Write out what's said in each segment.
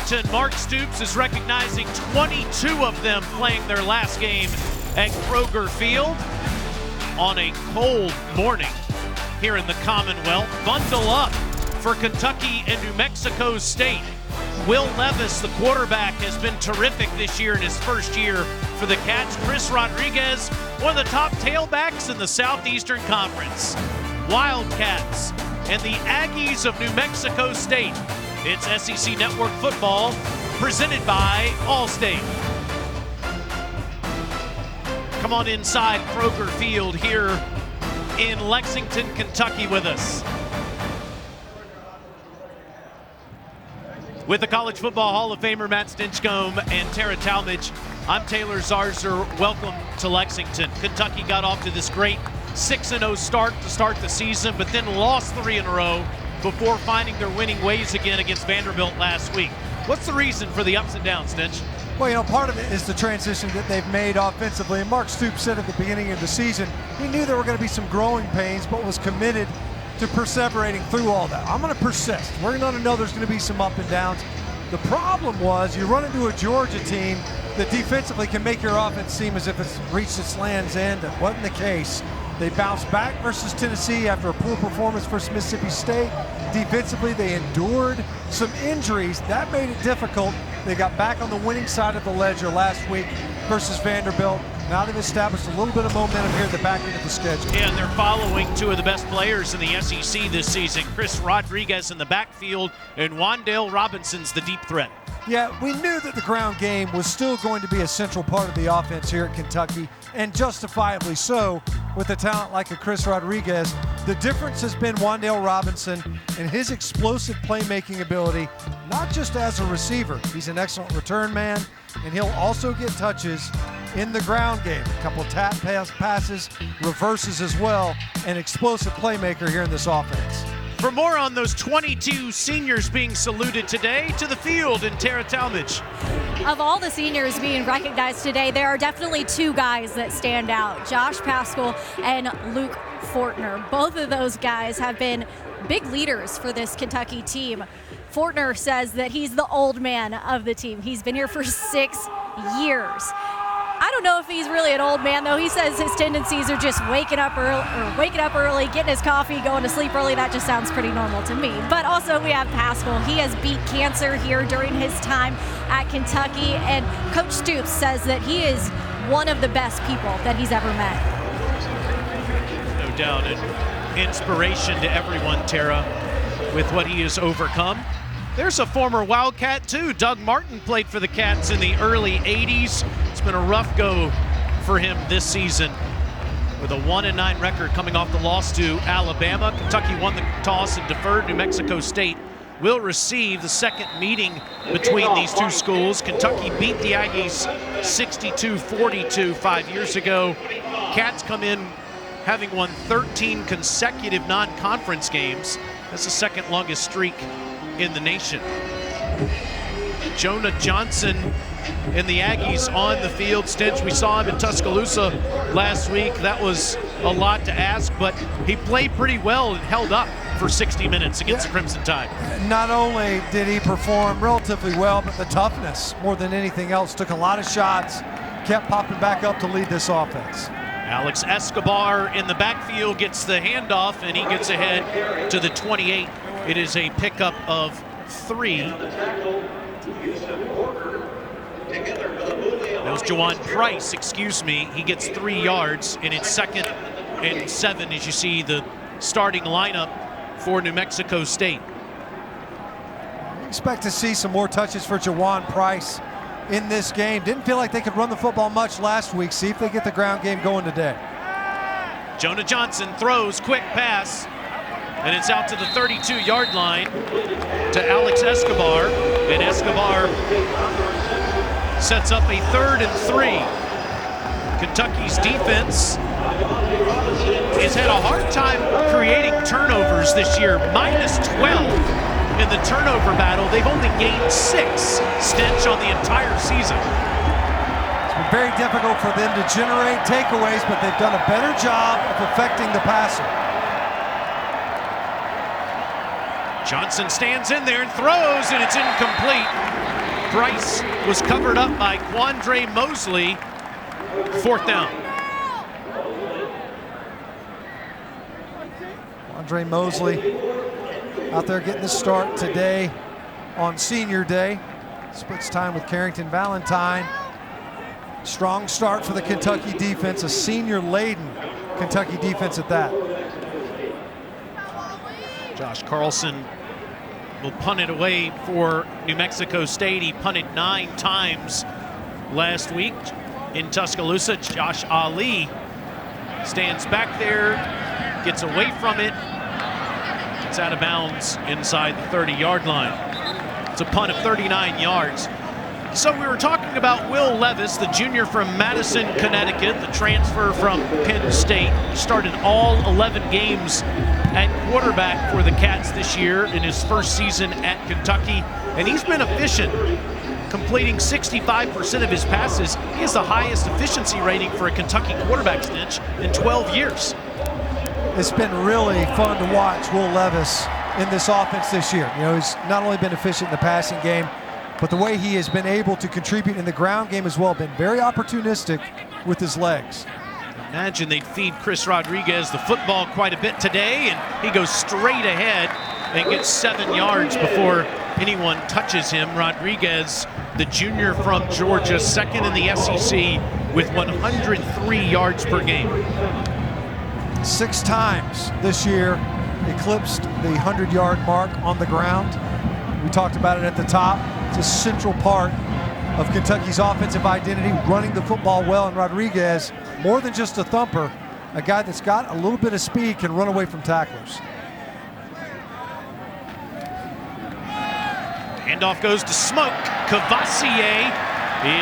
Lexington, Mark Stoops is recognizing 22 of them playing their last game at Kroger Field on a cold morning here in the Commonwealth. Bundle up for Kentucky and New Mexico State. Will Levis, the quarterback, has been terrific this year in his first year for the Cats. Chris Rodriguez, one of the top tailbacks in the Southeastern Conference. Wildcats and the Aggies of New Mexico State. It's SEC Network Football, presented by Allstate. Come on inside Kroger Field here in Lexington, Kentucky with us. With the College Football Hall of Famer Matt Stinchcomb and Tara Talmadge, I'm Taylor Zarzour. Welcome to Lexington. Kentucky got off to this great 6-0 start to start the season, but then lost 3 in a row before finding their winning ways again against Vanderbilt last week. What's the reason for the ups and downs, Stinch? Well, part of it is the transition that they've made offensively. And Mark Stoops said at the beginning of the season, he knew there were going to be some growing pains, but was committed to perseverating through all that. I'm going to persist. We're going to know there's going to be some up and downs. The problem was you run into a Georgia team that defensively can make your offense seem as if it's reached its land's end. That wasn't the case. They bounced back versus Tennessee after a poor performance versus Mississippi State. Defensively, they endured some injuries. That made it difficult. They got back on the winning side of the ledger last week versus Vanderbilt. Now they've established a little bit of momentum here at the back end of the schedule. Yeah, and they're following two of the best players in the SEC this season. Chris Rodriguez in the backfield, and Wan'Dale Robinson's the deep threat. Yeah, we knew that the ground game was still going to be a central part of the offense here at Kentucky, and justifiably so with a talent like a Chris Rodriguez. The difference has been Wan'Dale Robinson and his explosive playmaking ability, not just as a receiver. He's an excellent return man, and he'll also get touches in the ground game. A couple of tap passes, reverses as well, an explosive playmaker here in this offense. For more on those 22 seniors being saluted today, to the field in Tara Talmadge. Of all the seniors being recognized today, there are definitely two guys that stand out, Josh Paschal and Luke Fortner. Both of those guys have been big leaders for this Kentucky team. Fortner says that he's the old man of the team. He's been here for 6 years. I don't know if he's really an old man, though. He says his tendencies are just waking up early, getting his coffee, going to sleep early. That just sounds pretty normal to me. But also we have Paschal. He has beat cancer here during his time at Kentucky, and Coach Stoops says that he is one of the best people that he's ever met. No doubt, an inspiration to everyone, Tara, with what he has overcome. There's a former Wildcat, too. Doug Martin played for the Cats in the early 80s. It's been a rough go for him this season with a 1-9 record coming off the loss to Alabama. Kentucky won the toss and deferred. New Mexico State will receive the second meeting between these two schools. Kentucky beat the Aggies 62-42 5 years ago. Cats come in having won 13 consecutive non-conference games. That's the second longest streak in the nation. Jonah Johnson and the Aggies on the field. Stitch, we saw him in Tuscaloosa last week. That was a lot to ask, but he played pretty well and held up for 60 minutes against the Crimson Tide. Not only did he perform relatively well, but the toughness, more than anything else, took a lot of shots, kept popping back up to lead this offense. Alex Escobar in the backfield gets the handoff, and he gets ahead to the 28. It is a pickup of 3. That was Jawan Price, excuse me. He gets 3 yards, and it's 2nd and 7 as you see the starting lineup for New Mexico State. Expect to see some more touches for Jawan Price in this game. Didn't feel like they could run the football much last week. See if they get the ground game going today. Jonah Johnson throws, quick pass, and it's out to the 32-yard line to Alex Escobar, and Escobar sets up a 3rd and 3. Kentucky's defense has had a hard time creating turnovers this year, -12 in the turnover battle. They've only gained 6 Stench on the entire season. It's been very difficult for them to generate takeaways, but they've done a better job of affecting the passer. Johnson stands in there and throws, and it's incomplete. Price was covered up by Quandre Mosley. 4th down. Quandre Mosley out there getting the start today on Senior Day. Splits time with Carrington Valentine. Strong start for the Kentucky defense, a senior-laden Kentucky defense at that. Josh Carlson will punt it away for New Mexico State. He punted 9 times last week in Tuscaloosa. Josh Ali stands back there, gets away from it. It's out of bounds inside the 30-yard line. It's a punt of 39 yards. So we were talking about Will Levis, the junior from Madison, Connecticut, the transfer from Penn State. Started all 11 games at quarterback for the Cats this year in his first season at Kentucky. And he's been efficient, completing 65% of his passes. He has the highest efficiency rating for a Kentucky quarterback stint in 12 years. It's been really fun to watch Will Levis in this offense this year. You know, he's not only been efficient in the passing game, but the way he has been able to contribute in the ground game as well, been very opportunistic with his legs. Imagine they'd feed Chris Rodriguez the football quite a bit today, and he goes straight ahead and gets 7 yards before anyone touches him. Rodriguez, the junior from Georgia, second in the SEC with 103 yards per game. 6 times this year eclipsed the 100-yard mark on the ground. We talked about it at the top. It's a central part of Kentucky's offensive identity, running the football well, and Rodriguez, more than just a thumper, a guy that's got a little bit of speed, can run away from tacklers. Handoff goes to Smoke. Cavassier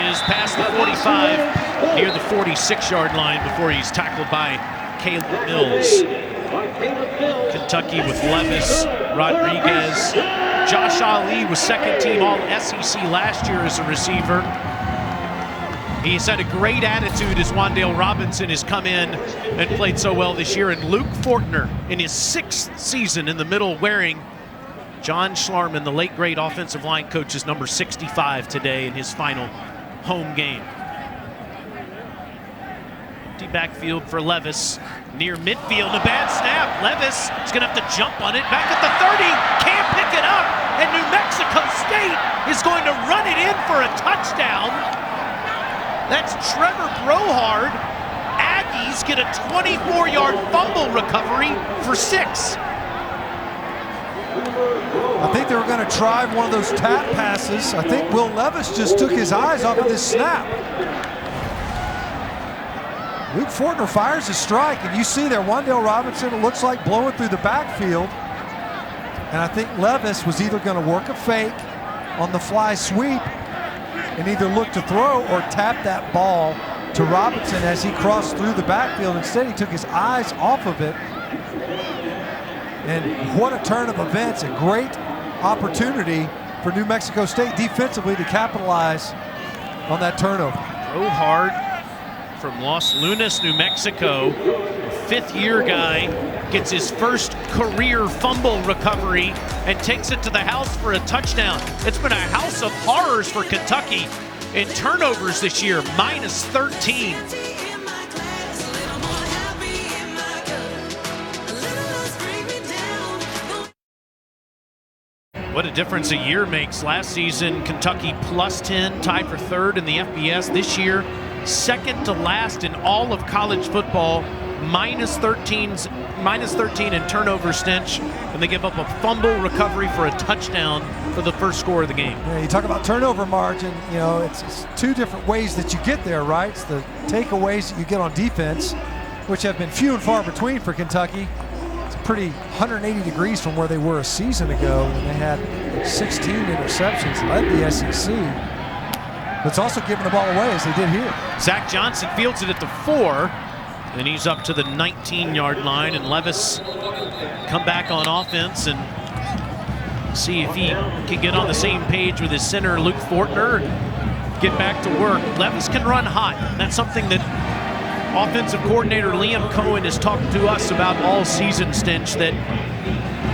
is past the 45, near the 46-yard line before he's tackled by Caleb Mills. Kentucky with Levis, Rodriguez. Josh Ali was second-team All-SEC last year as a receiver. He's had a great attitude as Wan'Dale Robinson has come in and played so well this year. And Luke Fortner in his 6th season in the middle, wearing John Schlarman, the late great offensive line coach's number 65 today in his final home game. Empty backfield for Levis. Near midfield, a bad snap. Levis is going to have to jump on it. Back at the 30, can't pick it up. And New Mexico State is going to run it in for a touchdown. That's Trevor Brohard. Aggies get a 24-yard fumble recovery for 6. I think they were going to try one of those tap passes. I think Will Levis just took his eyes off of this snap. Luke Fortner fires a strike, and you see there Wan'Dale Robinson, it looks like, blowing through the backfield. And I think Levis was either going to work a fake on the fly sweep and either look to throw or tap that ball to Robinson as he crossed through the backfield. Instead, he took his eyes off of it. And what a turn of events, a great opportunity for New Mexico State defensively to capitalize on that turnover. Brohard from Los Lunas, New Mexico, a 5th-year guy, gets his first career fumble recovery and takes it to the house for a touchdown. It's been a house of horrors for Kentucky in turnovers this year, minus 13. What a difference a year makes. Last season, Kentucky plus 10, tied for 3rd in the FBS. This year, second to last in all of college football, minus 13 in turnover stench, and they give up a fumble recovery for a touchdown for the first score of the game. Yeah, you talk about turnover margin, you know, it's 2 different ways that you get there, right? It's the takeaways that you get on defense, which have been few and far between for Kentucky. It's pretty 180 degrees from where they were a season ago when they had 16 interceptions, led the SEC. But it's also giving the ball away as they did here. Zach Johnson fields it at the 4, and he's up to the 19-yard line, and Levis come back on offense and see if he can get on the same page with his center, Luke Fortner, and get back to work. Levis can run hot. That's something that offensive coordinator Liam Cohen has talked to us about all season, Stinch, that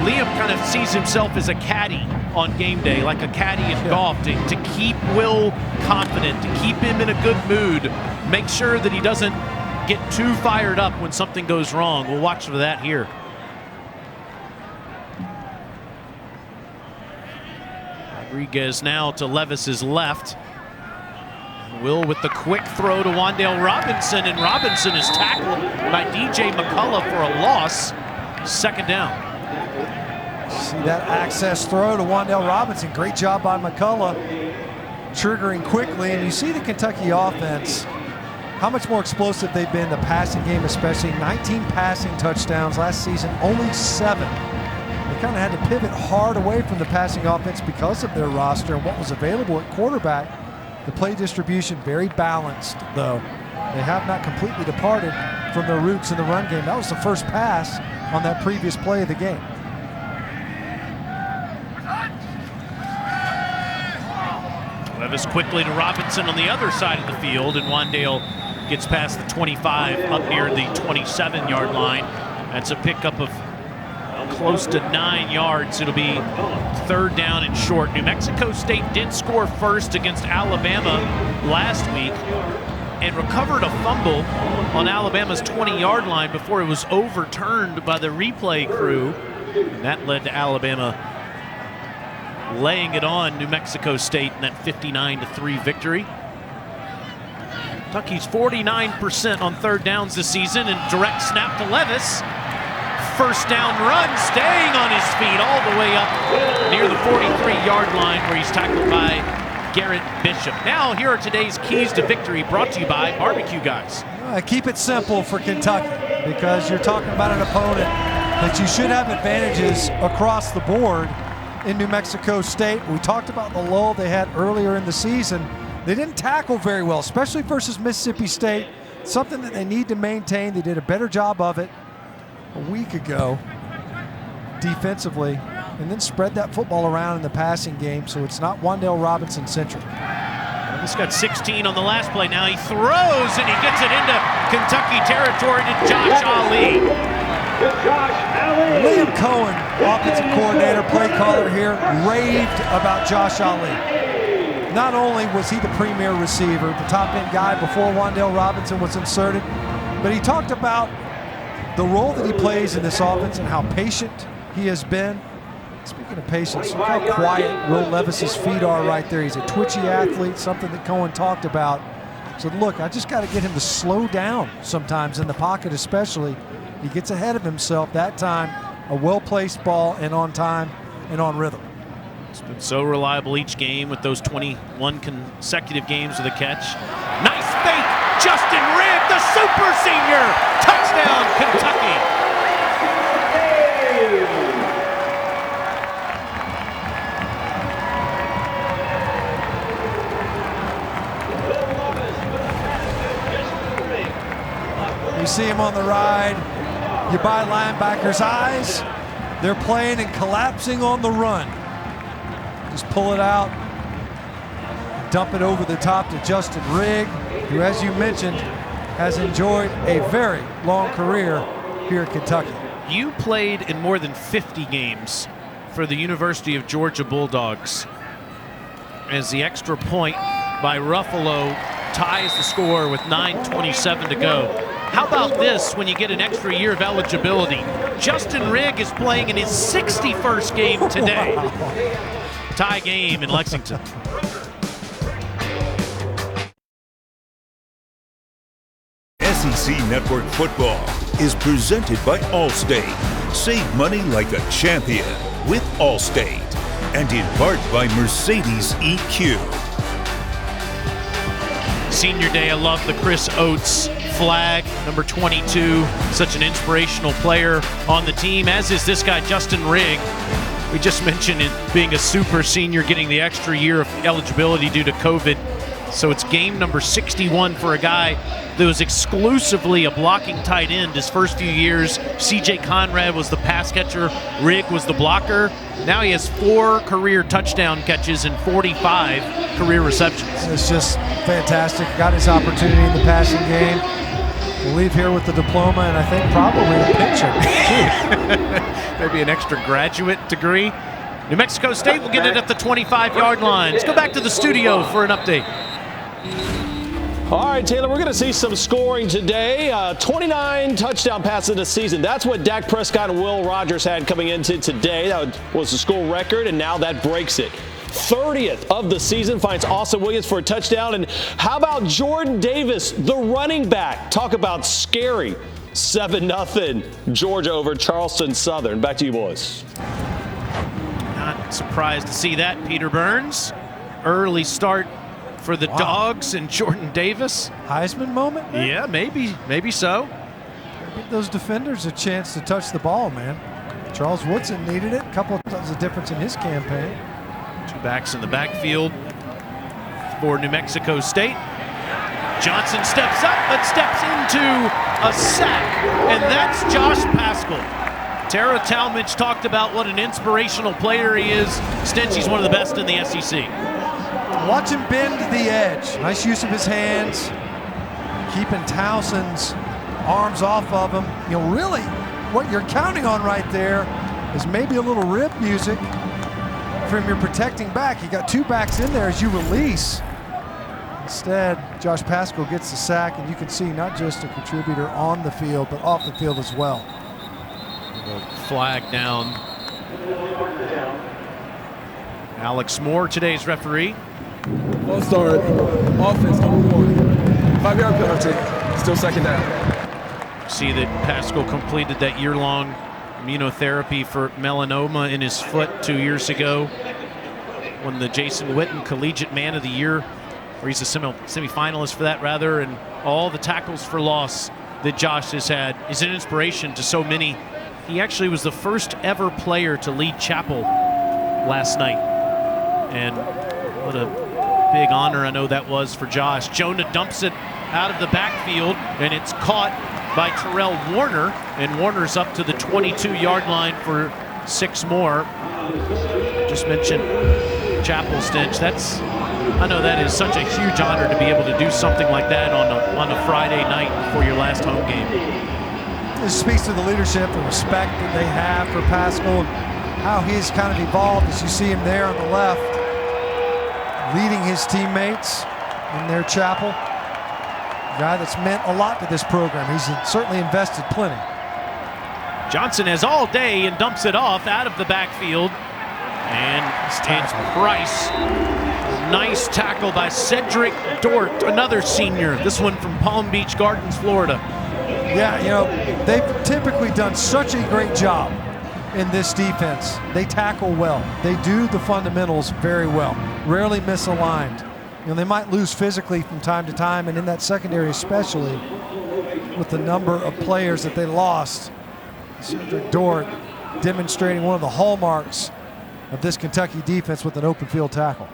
Liam kind of sees himself as a caddy on game day, like a caddy in golf, to keep Will confident, to keep him in a good mood, make sure that he doesn't get too fired up when something goes wrong. We'll watch for that here. Rodriguez now to Levis's left. Will with the quick throw to Wan'Dale Robinson, and Robinson is tackled by DJ McCullough for a loss. Second down. See that access throw to Wan'Dale Robinson. Great job by McCullough, triggering quickly. And you see the Kentucky offense, how much more explosive they've been, the passing game especially. 19 passing touchdowns last season, only 7. They kind of had to pivot hard away from the passing offense because of their roster and what was available at quarterback. The play distribution very balanced, though. They have not completely departed from their roots in the run game. That was the first pass on that previous play of the game. Levis quickly to Robinson on the other side of the field, and Wan'Dale gets past the 25 up near the 27-yard line. That's a pickup of close to 9 yards. It'll be third down and short. New Mexico State did score first against Alabama last week and recovered a fumble on Alabama's 20-yard line before it was overturned by the replay crew. And that led to Alabama laying it on New Mexico State in that 59-3 victory. Kentucky's 49% on third downs this season, and direct snap to Levis. First down run, staying on his feet all the way up near the 43-yard line where he's tackled by Garrett Bishop. Now, here are today's keys to victory, brought to you by Barbecue Guys. Keep it simple for Kentucky, because you're talking about an opponent that you should have advantages across the board in New Mexico State. We talked about the lull they had earlier in the season. They didn't tackle very well, especially versus Mississippi State. Something that they need to maintain. They did a better job of it a week ago defensively, and then spread that football around in the passing game, so it's not Wan'Dale Robinson centric. He's got 16 on the last play. Now he throws, and he gets it into Kentucky territory to Josh Ali. Liam Cohen, offensive coordinator, play caller here, raved about Josh Ali. Not only was he the premier receiver, the top end guy before Wan'Dale Robinson was inserted, but he talked about the role that he plays in this offense and how patient he has been. Speaking of patience, look how quiet Will Levis's feet are right there. He's a twitchy athlete, something that Cohen talked about. So look, I just got to get him to slow down sometimes in the pocket especially. He gets ahead of himself that time. A well-placed ball and on time and on rhythm. It's been so reliable each game with those 21 consecutive games with a catch. Nice fake, Justin Rigg, the super senior. Touchdown, Kentucky. You see him on the ride. You buy linebackers' eyes. They're playing and collapsing on the run. Just pull it out, dump it over the top to Justin Rigg, who, as you mentioned, has enjoyed a very long career here at Kentucky. You played in more than 50 games for the University of Georgia Bulldogs, as the extra point by Ruffalo ties the score with 9:27 to go. How about this when you get an extra year of eligibility? Justin Rigg is playing in his 61st game today. Wow. Tie game in Lexington. SEC Network Football is presented by Allstate. Save money like a champion with Allstate. And in part by Mercedes EQ. Senior Day, I love the Chris Oates flag, number 22. Such an inspirational player on the team, as is this guy, Justin Rigg. We just mentioned it being a super senior, getting the extra year of eligibility due to COVID. So it's game number 61 for a guy that was exclusively a blocking tight end his first few years. C.J. Conrad was the pass catcher. Rigg was the blocker. Now he has 4 career touchdown catches and 45 career receptions. It's just fantastic. Got his opportunity in the passing game. We'll leave here with the diploma and I think probably a picture, too. Maybe an extra graduate degree. New Mexico State will get it at the 25-yard line. Let's go back to the studio for an update. All right, Taylor, we're going to see some scoring today. 29 touchdown passes this season. That's what Dak Prescott and Will Rogers had coming into today. That was the school record, and now that breaks it. 30th of the season finds Austin Williams for a touchdown. And how about Jordan Davis, the running back? Talk about scary. 7-0 Georgia over Charleston Southern. Back to you, boys. Not surprised to see that, Peter Burns. Early start for the Dogs and Jordan Davis. Heisman moment, man? Yeah, maybe so. Give those defenders a chance to touch the ball, man. Charles Woodson needed it. A couple of times a difference in his campaign. Two backs in the backfield for New Mexico State. Johnson steps up, but steps into a sack, and that's Josh Paschal. Tara Talmadge talked about what an inspirational player he is. Stinsy's one of the best in the SEC. Watch him bend to the edge. Nice use of his hands, keeping Towson's arms off of him. You know, really, what you're counting on right there is maybe a little rib music from your protecting back. You got two backs in there as you release. Instead, Josh Paschal gets the sack, and you can see not just a contributor on the field, but off the field as well. Flag down. Alex Moore, today's referee. False start, offense number 1. 5-yard penalty, still second down. See that Paschal completed that year-long immunotherapy for melanoma in his foot 2 years ago. Won the Jason Witten Collegiate Man of the Year, or he's a semi-finalist for that rather, and all the tackles for loss that Josh has had is an inspiration to so many. He actually was the first ever player to lead chapel last night, and what a big honor I know that was for Josh. Jonah dumps it out of the backfield, and it's caught by Terrell Warner, and Warner's up to the 22-yard line for 6 more. Just mentioned Chapel, Stinch. I know that is such a huge honor to be able to do something like that on a Friday night before your last home game. This speaks to the leadership and respect that they have for Paschal, and how he's kind of evolved as you see him there on the left, leading his teammates in their chapel. A guy that's meant a lot to this program. He's certainly invested plenty. Johnson has all day and dumps it off out of the backfield. And it's Price. Nice tackle by Cedric Dort, another senior. This one from Palm Beach Gardens, Florida. Yeah, you know, they've typically done such a great job in this defense. They tackle well. They do the fundamentals very well. Rarely misaligned. You know, they might lose physically from time to time, and in that secondary especially, with the number of players that they lost. Cedric Dort demonstrating one of the hallmarks of this Kentucky defense with an open field tackle.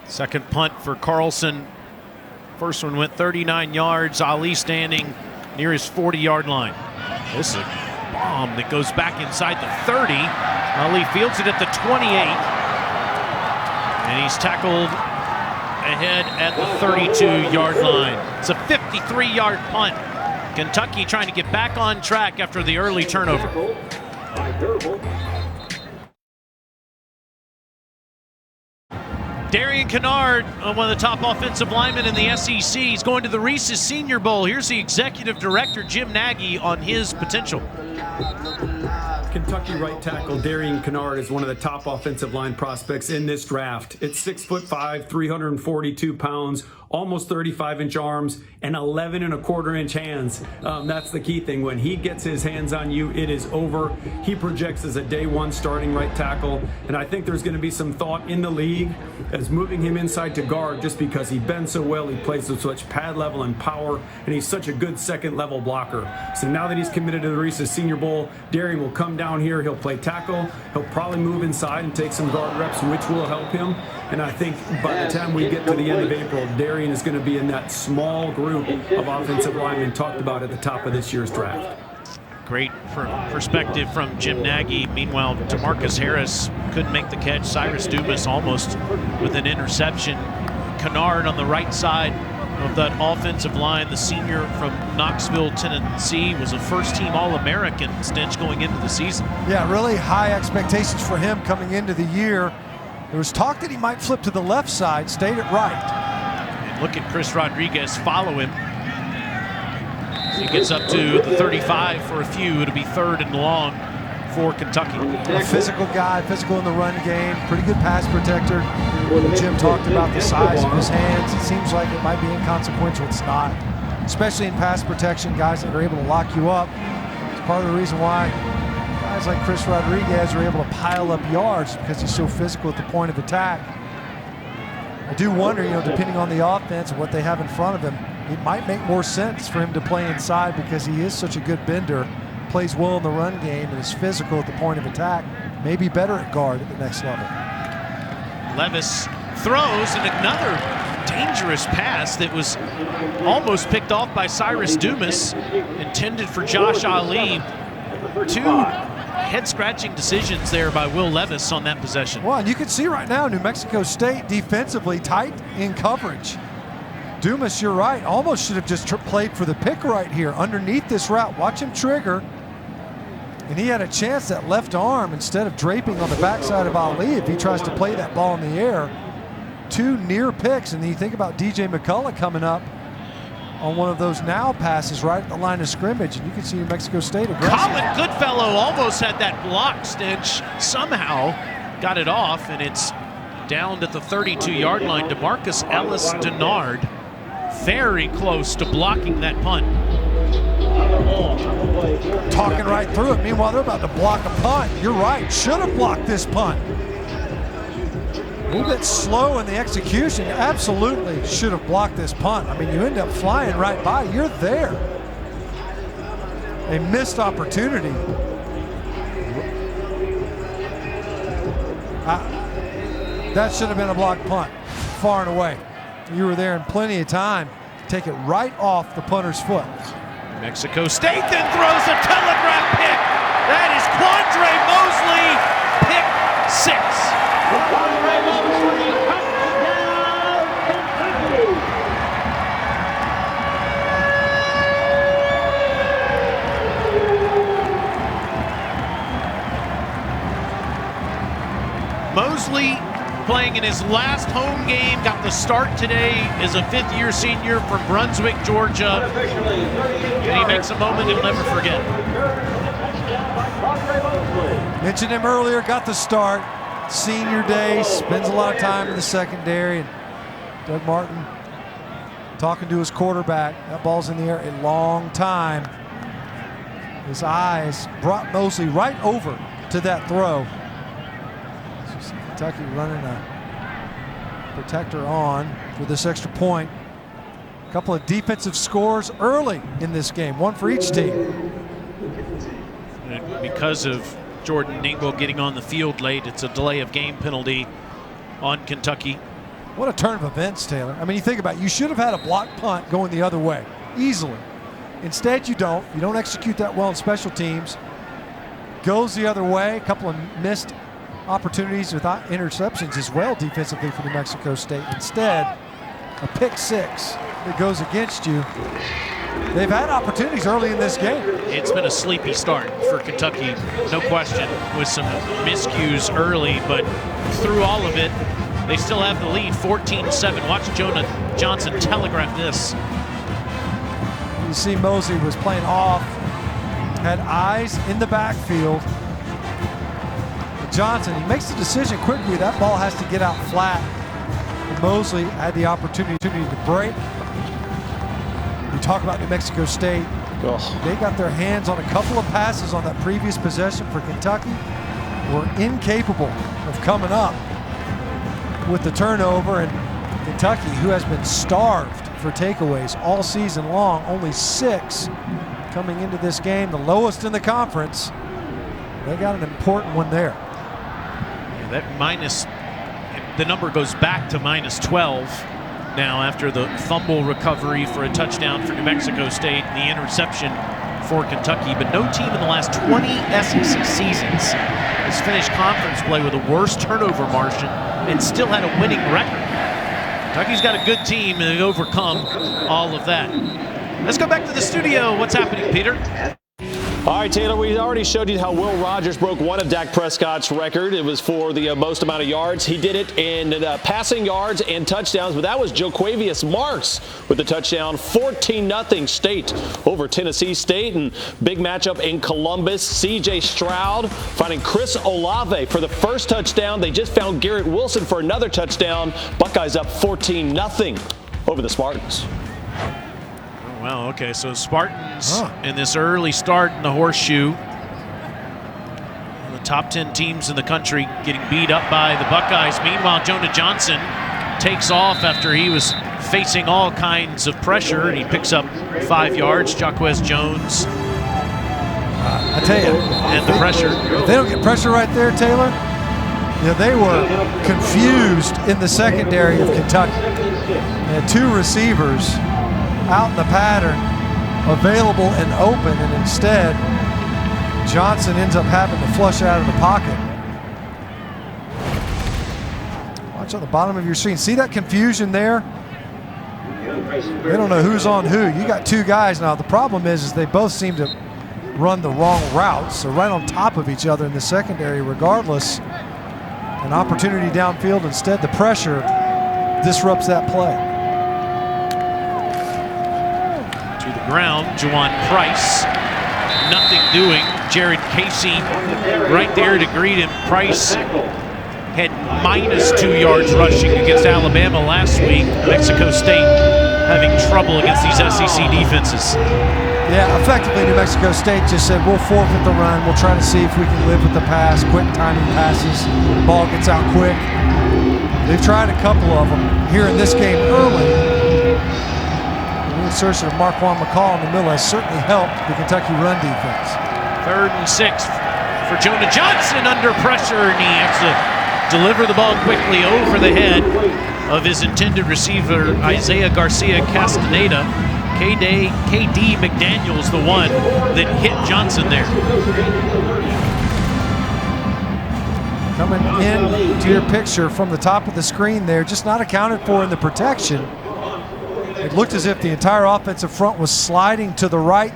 Second punt for Carlson. First one went 39 yards. Ali standing near his 40-yard line. This is a bomb that goes back inside the 30. Ali fields it at the 28. And he's tackled ahead at the 32-yard line. It's a 53-yard punt. Kentucky trying to get back on track after the early turnover. Darian Kennard, one of the top offensive linemen in the SEC. He's going to the Reese's Senior Bowl. Here's the executive director, Jim Nagy, on his potential. Kentucky right tackle Darian Kennard is one of the top offensive line prospects in this draft. It's 6'5", 342 pounds, almost 35-inch arms, and 11.25-inch hands. That's the key thing. When he gets his hands on you, it is over. He projects as a day one starting right tackle, and I think there's going to be some thought in the league as moving him inside to guard just because he bends so well, he plays with such pad level and power, and he's such a good second-level blocker. So now that he's committed to the Reese's Senior Bowl, Darian will come down here, he'll play tackle, he'll probably move inside and take some guard reps, which will help him. And I think by the time we get to the end of April, Darian is going to be in that small group of offensive linemen talked about at the top of this year's draft. Great perspective from Jim Nagy. Meanwhile, DeMarcus Harris couldn't make the catch. Cyrus Dumas almost with an interception. Kennard on the right side of that offensive line. The senior from Knoxville, Tennessee, was a first-team All-American, Stinch, going into the season. Yeah, really high expectations for him coming into the year. There was talk that he might flip to the left side, stayed at right. And look at Chris Rodriguez follow him. He gets up to the 35 for a few. It'll be 3rd and long for Kentucky. A physical guy, physical in the run game, pretty good pass protector. Jim talked about the size of his hands. It seems like it might be inconsequential. It's not. Especially in pass protection, guys that are able to lock you up. It's part of the reason why guys like Chris Rodriguez are able to pile up yards, because he's so physical at the point of attack. I do wonder, depending on the offense and what they have in front of him, it might make more sense for him to play inside, because he is such a good bender, plays well in the run game, and is physical at the point of attack. Maybe better at guard at the next level. Levis throws, and another dangerous pass that was almost picked off by Cyrus Dumas, intended for Josh Ali. 2 head-scratching decisions there by Will Levis on that possession. Well, and you can see right now New Mexico State defensively tight in coverage. Dumas, you're right, almost should have just played for the pick right here underneath this route. Watch him trigger. And he had a chance, that left arm, instead of draping on the backside of Ali, if he tries to play that ball in the air. 2 near picks, and then you think about DJ McCullough coming up on one of those now passes right at the line of scrimmage, and you can see New Mexico State aggressive. Colin Goodfellow almost had that block, Stitch. Somehow got it off, and it's down at the 32-yard line. DeMarcus Ellis Denard very close to blocking that punt. Talking right through it. Meanwhile, they're about to block a punt. You're right, should have blocked this punt. A little bit slow in the execution. Absolutely should have blocked this punt. I mean, you end up flying right by. You're there. A missed opportunity. That should have been a blocked punt, far and away. You were there in plenty of time to take it right off the punter's foot. New Mexico State then throws a telegraph pick. That is Quandre Mosley, pick 6. Quandre Mosley, touchdown. Mosley playing in his last home game, got the start today as a 5th-year senior from Brunswick, Georgia. And he makes a moment he'll never forget. Mentioned him earlier, got the start. Senior day, spends a lot of time in the secondary. And Doug Martin talking to his quarterback. That ball's in the air a long time. His eyes brought Mosley right over to that throw. Kentucky running a protector on for this extra point. A couple of defensive scores early in this game, one for each team. And because of Jordan Dingle getting on the field late, it's a delay of game penalty on Kentucky. What a turn of events, Taylor. I mean, you think about it, you should have had a blocked punt going the other way, easily. Instead, you don't. You don't execute that well in special teams. Goes the other way, a couple of missed opportunities without interceptions as well defensively for New Mexico State. Instead, a pick 6 that goes against you. They've had opportunities early in this game. It's been a sleepy start for Kentucky, no question, with some miscues early, but through all of it, they still have the lead, 14-7. Watch Jonah Johnson telegraph this. You see Mosley was playing off, had eyes in the backfield. Johnson, he makes the decision quickly. That ball has to get out flat. And Mosley had the opportunity to break. We talk about New Mexico State. They got their hands on a couple of passes on that previous possession for Kentucky. Were incapable of coming up with the turnover. And Kentucky, who has been starved for takeaways all season long, only 6 coming into this game, the lowest in the conference. They got an important one there. The number goes back to -12 now after the fumble recovery for a touchdown for New Mexico State and the interception for Kentucky. But no team in the last 20 SEC seasons has finished conference play with a worse turnover margin and still had a winning record. Kentucky's got a good team and they've overcome all of that. Let's go back to the studio. What's happening, Peter? All right, Taylor, we already showed you how Will Rogers broke one of Dak Prescott's record. It was for the most amount of yards. He did it in passing yards and touchdowns, but that was Jo'quavious Marks with the touchdown. 14-0 State over Tennessee State, and big matchup in Columbus. C.J. Stroud finding Chris Olave for the first touchdown. They just found Garrett Wilson for another touchdown. Buckeyes up 14-0 over the Spartans. Wow, okay, so Spartans in this early start in the horseshoe. The top 10 teams in the country getting beat up by the Buckeyes. Meanwhile, Jonah Johnson takes off after he was facing all kinds of pressure, and he picks up 5 yards. Jaquez Jones. I tell you. And the pressure. If they don't get pressure right there, Taylor, you know, they were confused in the secondary of Kentucky. They had 2 receivers out in the pattern, available and open, and instead Johnson ends up having to flush out of the pocket. Watch on the bottom of your screen. See that confusion there? They don't know who's on who. You got 2 guys now. The problem is they both seem to run the wrong routes. They're right on top of each other in the secondary regardless. An opportunity downfield. Instead, the pressure disrupts that play. Ground, Juwan Price, nothing doing. Jared Casey right there to greet him. Price had -2 yards rushing against Alabama last week. Mexico State having trouble against these SEC defenses. Yeah, effectively New Mexico State just said, we'll forfeit the run. We'll try to see if we can live with the pass, quick timing passes. Ball gets out quick. They've tried a couple of them here in this game early. The insertion of Marquand McCall in the middle has certainly helped the Kentucky run defense. 3rd and 6 for Jonah Johnson under pressure, and he has to deliver the ball quickly over the head of his intended receiver, Isaiah Garcia Castaneda. KD McDaniel's the one that hit Johnson there. Coming in to your picture from the top of the screen there, just not accounted for in the protection. It looked as if the entire offensive front was sliding to the right.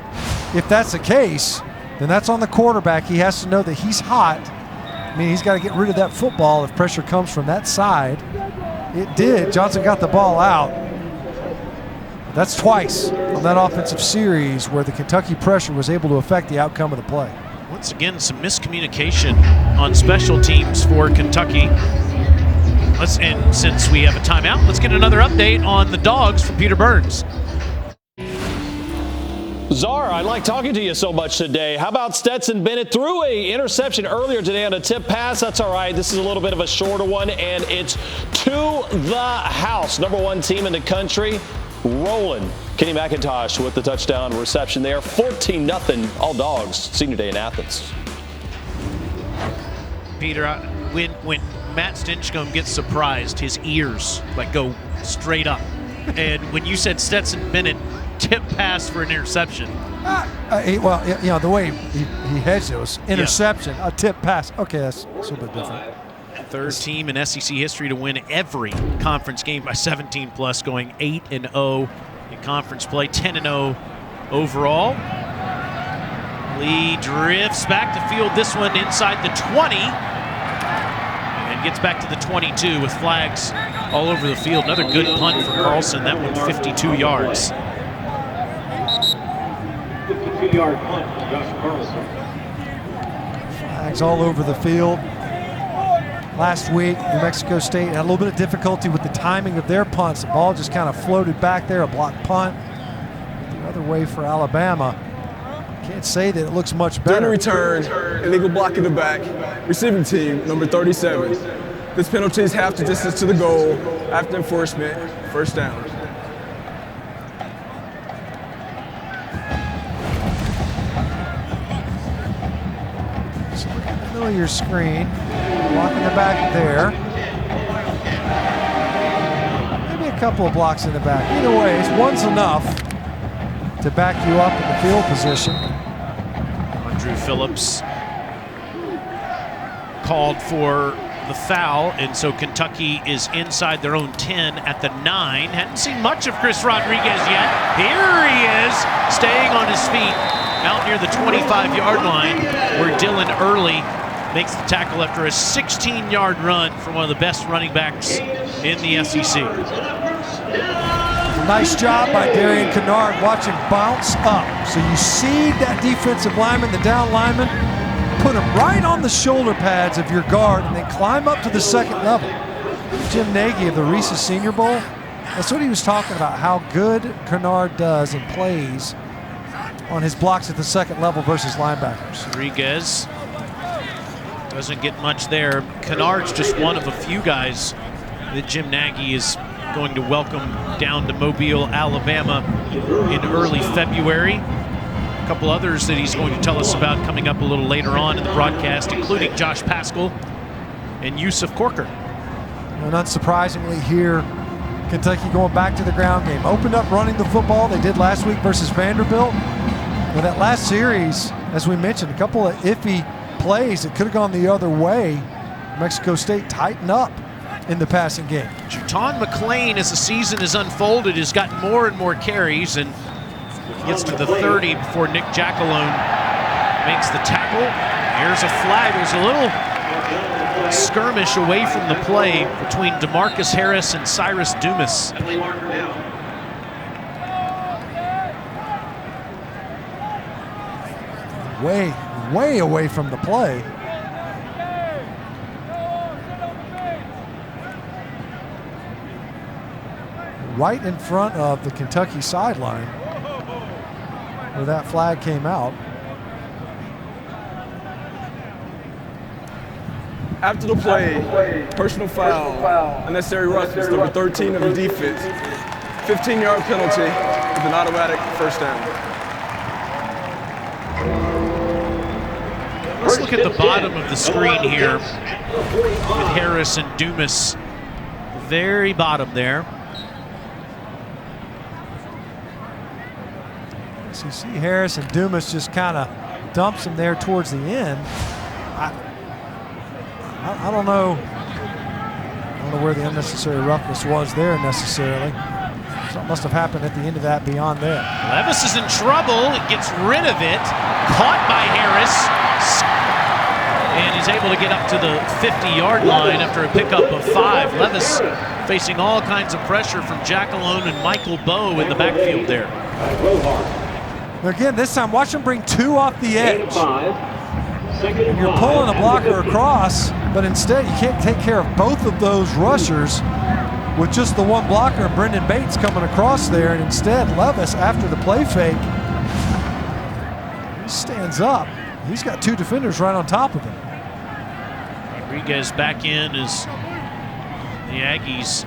If that's the case, then that's on the quarterback. He has to know that he's hot. I mean, he's got to get rid of that football if pressure comes from that side. It did. Johnson got the ball out. That's twice on that offensive series where the Kentucky pressure was able to affect the outcome of the play. Once again, some miscommunication on special teams for Kentucky. And since we have a timeout, let's get another update on the Dogs from Peter Burns. Czar, I like talking to you so much today. How about Stetson Bennett? Threw an interception earlier today on a tip pass. That's all right. This is a little bit of a shorter one, and it's to the house. #1 team in the country, rolling. Kenny McIntosh with the touchdown reception there. 14-0 all Dogs. Senior day in Athens. Peter, when Matt Stinchcomb gets surprised, his ears go straight up. And when you said Stetson Bennett tip pass for an interception. Well, you know, the way he hedged it was interception, a tip pass. Okay, that's a little bit different. 3rd team in SEC history to win every conference game by 17+, going 8-0 in conference play, 10-0 overall. Lee drifts back to field this one inside the 20. Gets back to the 22 with flags all over the field. Another good punt for Carlson. That one 52 yards. 52-yard punt for Josh Carlson. Flags all over the field. Last week, New Mexico State had a little bit of difficulty with the timing of their punts. The ball just kind of floated back there, a blocked punt. The other way for Alabama. Can't say that it looks much better. During return, illegal block in the back. Receiving team, number 37. This penalty is half the distance to the goal. After enforcement, 1st down. So look at the middle of your screen. Block in the back there. Maybe a couple of blocks in the back. Either way, one's enough to back you up in the field position. Andrew Phillips called for the foul, and so Kentucky is inside their own 10 at the 9. Hadn't seen much of Chris Rodriguez yet. Here he is, staying on his feet out near the 25-yard line, where Dylan Early makes the tackle after a 16-yard run from one of the best running backs in the SEC. Nice job by Darian Kennard. Watch him bounce up. So you see that defensive lineman, the down lineman, put him right on the shoulder pads of your guard and then climb up to the second level. Jim Nagy of the Reese's Senior Bowl, that's what he was talking about, how good Kennard does and plays on his blocks at the second level versus linebackers. Rodriguez doesn't get much there. Kennard's just one of a few guys that Jim Nagy is going to welcome down to Mobile, Alabama in early February. A couple others that he's going to tell us about coming up a little later on in the broadcast, including Josh Paschal and Yusuf Corker. And unsurprisingly here, Kentucky going back to the ground game. Opened up running the football. They did last week versus Vanderbilt. But that last series, as we mentioned, a couple of iffy plays that could have gone the other way. Mexico State tightened up in the passing game. Juton McClain, as the season has unfolded, has gotten more and more carries and gets to the 30 before Nick Jackalone makes the tackle. Here's a flag. There's a little skirmish away from the play between DeMarcus Harris and Cyrus Dumas. Way away from the play. Right in front of the Kentucky sideline where that flag came out. After the play, personal foul, unnecessary roughness, number 13 of the defense. 15-yard penalty with an automatic first down. Let's look at the bottom of the screen here with Harris and Dumas. The very bottom there. So you see Harris and Dumas just kind of dumps him there towards the end. I don't know. I don't know where the unnecessary roughness was there necessarily. Something must have happened at the end of that beyond there. Levis is in trouble. It gets rid of it. Caught by Harris. And he's able to get up to the 50-yard line after a pickup of 5. Levis facing all kinds of pressure from Jackalone and Michael Bowe in the backfield there. Again, this time, watch him bring 2 off the edge. And you're pulling a blocker across, but instead you can't take care of both of those rushers with just the one blocker and Brendan Bates coming across there. And instead, Levis, after the play fake, he stands up. He's got 2 defenders right on top of him. Rodriguez back in as the Aggies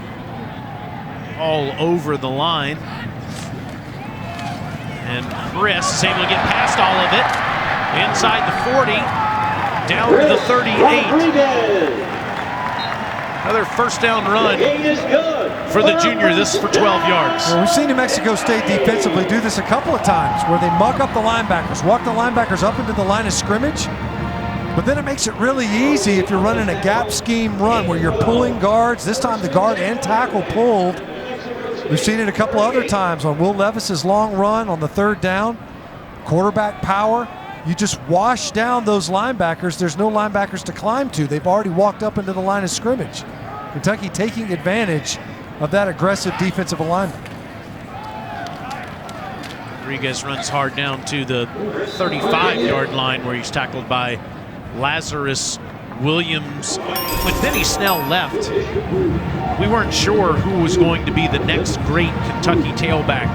all over the line. And Chris is able to get past all of it. Inside the 40, down to the 38. Another first down run for the junior, this for 12 yards. Well, we've seen New Mexico State defensively do this a couple of times where they muck up the linebackers, walk the linebackers up into the line of scrimmage, but then it makes it really easy if you're running a gap scheme run where you're pulling guards. This time the guard and tackle pulled. We've seen it a couple other times on Will Levis's long run on the 3rd down. Quarterback power. You just wash down those linebackers. There's no linebackers to climb to. They've already walked up into the line of scrimmage. Kentucky taking advantage of that aggressive defensive alignment. Rodriguez runs hard down to the 35-yard line where he's tackled by Lazarus Williams. When Benny Snell left, we weren't sure who was going to be the next great Kentucky tailback.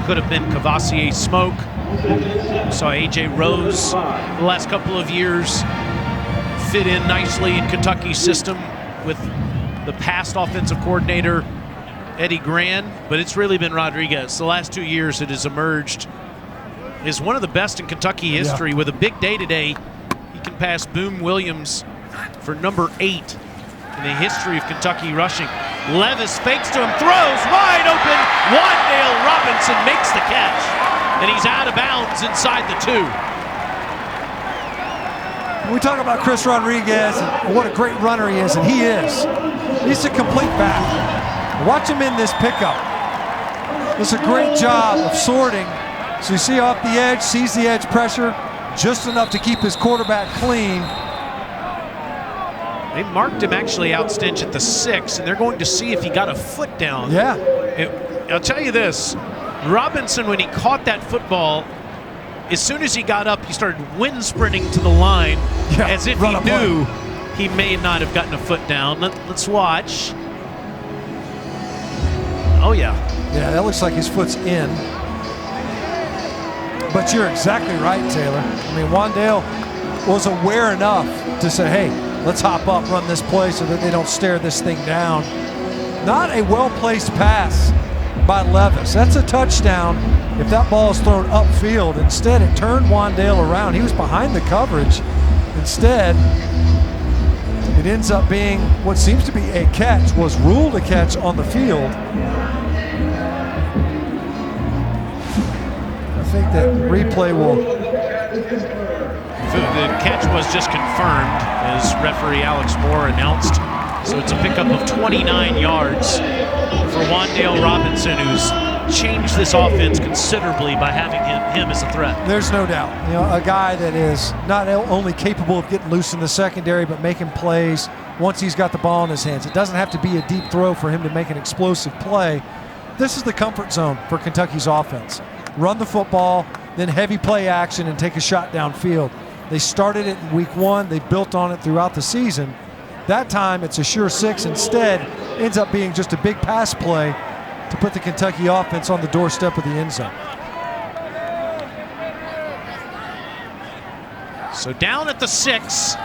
Could have been Cavassier Smoke. We saw A.J. Rose the last couple of years fit in nicely in Kentucky's system with the past offensive coordinator, Eddie Gran, but it's really been Rodriguez. The last 2 years it has emerged as one of the best in Kentucky history. With a big day today, he can pass Boom Williams for number 8 in the history of Kentucky rushing. Levis fakes to him, throws wide open. Wandale Robinson makes the catch, and he's out of bounds inside the 2. We talk about Chris Rodriguez and what a great runner he is, and he is. He's a complete back. Watch him in this pickup. Does a great job of sorting. So you see off the edge, sees the edge pressure, just enough to keep his quarterback clean. They marked him actually out Stinch at the 6, and they're going to see if he got a foot down. Yeah. I'll tell you this, Robinson, when he caught that football, as soon as he got up, he started wind sprinting to the line as if he knew he may not have gotten a foot down. Let's watch. Oh, yeah. Yeah, that looks like his foot's in. But you're exactly right, Taylor. I mean, Wan'Dale was aware enough to say, hey, let's hop up, run this play so that they don't stare this thing down. Not a well-placed pass by Levis. That's a touchdown if that ball is thrown upfield. Instead, it turned Wan'Dale around. He was behind the coverage. Instead, it ends up being what seems to be a catch, was ruled a catch on the field. I think that replay will... The catch was just confirmed, as referee Alex Moore announced. So it's a pickup of 29 yards for Wan'Dale Robinson, who's changed this offense considerably by having him as a threat. There's no doubt. You know, a guy that is not only capable of getting loose in the secondary, but making plays once he's got the ball in his hands. It doesn't have to be a deep throw for him to make an explosive play. This is the comfort zone for Kentucky's offense. Run the football, then heavy play action and take a shot downfield. They started it in week 1. They built on it throughout the season. That time it's a sure 6. Instead, ends up being just a big pass play to put the Kentucky offense on the doorstep of the end zone. So down at the 6,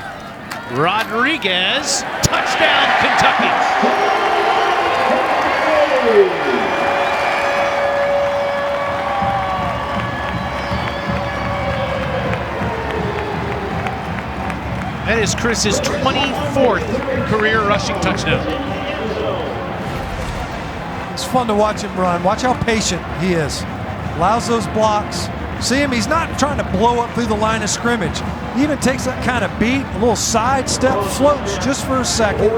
Rodriguez, touchdown Kentucky. That is Chris's 24th career rushing touchdown. It's fun to watch him run. Watch how patient he is. Allows those blocks. See him, he's not trying to blow up through the line of scrimmage. He even takes that kind of beat, a little sidestep, floats just for a second.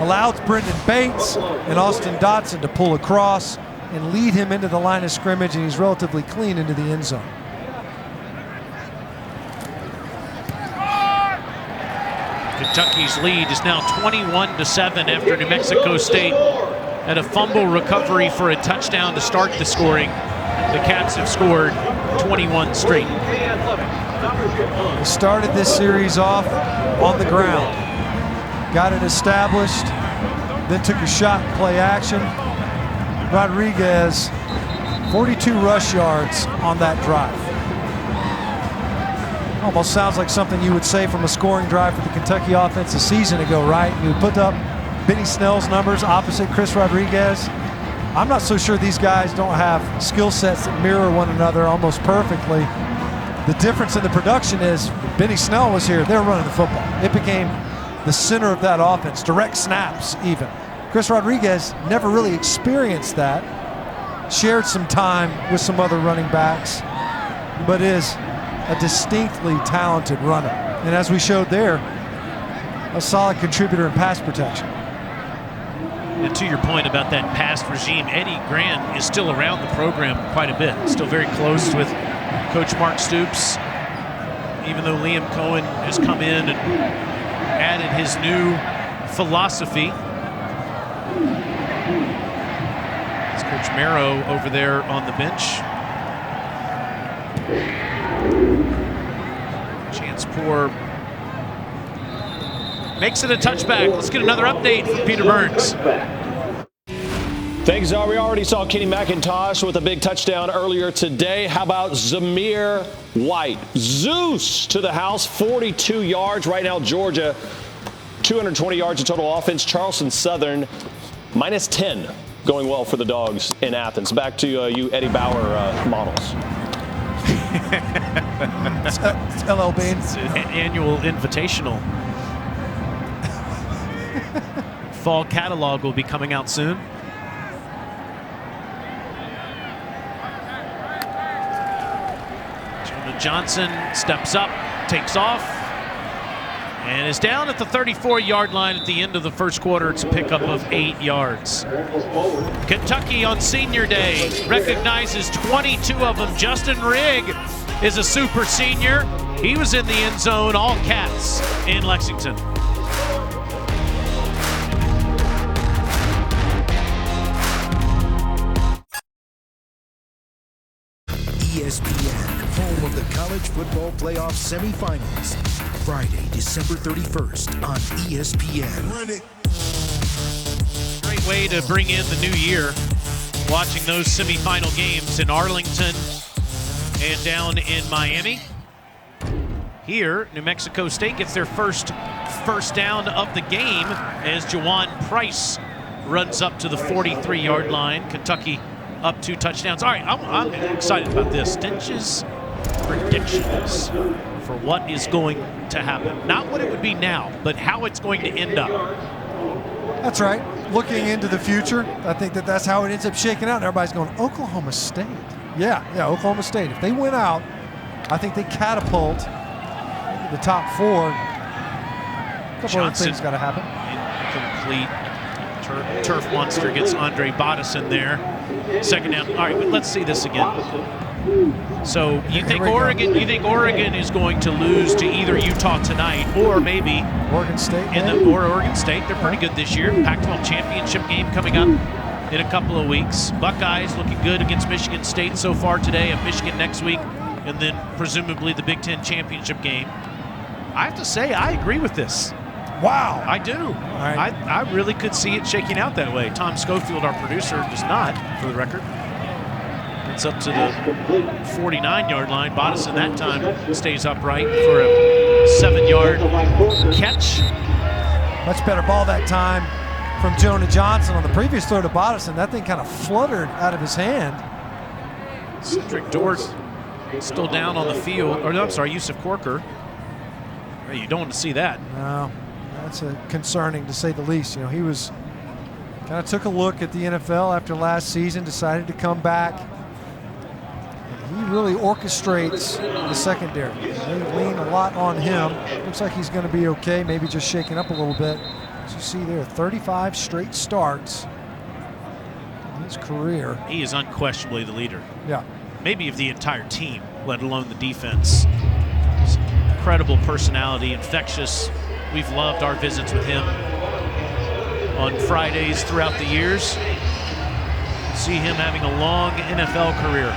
Allows Brendan Bates and Austin Dotson to pull across and lead him into the line of scrimmage, and he's relatively clean into the end zone. Kentucky's lead is now 21-7 after New Mexico State had a fumble recovery for a touchdown to start the scoring. The Cats have scored 21 straight. They started this series off on the ground. Got it established, then took a shot and play action. Rodriguez, 42 rush yards on that drive. Almost sounds like something you would say from a scoring drive for the Kentucky offense a season ago, right? You would put up Benny Snell's numbers opposite Chris Rodriguez. I'm not so sure these guys don't have skill sets that mirror one another almost perfectly. The difference in the production is Benny Snell was here, they were running the football. It became the center of that offense, direct snaps even. Chris Rodriguez never really experienced that. Shared some time with some other running backs, but is a distinctly talented runner. And as we showed there, a solid contributor in pass protection. And to your point about that past regime, Eddie Grant is still around the program quite a bit. Still very close with Coach Mark Stoops, even though Liam Cohen has come in and added his new philosophy. It's Coach Marrow over there on the bench. Chancepour makes it a touchback. Let's get another update from Peter Burns. Thanks, Czar. We already saw Kenny McIntosh with a big touchdown earlier today. How about Zamir White? Zeus to the house, 42 yards. Right now, Georgia, 220 yards of total offense. Charleston Southern, minus 10. Going well for the Dogs in Athens. Back to you Eddie Bauer models. It's LL Bean. It's an annual invitational. Fall catalog will be coming out soon. Jonah Johnson steps up, takes off. And is down at the 34-yard line at the end of the first quarter. It's a pickup of 8 yards. Kentucky on Senior Day recognizes 22 of them. Justin Rigg is a super senior. He was in the end zone, all Cats in Lexington. ESPN, home of the College Football Playoff Semifinals. Friday, December 31st on ESPN. Great way to bring in the new year, watching those semifinal games in Arlington and down in Miami. Here, New Mexico State gets their first down of the game as Jawan Price runs up to the 43-yard line. Kentucky up 2 touchdowns. All right, I'm excited about this. Stinch's predictions for what is going to happen. Not what it would be now, but how it's going to end up. That's right. Looking into the future, I think that's how it ends up shaking out. And everybody's going, Oklahoma State. Yeah, Oklahoma State. If they win out, I think they catapult the top 4. A couple other things got to happen. Incomplete. Turf Monster gets Andre Bodison there. Second down. All right, but let's see this again. So you think Oregon is going to lose to either Utah tonight or maybe Oregon State? Oregon State. They're pretty good this year. Pac-12 championship game coming up in a couple of weeks. Buckeyes looking good against Michigan State so far today. At Michigan next week, and then presumably the Big Ten championship game. I have to say, I agree with this. Wow. I do. Right. I really could see it shaking out that way. Tom Schofield, our producer, does not, for the record. It's up to the 49-yard line. Bodison that time stays upright for a 7-yard catch. Much better ball that time from Jonah Johnson on the previous throw to Bodison. That thing kind of fluttered out of his hand. Cedric Dort still down on the field. Or no, I'm sorry, Yusuf Corker. You don't want to see that. No, that's concerning to say the least. You know, he was kind of took a look at the NFL after last season, decided to come back. And he really orchestrates the secondary. They lean a lot on him. Looks like he's going to be okay, maybe just shaking up a little bit. As you see there, 35 straight starts in his career. He is unquestionably the leader. Yeah. Maybe of the entire team, let alone the defense. Incredible personality, infectious. We've loved our visits with him on Fridays throughout the years. See him having a long NFL career.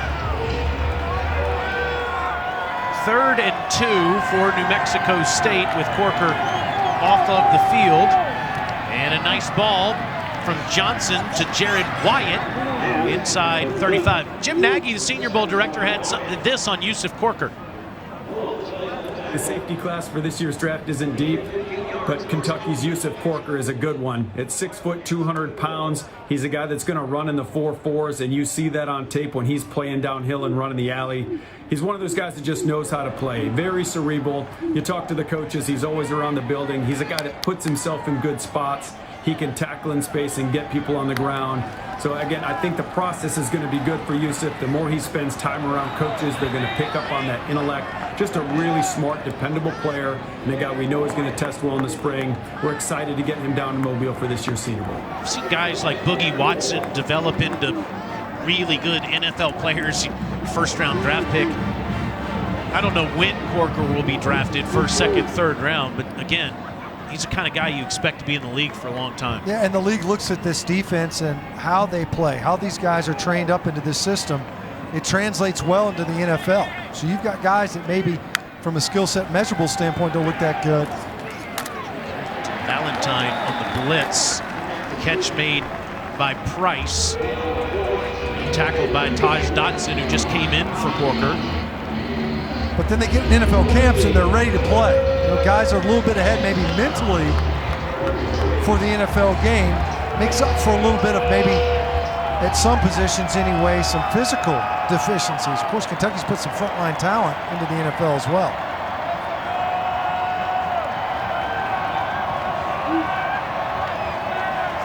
3rd and 2 for New Mexico State with Corker off of the field. And a nice ball from Johnson to Jared Wyatt inside 35. Jim Nagy, the Senior Bowl director, had this on Yusuf Corker. The safety class for this year's draft isn't deep, but Kentucky's Yusuf Corker is a good one. At 6 foot, 200 pounds, he's a guy that's going to run in the 4.4s, and you see that on tape when he's playing downhill and running the alley. He's one of those guys that just knows how to play. Very cerebral. You talk to the coaches, he's always around the building. He's a guy that puts himself in good spots. He can tackle in space and get people on the ground. So again, I think the process is going to be good for Yusuf. The more he spends time around coaches, they're going to pick up on that intellect. Just a really smart, dependable player, and a guy we know is going to test well in the spring. We're excited to get him down to Mobile for this year's Senior Bowl. I've seen guys like Boogie Watson develop into really good NFL players, first-round draft pick. I don't know when Corker will be drafted, first, second, third round, but again, he's the kind of guy you expect to be in the league for a long time. Yeah, and the league looks at this defense and how they play, how these guys are trained up into this system. It translates well into the NFL. So you've got guys that maybe from a skill set measurable standpoint don't look that good. Valentine on the blitz. Catch made by Price. Tackled by Taj Dotson, who just came in for Corker. But then they get in NFL camps and they're ready to play. You know, guys are a little bit ahead maybe mentally for the NFL game. Makes up for a little bit of maybe, at some positions anyway, some physical deficiencies. Of course, Kentucky's put some frontline talent into the NFL as well.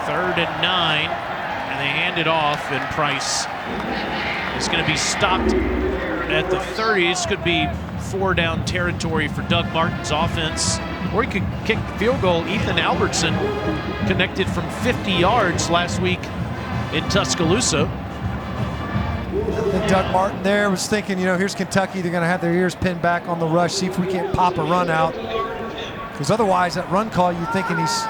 Third and 9, and they hand it off, and Price is going to be stopped at the 30. This could be 4-down territory for Doug Martin's offense. or he could kick the field goal. Ethan Albertson connected from 50 yards last week in Tuscaloosa. And Doug Martin there was thinking, here's Kentucky. They're going to have their ears pinned back on the rush, see if we can't pop a run out. Because otherwise, that run call, you're thinking he's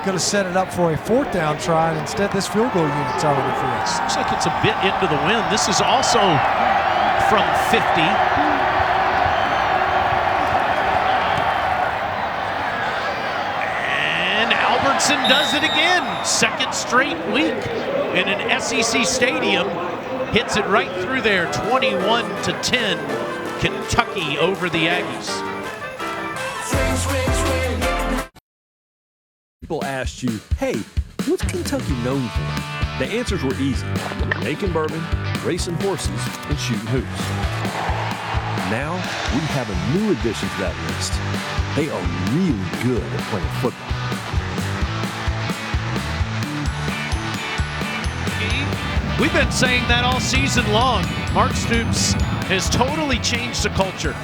going to set it up for a 4th down try, and instead this field goal unit's already free. Looks like it's a bit into the wind. This is also from 50. And Albertson does it again. 2nd straight week in an SEC stadium. Hits it right through there, 21-10, Kentucky over the Aggies. People asked you, hey, what's Kentucky known for? The answers were easy. Making bourbon, racing horses, and shooting hoops. Now, we have a new addition to that list. They are really good at playing football. We've been saying that all season long. Mark Stoops has totally changed the culture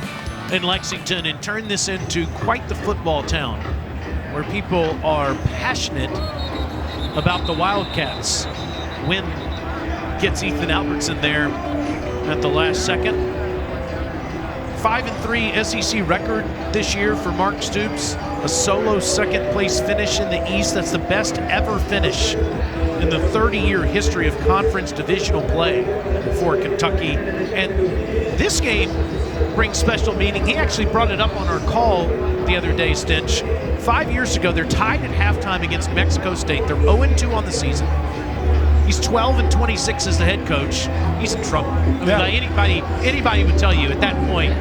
in Lexington and turned this into quite the football town where people are passionate about the Wildcats. Wynn gets Ethan Albertson there at the last second. 5-3 SEC record this year for Mark Stoops. A solo 2nd place finish in the East. That's the best ever finish in the 30-year history of conference divisional play for Kentucky. And this game brings special meaning. He actually brought it up on our call the other day, Stinch. 5 years ago, they're tied at halftime against Mexico State. They're 0-2 on the season. He's 12-26 as the head coach. He's in trouble. Anybody would tell you at that point,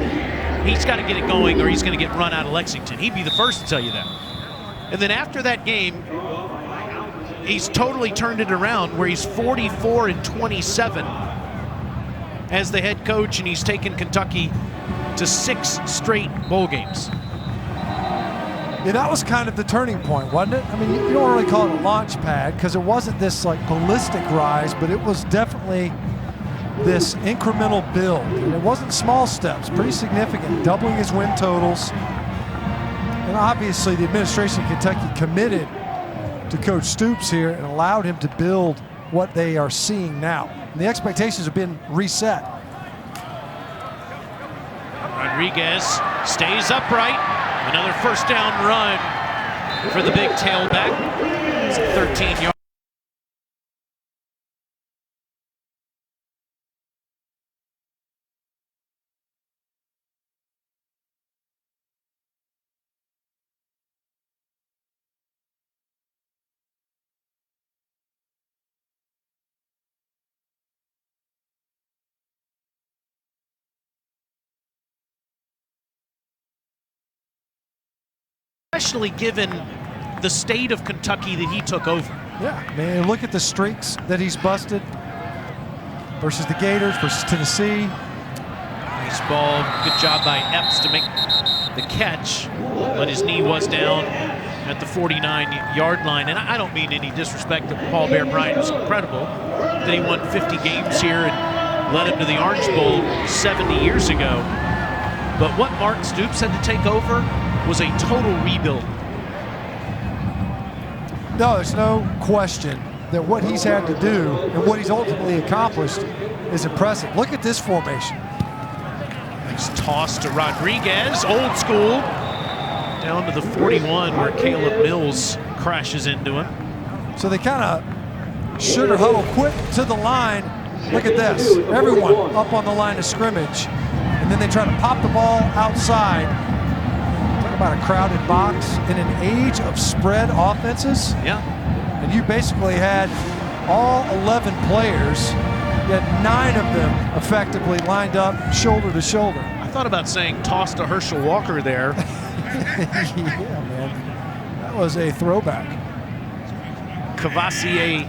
he's got to get it going or he's going to get run out of Lexington. He'd be the first to tell you that. And then after that game, he's totally turned it around where he's 44-27 as the head coach, and he's taken Kentucky to 6 straight bowl games. Yeah, that was kind of the turning point, wasn't it? I mean, you don't really call it a launch pad because it wasn't this ballistic rise, but it was definitely this incremental build. And it wasn't small steps, pretty significant, doubling his win totals. And obviously the administration of Kentucky committed to Coach Stoops here and allowed him to build what they are seeing now. And the expectations have been reset. Rodriguez stays upright. Another 1st down run for the big tailback. It's a 13-yard. Especially given the state of Kentucky that he took over. Yeah, man, look at the streaks that he's busted versus the Gators, versus Tennessee. Nice ball, good job by Epps to make the catch, but his knee was down at the 49-yard line. And I don't mean any disrespect to Paul Bear Bryant, who's incredible that he won 50 games here and led him to the Orange Bowl 70 years ago. But what Mark Stoops had to take over was a total rebuild. No, there's no question that what he's had to do and what he's ultimately accomplished is impressive. Look at this formation. Nice toss to Rodriguez, old school, down to the 41 where Caleb Mills crashes into him. So they kind of sugar huddle quick to the line. Look at this, everyone up on the line of scrimmage. And then they try to pop the ball outside. Talk about a crowded box in an age of spread offenses. Yeah. And you basically had all 11 players, yet 9 of them effectively lined up shoulder to shoulder. I thought about saying toss to Herschel Walker there. Yeah, man. That was a throwback. Cavassier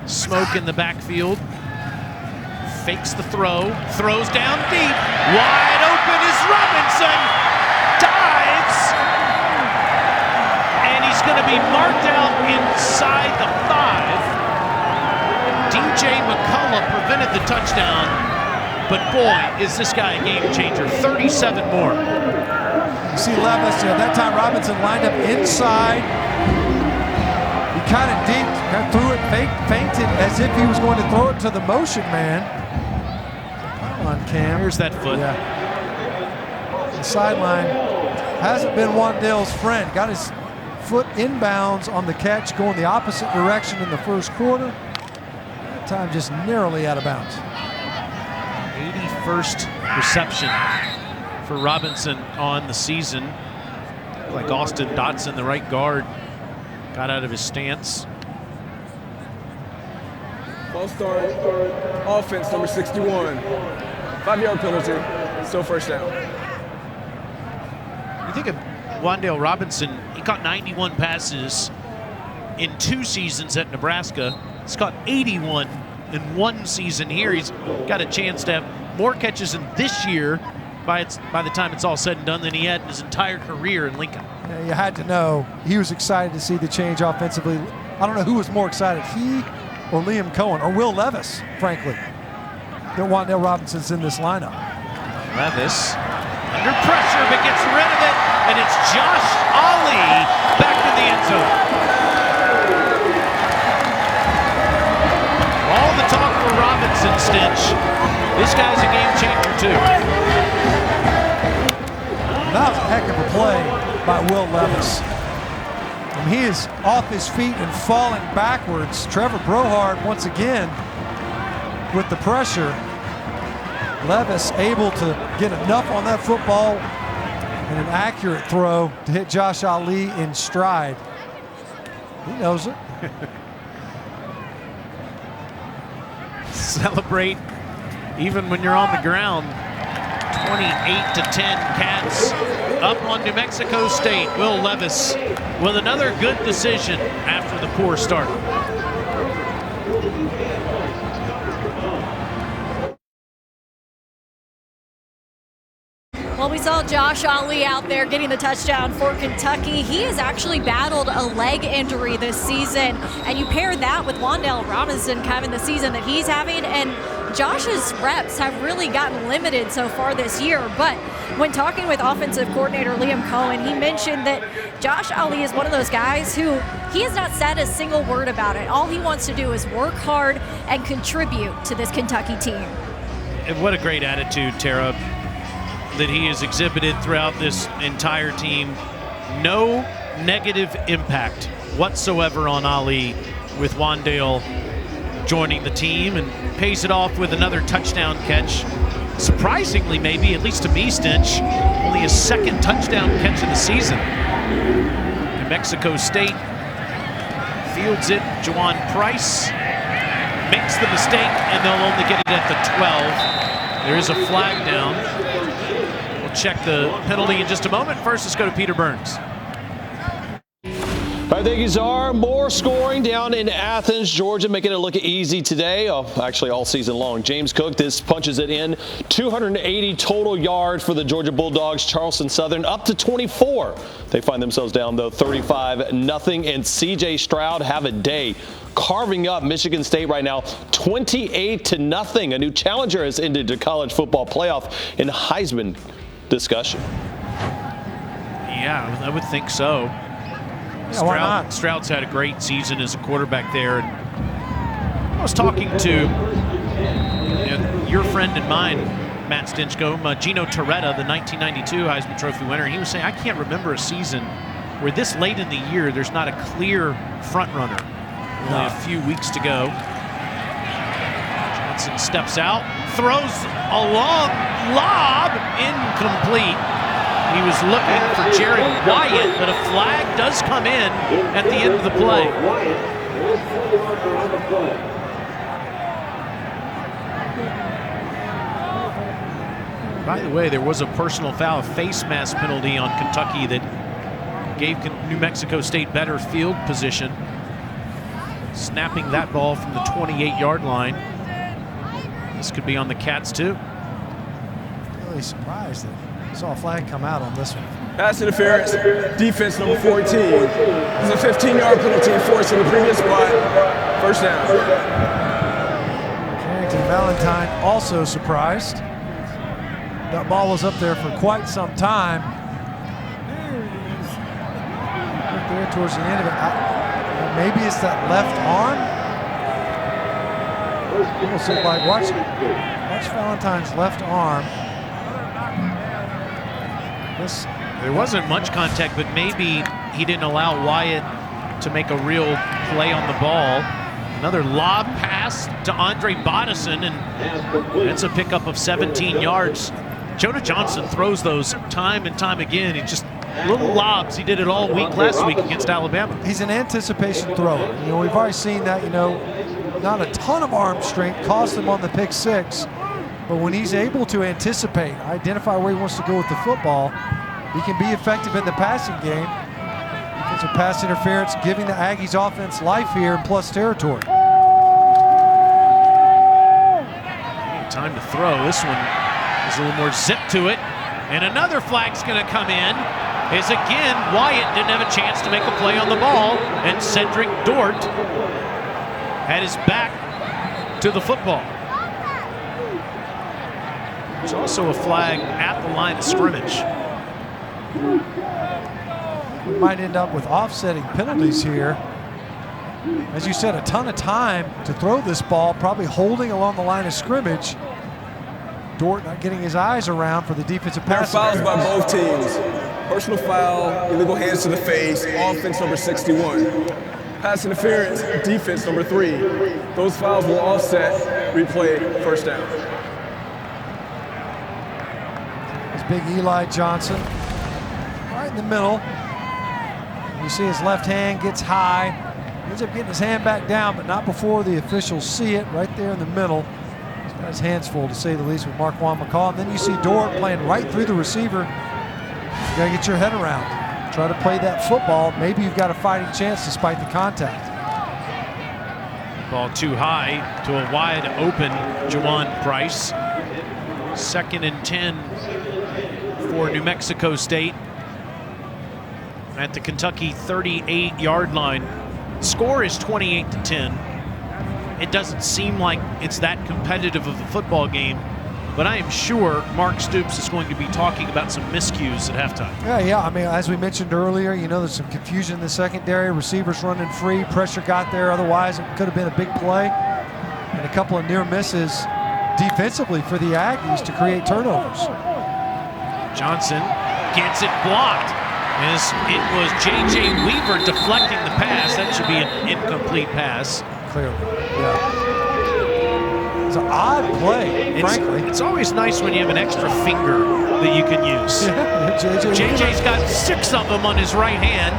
smoke in the backfield. Fakes the throw, throws down deep. Wide open is Robinson. Dives. And he's going to be marked out inside the 5. DJ McCullough prevented the touchdown. But boy, is this guy a game changer. 37 more. You see Levis, that time Robinson lined up inside. He kind of deep, threw it, feinted as if he was going to throw it to the motion man. Come on, Cam. Here's that foot. Yeah. The sideline hasn't been Wan'Dale's friend. Got his foot inbounds on the catch, going the opposite direction in the first quarter. That time just narrowly out of bounds. 81st reception for Robinson on the season. Like Austin Dotson, the right guard, got out of his stance. False start, offense number 61. 5-yard penalty, still first down. You think of Wan'Dale Robinson, he caught 91 passes in 2 seasons at Nebraska. He's caught 81 in 1 season here. He's got a chance to have more catches in this year by the time it's all said and done than he had in his entire career in Lincoln. Yeah, you had to know he was excited to see the change offensively. I don't know who was more excited, he or Liam Cohen, or Will Levis, frankly, that Wan'Dale Robinson's in this lineup. Levis under pressure, but gets rid of it, and it's Josh Ali back in the end zone. All the talk for Robinson, Stinch. This guy's a game changer too. That was a heck of a play by Will Levis. And he is off his feet and falling backwards. Trevor Brohard once again with the pressure. Levis able to get enough on that football and an accurate throw to hit Josh Ali in stride. He knows it. Celebrate even when you're on the ground. 28-10 Cats up on New Mexico State. Will Levis with another good decision after the poor start. Well, we saw Josh Ali out there getting the touchdown for Kentucky. He has actually battled a leg injury this season, and you pair that with Wan'Dale Robinson having the season that he's having, and Josh's reps have really gotten limited so far this year. But when talking with offensive coordinator Liam Cohen, he mentioned that Josh Ali is one of those guys who he has not said a single word about it. All he wants to do is work hard and contribute to this Kentucky team. And what a great attitude, Tara, that he has exhibited throughout this entire team. No negative impact whatsoever on Ali with Wan'Dale joining the team, and pays it off with another touchdown catch. Surprisingly, maybe, at least to me, Stinch, only his 2nd touchdown catch of the season. New Mexico State fields it. Juwan Price makes the mistake, and they'll only get it at the 12. There is a flag down. We'll check the penalty in just a moment. First, let's go to Peter Burns. All right, thank you, Czar. More scoring down in Athens, Georgia, making it look easy today. Actually, all season long. James Cook, this punches it in. 280 total yards for the Georgia Bulldogs. Charleston Southern up to 24. They find themselves down, though, 35-0. And C.J. Stroud have a day, carving up Michigan State right now, 28-0. A new challenger has ended the college football playoff in Heisman discussion. Yeah, I would think so. Yeah, why not? Stroud's had a great season as a quarterback there. And I was talking to your friend and mine, Matt Stinchcomb, Gino Torretta, the 1992 Heisman Trophy winner. He was saying, I can't remember a season where this late in the year there's not a clear front runner. Only a few weeks to go. Johnson steps out, throws a long lob, incomplete. He was looking for Jared Wyatt, but a flag does come in at the end of the play. By the way, there was a personal foul, face mask penalty on Kentucky that gave New Mexico State better field position. Snapping that ball from the 28-yard line. This could be on the Cats, too. Really surprised that I saw a flag come out on this one. Pass interference, defense number 14. It's a 15-yard penalty enforced in the previous spot. First down. Carrington Valentine also surprised. That ball was up there for quite some time. there towards the end of it. Maybe it's that left arm. Almost look like watch Valentine's left arm. There wasn't much contact, but maybe he didn't allow Wyatt to make a real play on the ball. Another lob pass to Andre Bodison, and that's a pickup of 17 yards. Jonah Johnson throws those time and time again. It's just little lobs. He did it all week last week against Alabama. He's an anticipation thrower. You know, we've already seen that, you know, not a ton of arm strength cost him on the pick six, but when he's able to anticipate, identify where he wants to go with the football, he can be effective in the passing game. Defensive pass interference, giving the Aggies offense life here in plus territory. Time to throw. This one has a little more zip to it. And another flag's going to come in. Is again, Wyatt didn't have a chance to make a play on the ball, and Cedric Dort had his back to the football. There's also a flag at the line of scrimmage. We might end up with offsetting penalties here. As you said, a ton of time to throw this ball, probably holding along the line of scrimmage. Dort not getting his eyes around for the defensive pass. There are fouls by both teams. Personal foul, illegal hands to the face, offense number 61. Pass interference, defense number 3. Those fouls will offset, replay, first down. It's big Eli Johnson, right in the middle. You see his left hand gets high. Ends up getting his hand back down, but not before the officials see it, right there in the middle. He's got his hands full, to say the least, with Marquand McCall. And then you see Dort playing right through the receiver. You gotta get your head around. Try to play that football. Maybe you've got a fighting chance despite the contact. Ball too high to a wide open Jawan Price. 2nd and 10 for New Mexico State at the Kentucky 38-yard line. Score is 28-10. It doesn't seem like it's that competitive of a football game, but I am sure Mark Stoops is going to be talking about some miscues at halftime. Yeah. I mean, as we mentioned earlier, you know, there's some confusion in the secondary. Receivers running free. Pressure got there. Otherwise, it could have been a big play. And a couple of near misses defensively for the Aggies to create turnovers. Johnson gets it blocked. As it was J.J. Weaver deflecting the pass. That should be an incomplete pass. Clearly, yeah. It's an odd play, frankly. It's always nice when you have an extra finger that you can use. Yeah, JJ's got 6 of them on his right hand.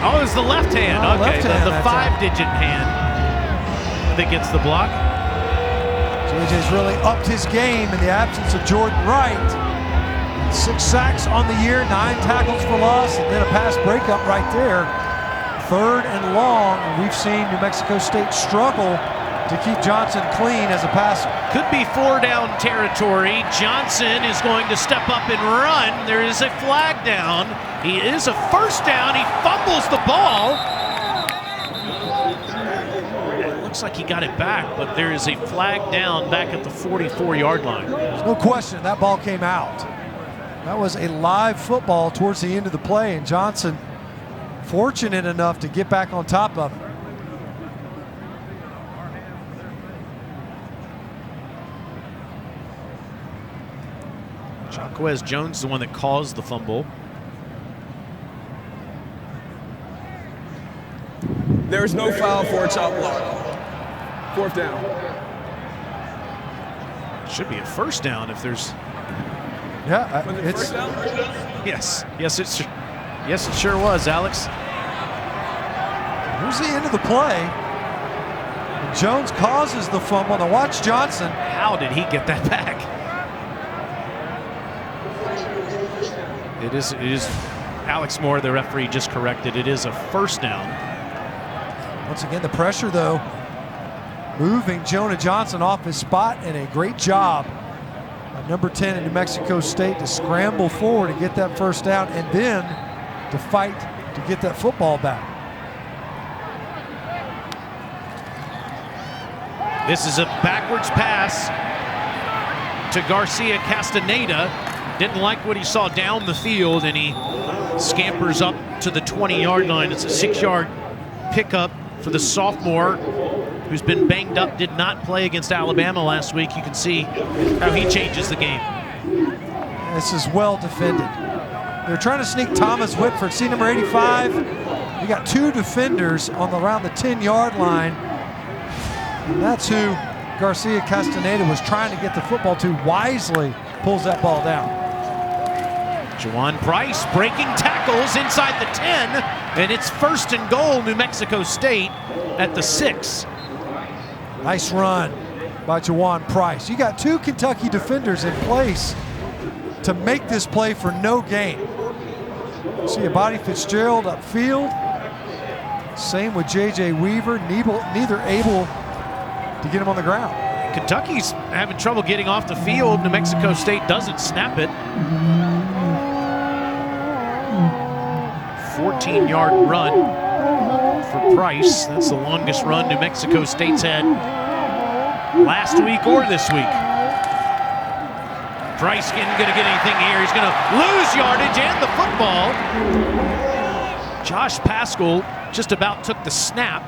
Oh, it's the left hand. Oh, okay, left hand, the 5-digit hand that gets the block. JJ's really upped his game in the absence of Jordan Wright. 6 sacks on the year, 9 tackles for loss, and then a pass breakup right there. 3rd and long, and we've seen New Mexico State struggle to keep Johnson clean as a passer. Could be 4-down territory. Johnson is going to step up and run. There is a flag down. He is a first down. He fumbles the ball. It looks like he got it back, but there is a flag down back at the 44-yard line. There's no question that ball came out. That was a live football towards the end of the play, and Johnson fortunate enough to get back on top of it. Jaquez Jones is the one that caused the fumble. There is no foul for a chop block. 4th down. Should be a first down if there's. Yeah, it's. Yes, it sure was, Alex. Here's the end of the play. Jones causes the fumble. Now watch Johnson. How did he get that back? It is. Alex Moore, the referee, just corrected. It is a first down. Once again, the pressure though, moving Jonah Johnson off his spot, and a great job. Number 10 in New Mexico State to scramble forward and get that first down, and then to fight to get that football back. This is a backwards pass to Garcia Castaneda. Didn't like what he saw down the field, and he scampers up to the 20-yard line. It's a 6-yard pickup for the sophomore who's been banged up, did not play against Alabama last week. You can see how he changes the game. This is well defended. They're trying to sneak Thomas Whitford, see number 85. You got 2 defenders on around the 10-yard line. And that's who Garcia Castaneda was trying to get the football to. Wisely pulls that ball down. Juwan Price breaking tackles inside the 10, and it's 1st and goal, New Mexico State at the 6. Nice run by Juwan Price. You got 2 Kentucky defenders in place to make this play for no gain. See Abadi Fitzgerald upfield. Same with J.J. Weaver, neither able to get him on the ground. Kentucky's having trouble getting off the field. New Mexico State doesn't snap it. 14-yard run for Price. That's the longest run New Mexico State's had last week or this week. Price isn't going to get anything here. He's going to lose yardage and the football. Josh Paschal just about took the snap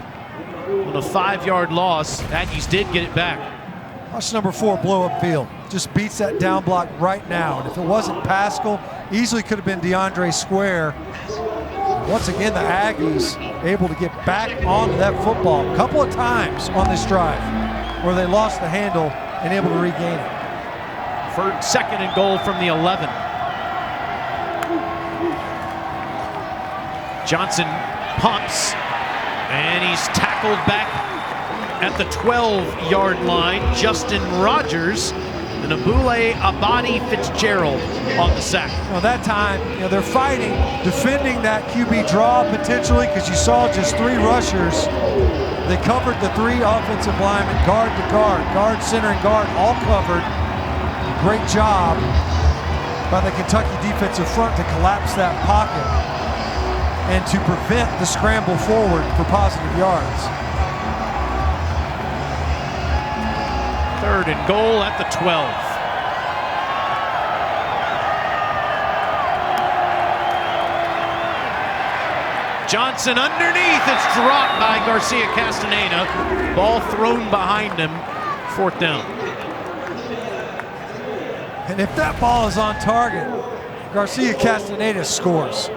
on a 5-yard loss. Aggies did get it back. Watch number 4 blow up field. Just beats that down block right now. And if it wasn't Paschal, easily could have been DeAndre Square. Once again, the Aggies able to get back onto that football a couple of times on this drive where they lost the handle and able to regain it. For 2nd and goal from the 11. Johnson pumps, and he's tackled back at the 12-yard line. Justin Rogers and Abule Abadi Fitzgerald on the sack. Well, that time, they're fighting, defending that QB draw potentially, because you saw just 3 rushers. They covered the 3 offensive linemen, guard to guard, center and guard, all covered. Great job by the Kentucky defensive front to collapse that pocket and to prevent the scramble forward for positive yards. 3rd and goal at the 12. Johnson underneath. It's dropped by Garcia Castaneda. Ball thrown behind him. 4th down. And if that ball is on target, Garcia Castaneda scores.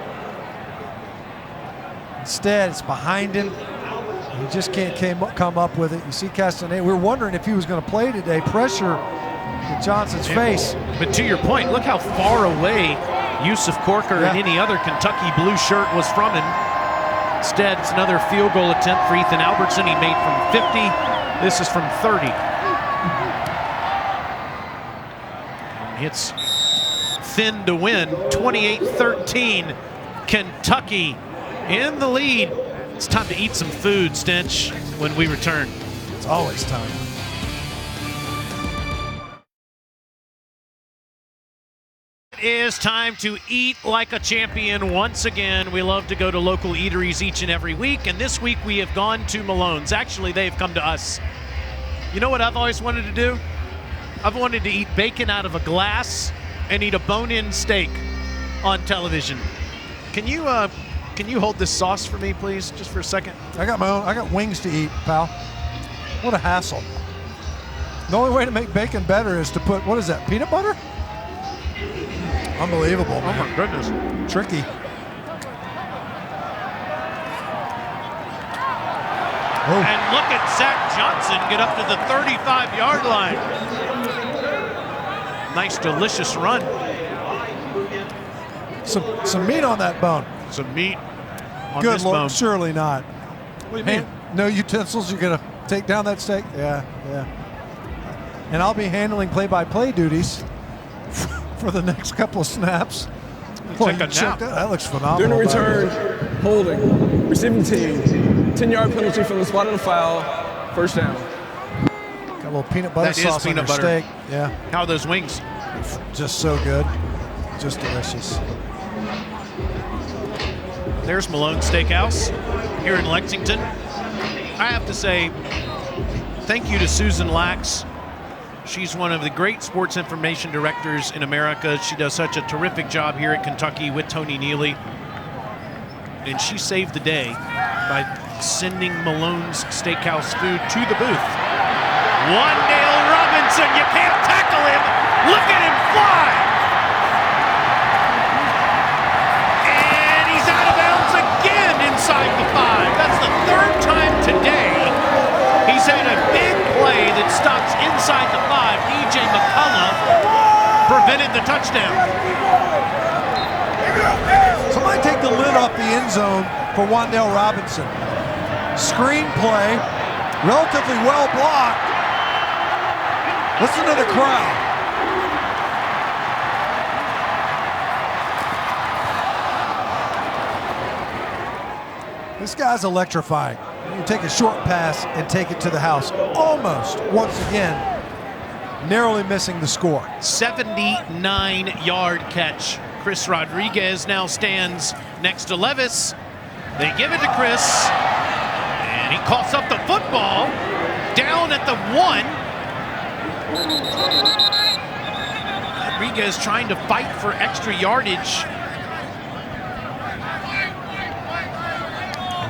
Instead, it's behind him. He just can't come up with it. You see Castaneda, we were wondering if he was going to play today. Pressure in Johnson's face. But to your point, look how far away Yusuf Corker and any other Kentucky blue shirt was from him. Instead, it's another field goal attempt for Ethan Albertson. He made from 50. This is from 30. It's thin to win. 28-13. Kentucky in the lead. It's time to eat some food, Stench, when we return. It's always time. It is time to eat like a champion once again. We love to go to local eateries each and every week, and this week we have gone to Malone's. Actually, they've come to us. You know what I've always wanted to do? I've wanted to eat bacon out of a glass and eat a bone-in steak on television. Can you hold this sauce for me, please, just for a second? I got wings to eat, pal. What a hassle. The only way to make bacon better is to put, what is that, peanut butter? Unbelievable, man. Oh my goodness. Tricky. Oh. And look at Zach Johnson get up to the 35-yard line. Nice, delicious run. Some meat on that bone. Some meat on Good this Lord, bone. surely not. What do you mean? No utensils, you're going to take down that steak? Yeah. And I'll be handling play-by-play duties for the next couple of snaps. Take a nap. That looks phenomenal. During the return, holding, receiving team, 10-yard penalty from the spot of the foul, 1st down. Got a little peanut butter That is sauce peanut on your butter. steak. Yeah. How are those wings? Just so good. Just delicious. There's Malone Steakhouse here in Lexington. I have to say, thank you to Susan Lax. She's one of the great sports information directors in America. She does such a terrific job here at Kentucky with Tony Neely. and she saved the day by sending Malone's Steakhouse food to the booth. Wan'Dale Robinson, you can't tackle him. Look at him fly. And he's out of bounds again inside the 5. That's the 3rd time today. He's had a big play that stops inside the 5. DJ McCullough prevented the touchdown. Somebody take the lid off the end zone for Wan'Dale Robinson. Screen play, relatively well blocked. Listen to the crowd. This guy's electrifying. You take a short pass and take it to the house. Almost, once again, narrowly missing the score. 79-yard catch. Chris Rodriguez now stands next to Levis. They give it to Chris, and he coughs up the football down at the 1. Rodriguez trying to fight for extra yardage.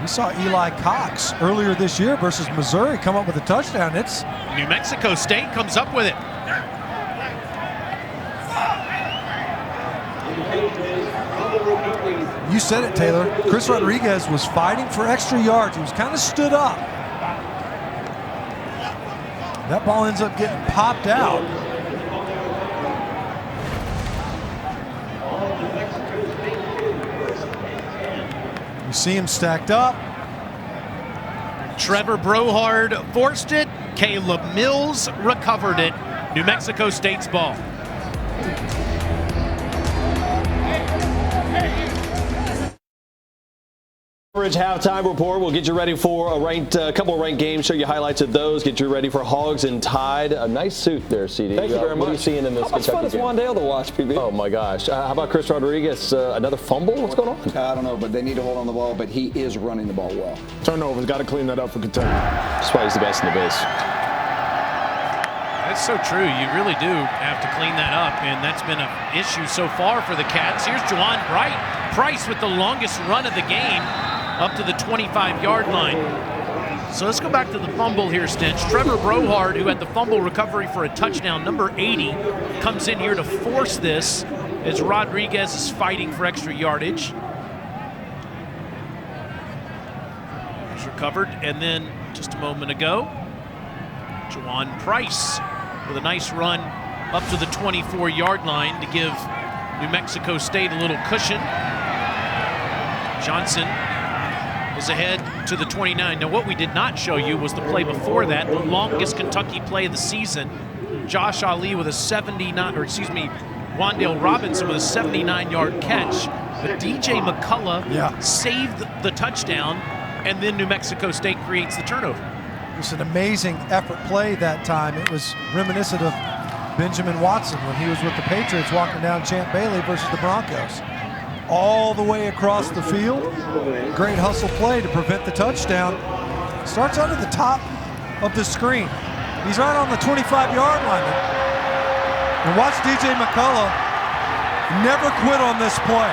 We saw Eli Cox earlier this year versus Missouri come up with a touchdown. It's New Mexico State comes up with it. You said it, Taylor. Chris Rodriguez was fighting for extra yards. He was kind of stood up. That ball ends up getting popped out. You see him stacked up. Trevor Brohard forced it. Caleb Mills recovered it. New Mexico State's ball. Halftime report. We'll get you ready for a couple of ranked games, show you highlights of those, get you ready for Hogs and Tide. A nice suit there, CD. Thank you very much. What are you seeing in this? How much fun is Wan'Dale to watch, PB? Oh my gosh. How about Chris Rodriguez? Another fumble? What's going on? I don't know, but they need to hold on the ball, but he is running the ball well. Turnovers, got to clean that up for Kentucky. That's why he's the best in the biz. That's so true. You really do have to clean that up, and that's been an issue so far for the Cats. Here's Juwan Price with the longest run of the game, up to the 25-yard line. So let's go back to the fumble here, Stench. Trevor Brohard, who had the fumble recovery for a touchdown, number 80, comes in here to force this as Rodriguez is fighting for extra yardage. It's recovered, and then just a moment ago, Juwan Price with a nice run up to the 24-yard line to give New Mexico State a little cushion. Johnson is ahead to the 29. Now, what we did not show you was the play before that, the longest Kentucky play of the season. Josh Ali with a Wan'Dale Robinson with a 79-yard catch. But DJ McCullough saved the touchdown, and then New Mexico State creates the turnover. It was an amazing effort play that time. It was reminiscent of Benjamin Watson when he was with the Patriots walking down Champ Bailey versus the Broncos. All the way across the field. Great hustle play to prevent the touchdown. Starts under the top of the screen. He's right on the 25-yard line. And watch DJ McCullough never quit on this play.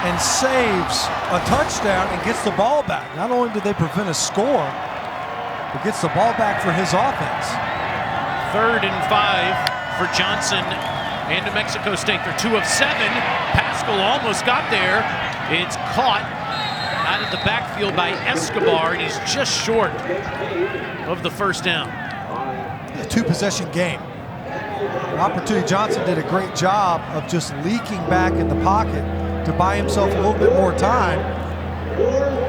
And saves a touchdown and gets the ball back. Not only did they prevent a score, but gets the ball back for his offense. 3rd and 5 for Johnson and New Mexico State. They're 2 of 7. Pascal almost got there. It's caught out of the backfield by Escobar, and he's just short of the first down. A 2-possession game. Opportunity Johnson did a great job of just leaking back in the pocket to buy himself a little bit more time.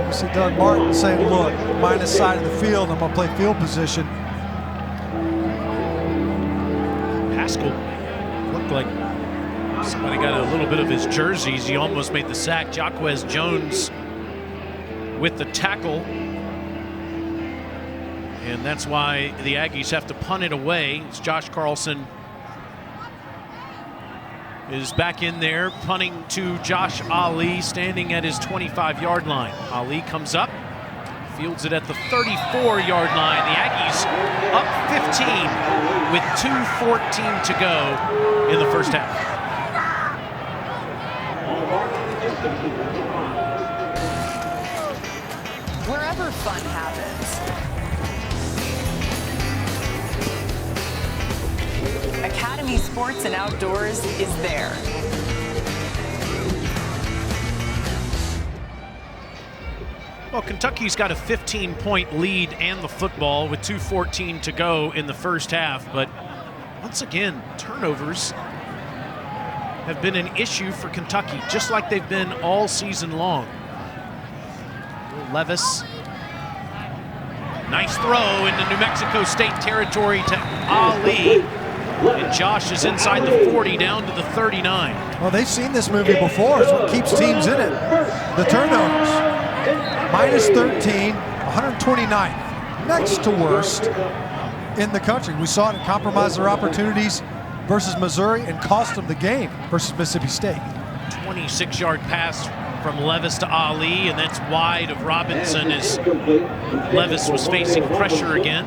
You see Doug Martin saying, look, minus side of the field, I'm going to play field position. Pascal looked like somebody got a little bit of his jerseys. He almost made the sack. Jaquez Jones with the tackle. And that's why the Aggies have to punt it away. It's Josh Carlson is back in there, punting to Josh Ali, standing at his 25-yard line. Ali comes up, fields it at the 34-yard line. The Aggies up 15 with 2:14 to go in the first half. wherever fun happens. Academy Sports and Outdoors is there. Well, Kentucky's got a 15-point lead and the football with 2:14 to go in the first half. But once again, turnovers have been an issue for Kentucky, just like they've been all season long. Levis, nice throw into New Mexico State territory to Ali. And Josh is inside the 40 down to the 39. Well, they've seen this movie before. It's what keeps teams in it. The turnovers. Minus 13, 129th. Next to worst in the country. We saw it compromise their opportunities versus Missouri and cost them the game versus Mississippi State. 26-yard pass from Levis to Ali, and that's wide of Robinson as Levis was facing pressure again.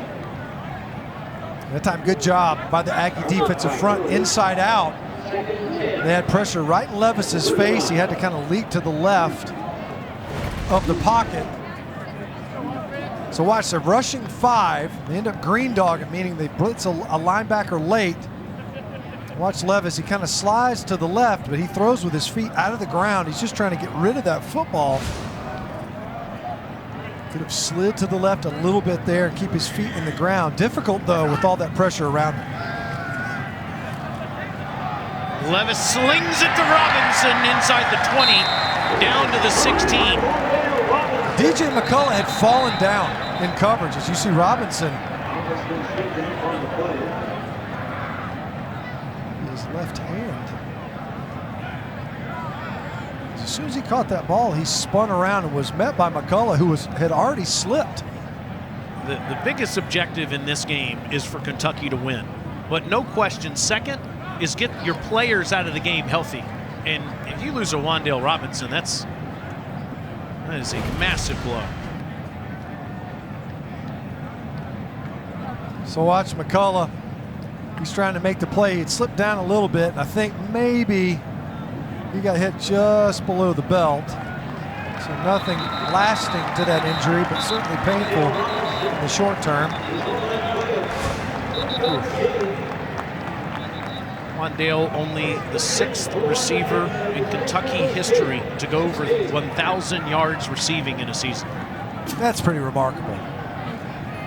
That time, good job by the Aggie defensive front, inside out. They had pressure right in Levis's face. He had to kind of leap to the left of the pocket. So watch, they're rushing 5. They end up green dogging, meaning they blitz a linebacker late. Watch Levis, he kind of slides to the left, but he throws with his feet out of the ground. He's just trying to get rid of that football. Could have slid to the left a little bit there and keep his feet in the ground. Difficult, though, with all that pressure around him. Levis slings it to Robinson inside the 20, down to the 16. DJ McCullough had fallen down in coverage. As you see Robinson, his left hand. As soon as he caught that ball, he spun around and was met by McCullough, who had already slipped. The biggest objective in this game is for Kentucky to win. But no question, second is get your players out of the game healthy. And if you lose a Wan'Dale Robinson, that is a massive blow. So watch McCullough. He's trying to make the play. It slipped down a little bit. I think maybe he got hit just below the belt. So nothing lasting to that injury, but certainly painful in the short term. Wan'Dale, only the 6th receiver in Kentucky history to go over 1,000 yards receiving in a season. That's pretty remarkable.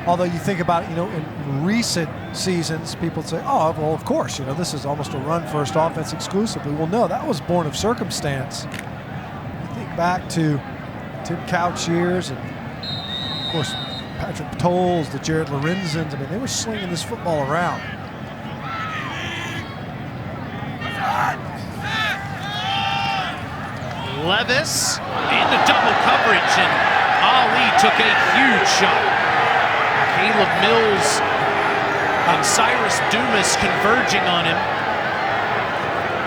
Although you think about it, in recent seasons, people say, oh, well, of course, this is almost a run-first offense exclusively. Well, no, that was born of circumstance. You think back to Tim Couch years and, of course, Patrick Tolles, the Jared Lorenzens. I mean, they were slinging this football around. Levis into double coverage, and Ali took a huge shot. Caleb Mills and Cyrus Dumas converging on him.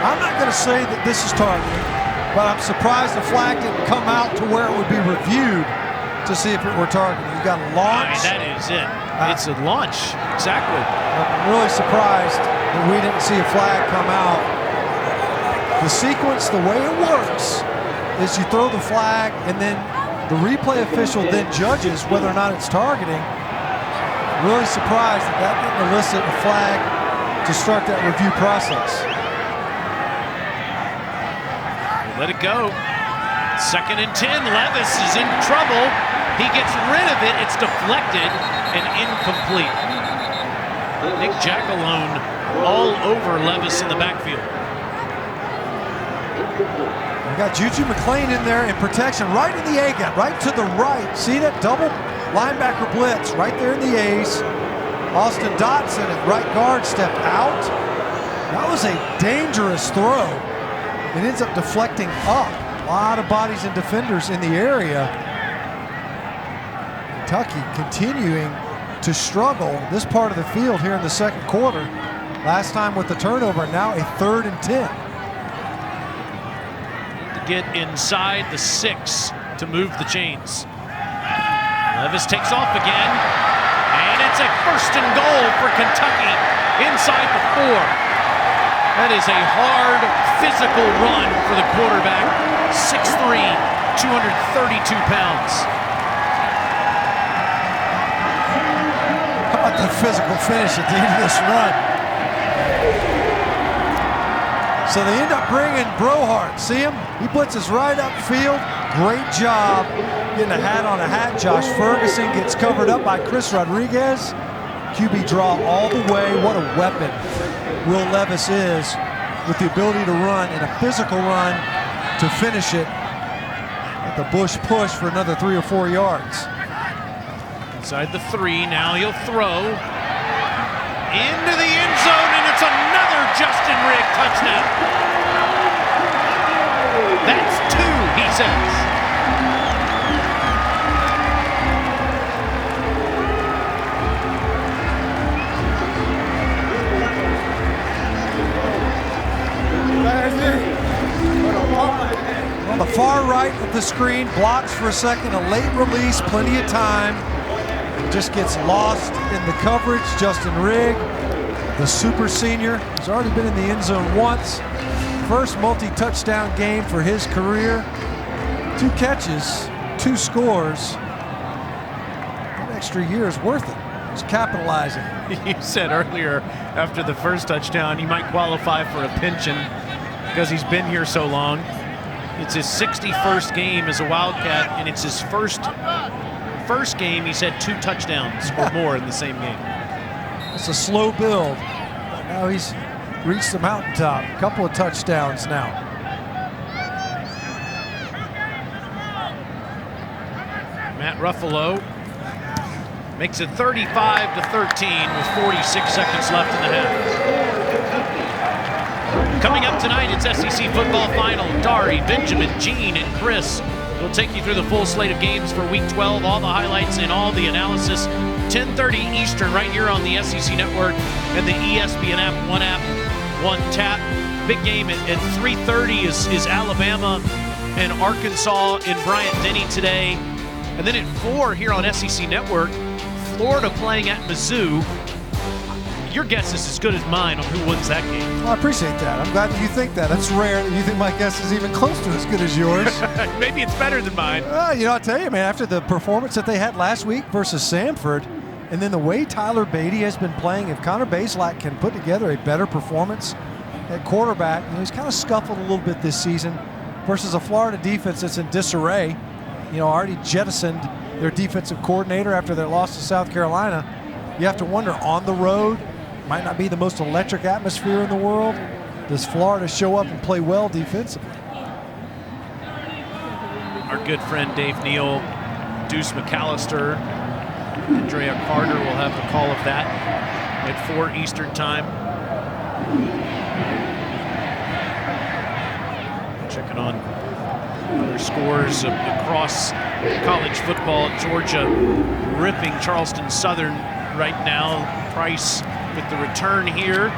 I'm not going to say that this is targeting, but I'm surprised the flag didn't come out to where it would be reviewed to see if it were targeting. You got a launch. That is it. It's a launch, exactly. I'm really surprised that we didn't see a flag come out. The sequence, the way it works, is you throw the flag and then the replay official then judges whether or not it's targeting. Really surprised that didn't elicit a flag to start that review process. Let it go. 2nd and 10. Levis is in trouble. He gets rid of it. It's deflected and incomplete. Nick Jackalone all over Levis in the backfield. We got Juju McClain in there in protection, right in the A gap, right to the right. See that double linebacker blitz right there in the A's. Austin Dotson at right guard stepped out. That was a dangerous throw. It ends up deflecting up. A lot of bodies and defenders in the area. Kentucky continuing to struggle this part of the field here in the second quarter. Last time with the turnover, now a 3rd and 10. Get inside the 6 to move the chains. Levis takes off again, and it's a 1st and goal for Kentucky inside the 4. That is a hard, physical run for the quarterback, 6'3", 232 pounds. physical finish at the end of this run. So they end up bringing Brohart. See him? He blitzes right upfield. Great job getting a hat on a hat. Josh Ferguson gets covered up by Chris Rodriguez. QB draw all the way. What a weapon Will Levis is with the ability to run in a physical run to finish it at the Bush push for another 3 or 4 yards. Inside the 3, now he'll throw into the end zone, and it's another Justin Rigg touchdown. That's 2, he says. On the far right of the screen, blocks for a second, a late release, plenty of time. Just gets lost in the coverage. Justin Rigg, the super senior, has already been in the end zone once. First multi-touchdown game for his career. 2 catches, 2 scores. That extra year is worth it. He's capitalizing. You said earlier, after the first touchdown, he might qualify for a pension because he's been here so long. It's his 61st game as a Wildcat, and it's his first game he's had 2 touchdowns or more in the same game. It's a slow build. Now he's reached the mountaintop. A couple of touchdowns now. Matt Ruffalo makes it 35-13 with 46 seconds left in the half. Coming up tonight, it's SEC football final. Dari, Benjamin, Gene, and Chris will take you through the full slate of games for Week 12, all the highlights and all the analysis. 10:30 Eastern right here on the SEC Network and the ESPN app, one tap. Big game at 3:30 is Alabama and Arkansas in Bryant-Denny today. And then at 4 here on SEC Network, Florida playing at Mizzou. Your guess is as good as mine on who wins that game. Well, I appreciate that. I'm glad that you think that. That's rare that you think my guess is even close to as good as yours. Maybe it's better than mine. You know, I'll tell you, man, after the performance that they had last week versus Samford, and then the way Tyler Beatty has been playing, if Connor Bazelak can put together a better performance at quarterback, you know, he's kind of scuffled a little bit this season versus a Florida defense that's in disarray. You know, already jettisoned their defensive coordinator after their loss to South Carolina. You have to wonder, on the road, might not be the most electric atmosphere in the world. Does Florida show up and play well defensively? Our good friend Dave Neal, Deuce McAllister, Andrea Carter will have the call of that at 4 Eastern time. Checking on other scores across college football. Georgia ripping Charleston Southern right now. Price with the return here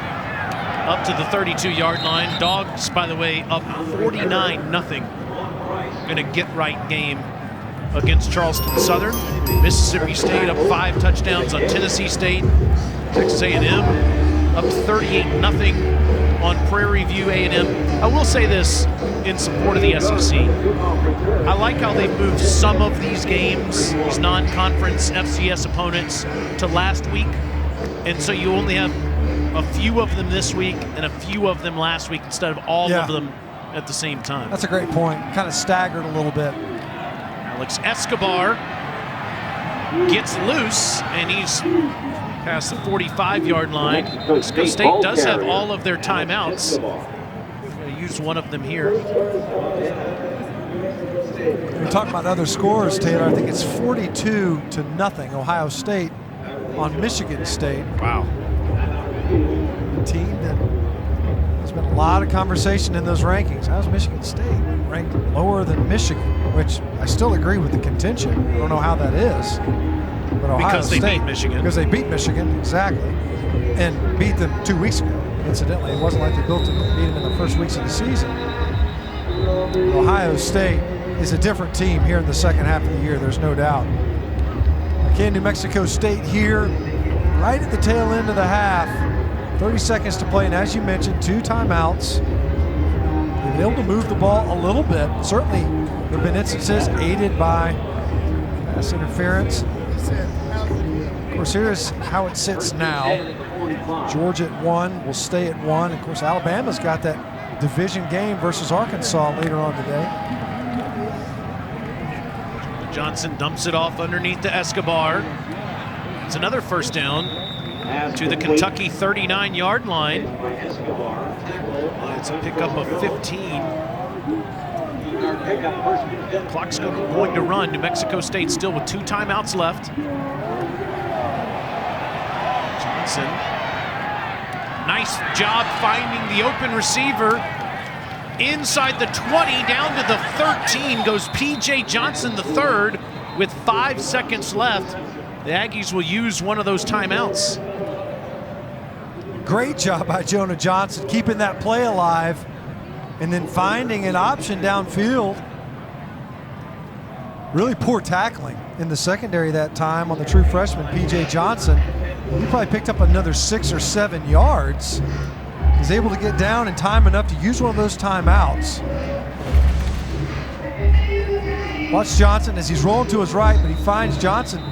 up to the 32-yard line. Dogs, by the way, up 49-0 in a get-right game against Charleston Southern. Mississippi State up 5 touchdowns on Tennessee State. Texas A&M up 38-0 on Prairie View A&M. I will say this in support of the SEC. I like how they've moved some of these games, these non-conference FCS opponents, to last week. And so you only have a few of them this week and a few of them last week instead of all of them at the same time. That's a great point. Kind of staggered a little bit. Alex Escobar gets loose, and he's past the 45-yard line. Mexico State does have all of their timeouts. Going to use one of them here. We're talking about other scores, Taylor. I think it's 42-0, Ohio State on Michigan State. Wow. The team that there's been a lot of conversation in those rankings. How's Michigan State ranked lower than Michigan? Which I still agree with the contention. I don't know how that is. But Ohio because they State, beat Michigan. Because they beat Michigan, exactly. And beat them 2 weeks ago, incidentally. It wasn't like they beat them in the first weeks of the season. Ohio State is a different team here in the second half of the year, there's no doubt. Again, New Mexico State here, right at the tail end of the half. 30 seconds to play, and as you mentioned, 2 timeouts. They've been able to move the ball a little bit. Certainly, there have been instances aided by pass interference. Of course, here's how it sits now. Georgia at 1 will stay at 1. Of course, Alabama's got that division game versus Arkansas later on today. Johnson dumps it off underneath to Escobar. It's another first down to the Kentucky 39-yard line. It's a pickup of 15. Clock's going to run. New Mexico State still with 2 timeouts left. Johnson, nice job finding the open receiver. Inside the 20, down to the 13 goes P.J. Johnson III with 5 seconds left. The Aggies will use one of those timeouts. Great job by Jonah Johnson, keeping that play alive and then finding an option downfield. Really poor tackling in the secondary that time on the true freshman, P.J. Johnson. He probably picked up another 6 or 7 yards. He's able to get down in time enough to use one of those timeouts. Watch Johnson as he's rolling to his right, but he finds Johnson,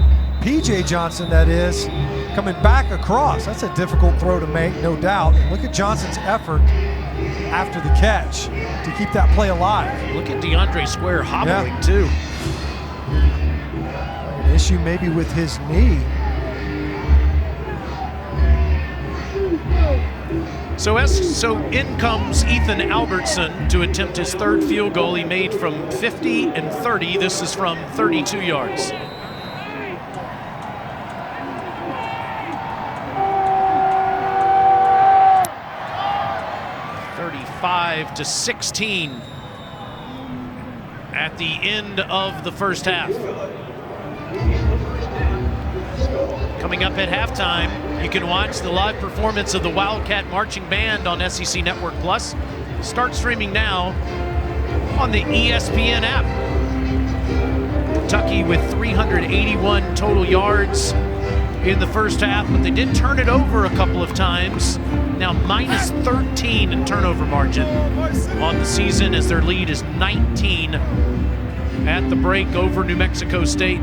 P.J. Johnson that is, coming back across. That's a difficult throw to make, no doubt. And look at Johnson's effort after the catch to keep that play alive. Look at DeAndre Square hobbling too. An issue maybe with his knee. So in comes Ethan Albertson to attempt his 3rd field goal. He made from 50 and 30. This is from 32 yards. 35-16 at the end of the first half. Coming up at halftime, you can watch the live performance of the Wildcat Marching Band on SEC Network Plus. Start streaming now on the ESPN app. Kentucky with 381 total yards in the first half, but they did turn it over a couple of times. Now minus 13 in turnover margin on the season as their lead is 19 at the break over New Mexico State.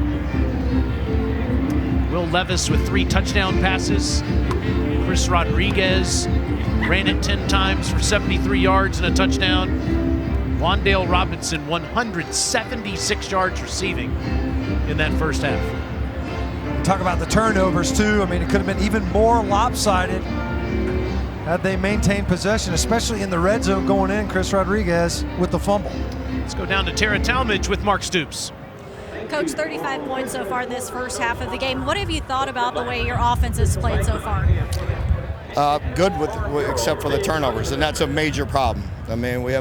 Will Levis with 3 touchdown passes. Chris Rodriguez ran it 10 times for 73 yards and a touchdown. Wandale Robinson, 176 yards receiving in that first half. Talk about the turnovers too. I mean, it could have been even more lopsided had they maintained possession, especially in the red zone going in. Chris Rodriguez with the fumble. Let's go down to Tara Talmadge with Mark Stoops. Coach, 35 points so far in this first half of the game. What have you thought about the way your offense has played so far? Good, except for the turnovers, and that's a major problem. I mean, we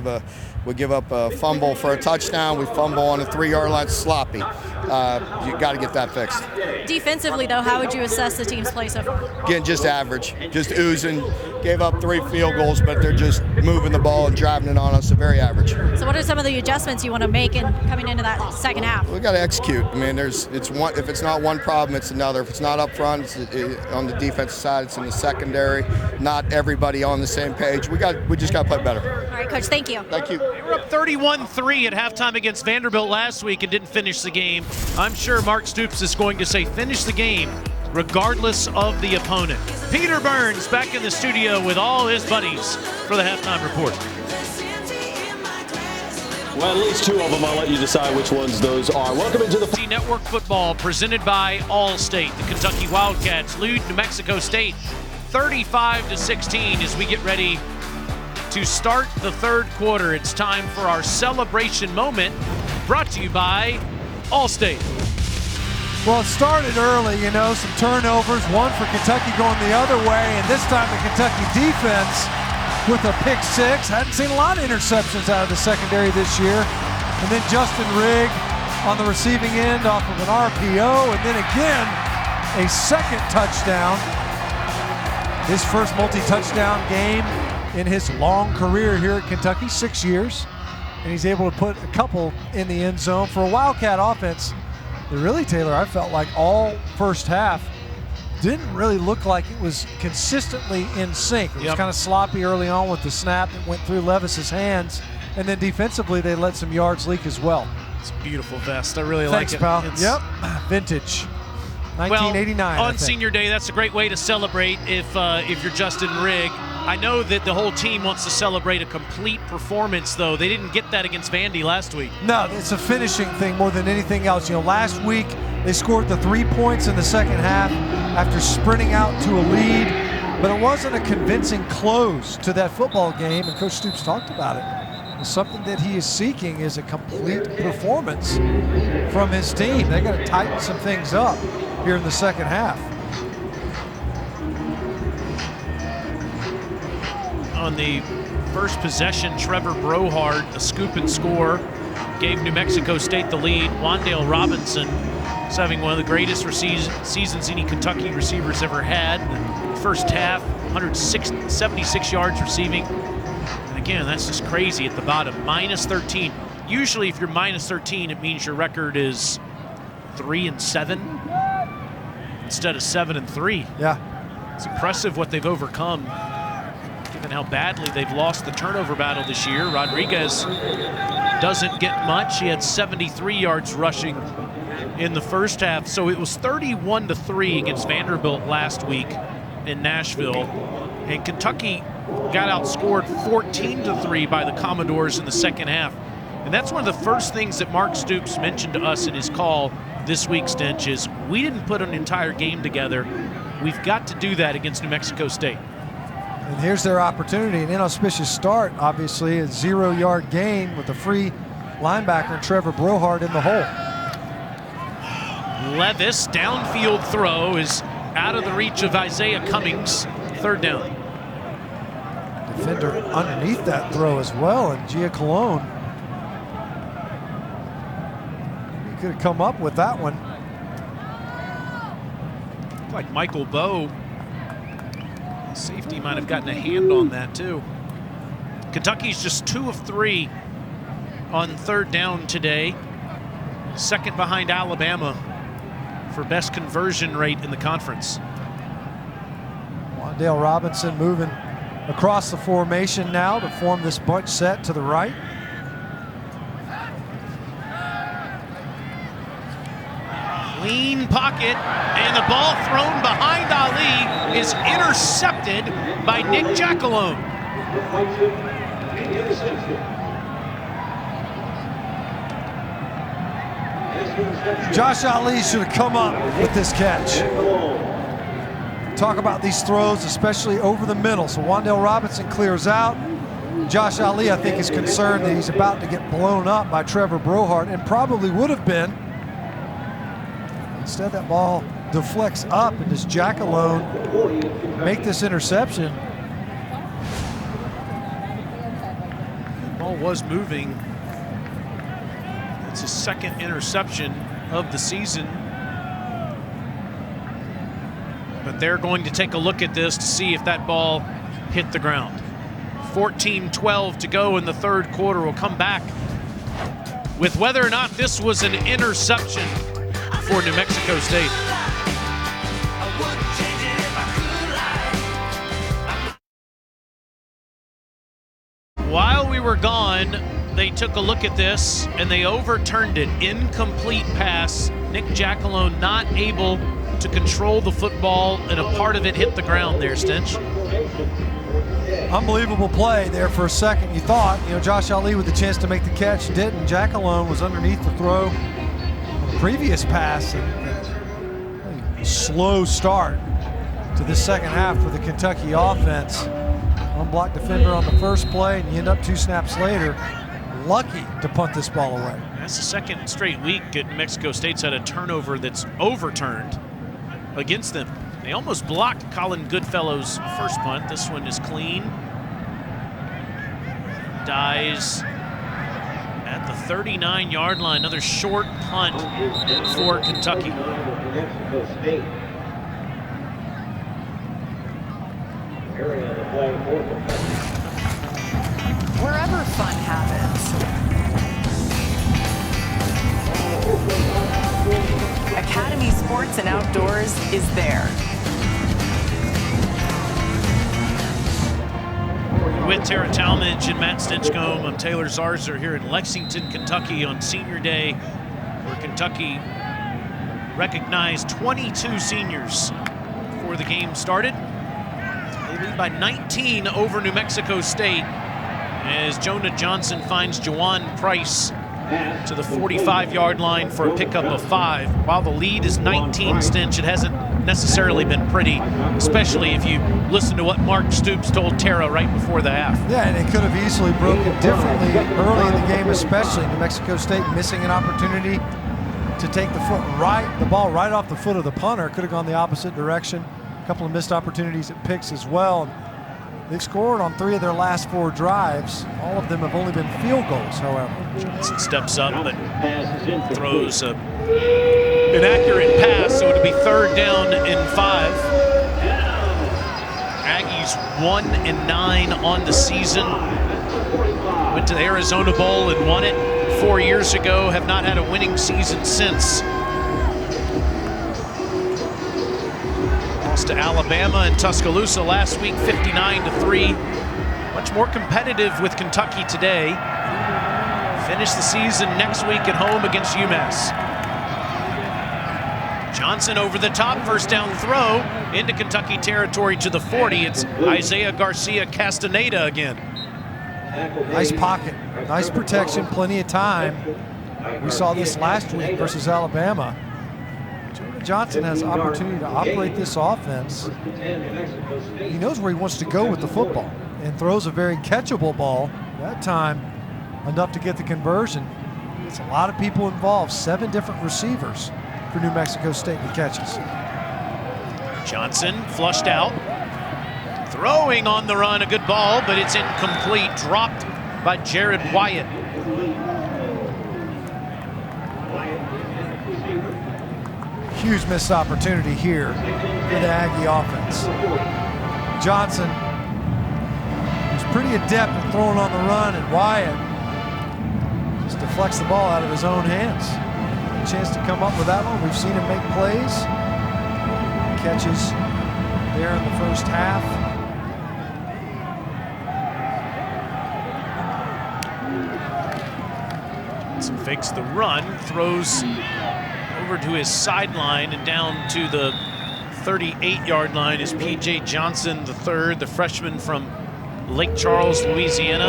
give up a fumble for a touchdown. We fumble on the 3-yard line, sloppy. You got to get that fixed. Defensively, though, how would you assess the team's play so far? Again, just average, just oozing. Gave up 3 field goals, but they're just moving the ball and driving it on us, so very average. So what are some of the adjustments you want to make coming into that second half? We got to execute. I mean, it's one. If it's not one problem, it's another. If it's not up front, it's on the defensive side, it's in the secondary. Not everybody on the same page. We just got to play better. All right, Coach, thank you. Thank you. They were up 31-3 at halftime against Vanderbilt last week and didn't finish the game. I'm sure Mark Stoops is going to say finish the game regardless of the opponent. Peter Burns back in the studio with all his buddies for the halftime report. Well, at least 2 of them. I'll let you decide which ones those are. Welcome into the Network Football presented by Allstate. The Kentucky Wildcats lead New Mexico State 35-16 as we get ready to start the third quarter. It's time for our celebration moment brought to you by Allstate. Well, it started early, you know, some turnovers, one for Kentucky going the other way, and this time the Kentucky defense with a pick 6. Hadn't seen a lot of interceptions out of the secondary this year. And then Justin Rigg on the receiving end off of an RPO, and then again, a second touchdown. His first multi-touchdown game in his long career here at Kentucky, 6 years. And he's able to put a couple in the end zone for a Wildcat offense. Really, Taylor, I felt like all first half didn't really look like it was consistently in sync. It was kind of sloppy early on with the snap that went through Levis's hands, and then defensively they let some yards leak as well. It's a beautiful vest. I really Thanks, like it. Pal. It's yep, vintage. 1989. Well, on Senior Day, that's a great way to celebrate if you're Justin Rigg. I know that the whole team wants to celebrate a complete performance, though. They didn't get that against Vandy last week. No, it's a finishing thing more than anything else. Last week they scored the 3 points in the second half after sprinting out to a lead, but it wasn't a convincing close to that football game, and Coach Stoops talked about it. Something that he is seeking is a complete performance from his team. They got to tighten some things up here in the second half. On the first possession, Trevor Brohard, a scoop and score, gave New Mexico State the lead. Wan'Dale Robinson is having one of the greatest seasons any Kentucky receiver's ever had. In the first half, 176 yards receiving. And again, that's just crazy at the bottom. -13. Usually if you're -13, it means your record is 3-7 instead of 7-3. Yeah. It's impressive what they've overcome, given how badly they've lost the turnover battle this year. Rodriguez doesn't get much. He had 73 yards rushing in the first half. So it was 31-3 against Vanderbilt last week in Nashville. And Kentucky got outscored 14-3 by the Commodores in the second half. And that's one of the first things that Mark Stoops mentioned to us in his call this week, Stench, is we didn't put an entire game together. We've got to do that against New Mexico State. And here's their opportunity. An inauspicious start, obviously, a 0-yard gain with a free linebacker, Trevor Brohard, in the hole. Levis, downfield throw is out of the reach of Isaiah Cummings. Third down. Defender underneath that throw as well, and Giacalone. He could have come up with that one. Looked like Michael Bowe, safety, might have gotten a hand on that too. Kentucky's just 2 of 3 on third down today. Second behind Alabama for best conversion rate in the conference. Wan'Dale Robinson moving across the formation now to form this bunch set to the right. Clean pocket, and the ball thrown behind Ali is intercepted by Nick Giacalone. Josh Ali should have come up with this catch. Talk about these throws, especially over the middle. So Wan'Dale Robinson clears out. Josh Ali, I think, is concerned that he's about to get blown up by Trevor Brohard, and probably would have been. Instead, that ball deflects up, and does Giacalone make this interception? The ball was moving. It's his second interception of the season. But they're going to take a look at this to see if that ball hit the ground. 14-12 to go in the third quarter. We'll come back with whether or not this was an interception for New Mexico State. While we were gone, they took a look at this and they overturned it. Incomplete pass. Nick Giacalone not able to control the football, and a part of it hit the ground there, Stench. Unbelievable play there for a second. You thought, Josh Ali with the chance to make the catch didn't. Giacalone was underneath the throw on the previous pass. And slow start to the second half for the Kentucky offense. Unblocked defender on the first play, and you end up 2 snaps later lucky to punt this ball away. That's the second straight week that New Mexico State's had a turnover that's overturned against them. They almost blocked Colin Goodfellow's first punt. This one is clean. Dies at the 39-yard line. Another short punt for Kentucky. Wherever fun happens, Academy Sports and Outdoors is there. With Tara Talmadge and Matt Stinchcomb, I'm Taylor Zarzer here in Lexington, Kentucky on Senior Day, where Kentucky recognized 22 seniors before the game started. They lead by 19 over New Mexico State as Jonah Johnson finds Jawan Price to the 45-yard line for a pickup of 5. While the lead is 19, Stinch, it hasn't necessarily been pretty, especially if you listen to what Mark Stoops told Tara right before the half. Yeah, and it could have easily broken differently early in the game, especially New Mexico State missing an opportunity to take the ball right off the foot of the punter. Could have gone the opposite direction. A couple of missed opportunities at picks as well. They've scored on 3 of their last 4 drives. All of them have only been field goals, however. Johnson steps up but throws an accurate pass, so it'll be 3rd down and 5. Aggies 1-9 on the season. Went to the Arizona Bowl and won it 4 years ago. Have not had a winning season since. To Alabama and Tuscaloosa last week, 59-3. Much more competitive with Kentucky today. Finish the season next week at home against UMass. Johnson over the top, 1st down throw into Kentucky territory to the 40. It's Isaiah Garcia Castaneda again. Nice pocket, nice protection, plenty of time. We saw this last week versus Alabama. Johnson has opportunity to operate this offense. He knows where he wants to go with the football and throws a very catchable ball. That time, enough to get the conversion. It's a lot of people involved, 7 different receivers for New Mexico State in the catches. Johnson flushed out. Throwing on the run, a good ball, but it's incomplete. Dropped by Jared Wyatt. Huge missed opportunity here for the Aggie offense. Johnson was pretty adept at throwing on the run, and Wyatt just deflects the ball out of his own hands. A chance to come up with that one. We've seen him make plays, catches there in the first half. Johnson fakes the run, throws over to his sideline and down to the 38-yard line is P.J. Johnson III, the freshman from Lake Charles, Louisiana.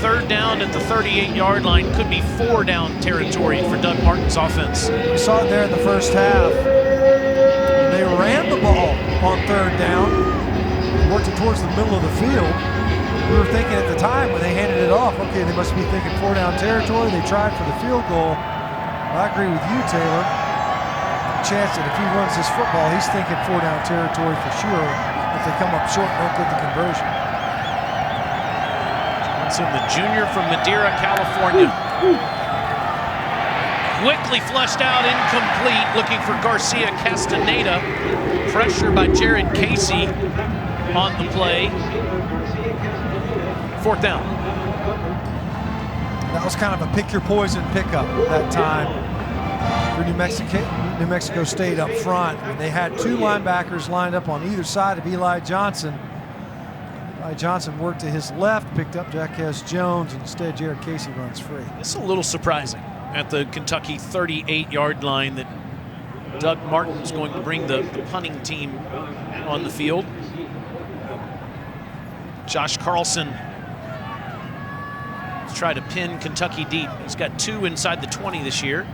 3rd down at the 38-yard line, could be 4 down territory for Doug Martin's offense. We saw it there in the first half. They ran the ball on 3rd down, worked it towards the middle of the field. We were thinking at the time when they handed it off, okay, they must be thinking 4 down territory. They tried for the field goal. I agree with you, Taylor. Chance that if he runs this football, he's thinking 4 down territory for sure if they come up short and don't get the conversion. Johnson, the junior from Madeira, California. Quickly flushed out, incomplete, looking for Garcia Castaneda. Pressure by Jared Casey on the play. 4th down. That was kind of a pick your poison pickup that time for New Mexico State up front. And they had 2 linebackers lined up on either side of Eli Johnson. Eli Johnson worked to his left, picked up Jacquez Jones, and instead Jared Casey runs free. It's a little surprising at the Kentucky 38-yard line that Doug Martin's going to bring the punting team on the field. Josh Carlson try to pin Kentucky deep. He's got 2 inside the 20 this year.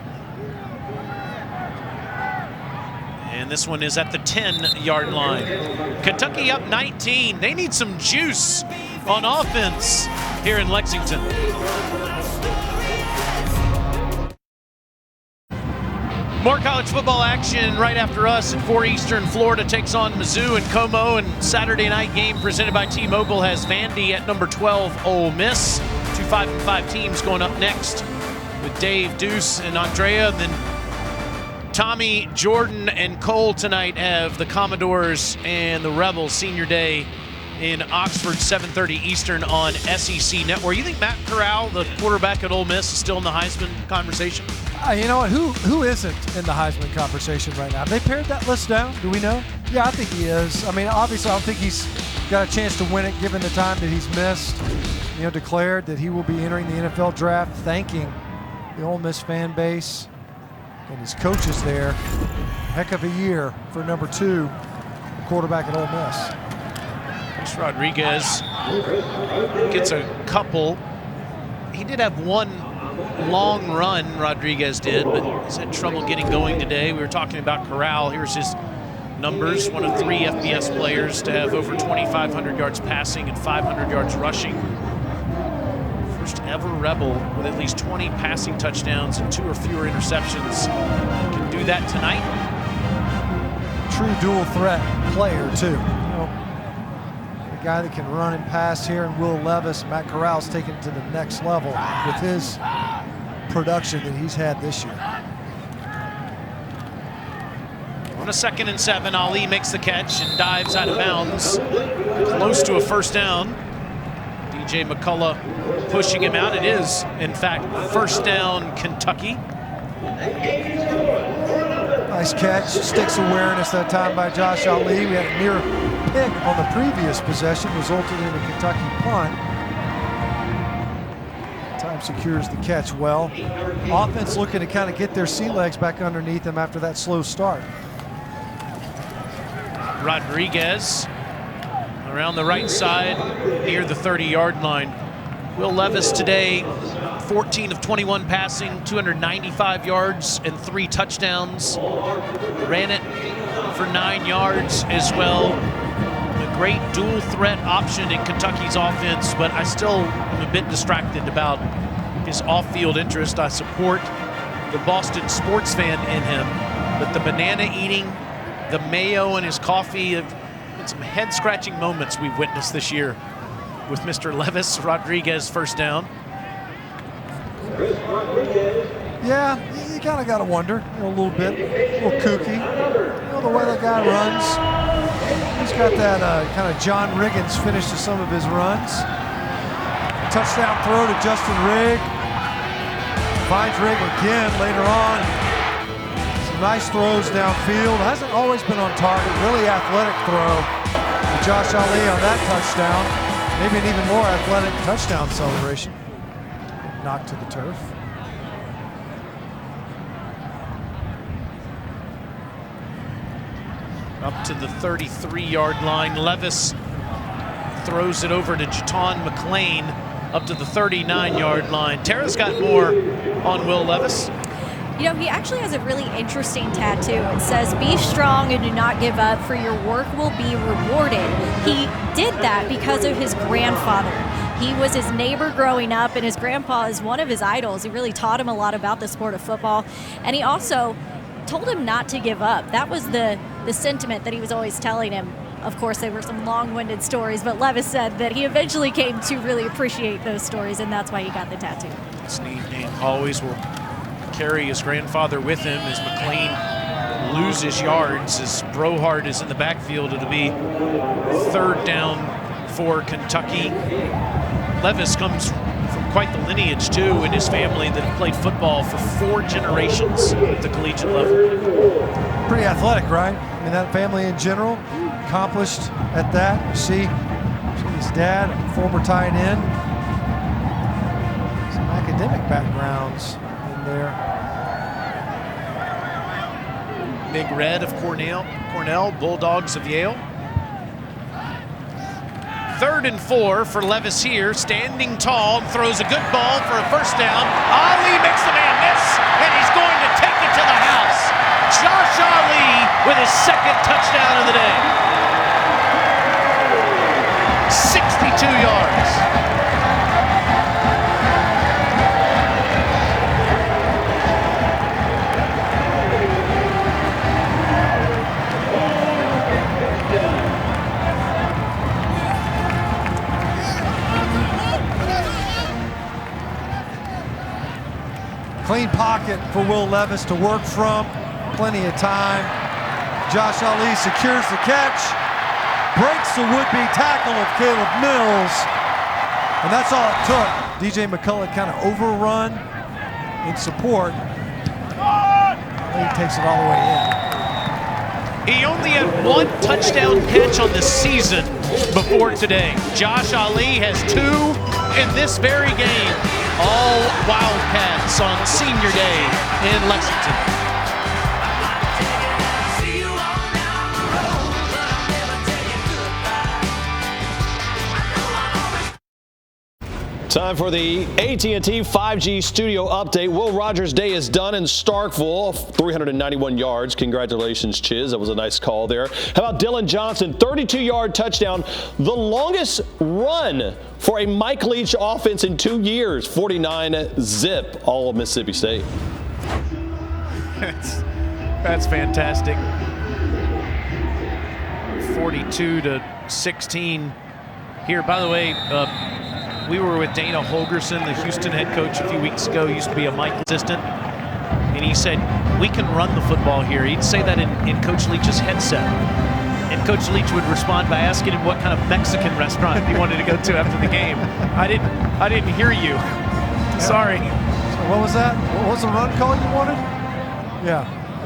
And this one is at the 10-yard line. Kentucky up 19. They need some juice on offense here in Lexington. More college football action right after us at 4 Eastern. Florida takes on Mizzou and Como, and Saturday night game presented by T-Mobile has Vandy at number 12, Ole Miss. 2 5-5 teams going up next with Dave, Deuce, and Andrea. Then Tommy, Jordan, and Cole tonight have the Commodores and the Rebels senior day in Oxford, 7:30 Eastern on SEC Network. You think Matt Corral, the quarterback at Ole Miss, is still in the Heisman conversation? You know what? Who isn't in the Heisman conversation right now? Have they pared that list down? Do we know? Yeah, I think he is. I mean, obviously, I don't think he's got a chance to win it given the time that he's missed. You know, declared that he will be entering the NFL draft, thanking the Ole Miss fan base. and his coaches there. Heck of a year for number 2, the quarterback at Ole Miss. Chris Rodriguez gets a couple. He did have one long run, Rodriguez did, but he's had trouble getting going today. We were talking about Corral. Here's his numbers, one of 3 FBS players to have over 2,500 yards passing and 500 yards rushing. First ever Rebel with at least 20 passing touchdowns and 2 or fewer interceptions. Can do that tonight. True dual threat player too. A guy that can run and pass here, and Will Levis. Matt Corral's taken it to the next level with his production that he's had this year. On a 2nd and 7, Ali makes the catch and dives out of bounds, close to a first down. DJ McCullough pushing him out. It is, in fact, first down Kentucky. Nice catch, sticks awareness that time by Josh Ali. We had a near pick on the previous possession, resulted in a Kentucky punt. Time secures the catch well. Offense looking to kind of get their sea legs back underneath them after that slow start. Rodriguez around the right side near the 30-yard line. Will Levis today, 14 of 21 passing, 295 yards and 3 touchdowns. Ran it for 9 yards as well. A great dual threat option in Kentucky's offense, but I still am a bit distracted about his off-field interest. I support the Boston sports fan in him, but the banana eating, the mayo in his coffee have been some head-scratching moments we've witnessed this year with Mr. Levis. Rodriguez first down. Yeah, you kind of got to wonder, a little bit, a little kooky. The way that guy runs, he's got that kind of John Riggins finish to some of his runs. Touchdown throw to Justin Rigg. Finds Rigg again later on. Some nice throws downfield. Hasn't always been on target. Really athletic throw to Josh Ali on that touchdown. Maybe an even more athletic touchdown celebration. Knocked to the turf. Up to the 33-yard line. Levis throws it over to Jaton McClain up to the 39-yard line. Tara's got more on Will Levis. You know, he actually has a really interesting tattoo. It says, "Be strong and do not give up, for your work will be rewarded." He did that because of his grandfather. He was his neighbor growing up, and his grandpa is one of his idols. He really taught him a lot about the sport of football. And he also told him not to give up. That was the sentiment that he was always telling him. Of course, they were some long-winded stories, but Levis said that he eventually came to really appreciate those stories, and that's why he got the tattoo. Sneed name always will carry his grandfather with him as McClain loses yards. As Brohard is in the backfield, it'll be 3rd down for Kentucky. Levis comes from quite the lineage, too, in his family that have played football for 4 generations at the collegiate level. Pretty athletic, right? I mean, that family in general, accomplished at that. You see his dad, former tight end. Some academic backgrounds in there. Big Red of Cornell, Bulldogs of Yale. 3rd and 4 for Levis here, standing tall, throws a good ball for a first down. Ali makes the man miss, and he's going to take it to the house. Josh Ali with his 2nd touchdown of the day. 62 yards. Clean pocket for Will Levis to work from. Plenty of time. Josh Ali secures the catch. Breaks the would-be tackle of Caleb Mills. And that's all it took. DJ McCullough kind of overrun in support. Ali takes it all the way in. He only had 1 touchdown catch on the season before today. Josh Ali has 2 in this very game. All Wildcats on senior day in Lexington. Time for the AT&T 5G studio update. Will Rogers' day is done in Starkville, 391 yards. Congratulations, Chiz. That was a nice call there. How about Dylan Johnson, 32-yard touchdown, the longest run for a Mike Leach offense in 2 years, 49-zip, all of Mississippi State. That's fantastic. 42-16 here. By the way, we were with Dana Holgerson, the Houston head coach, a few weeks ago. He used to be a Mike assistant. And he said, we can run the football here. He'd say that in Coach Leach's headset. And Coach Leach would respond by asking him what kind of Mexican restaurant he wanted to go to after the game. I didn't hear you. Sorry. So what was that? What was the run call you wanted? Yeah,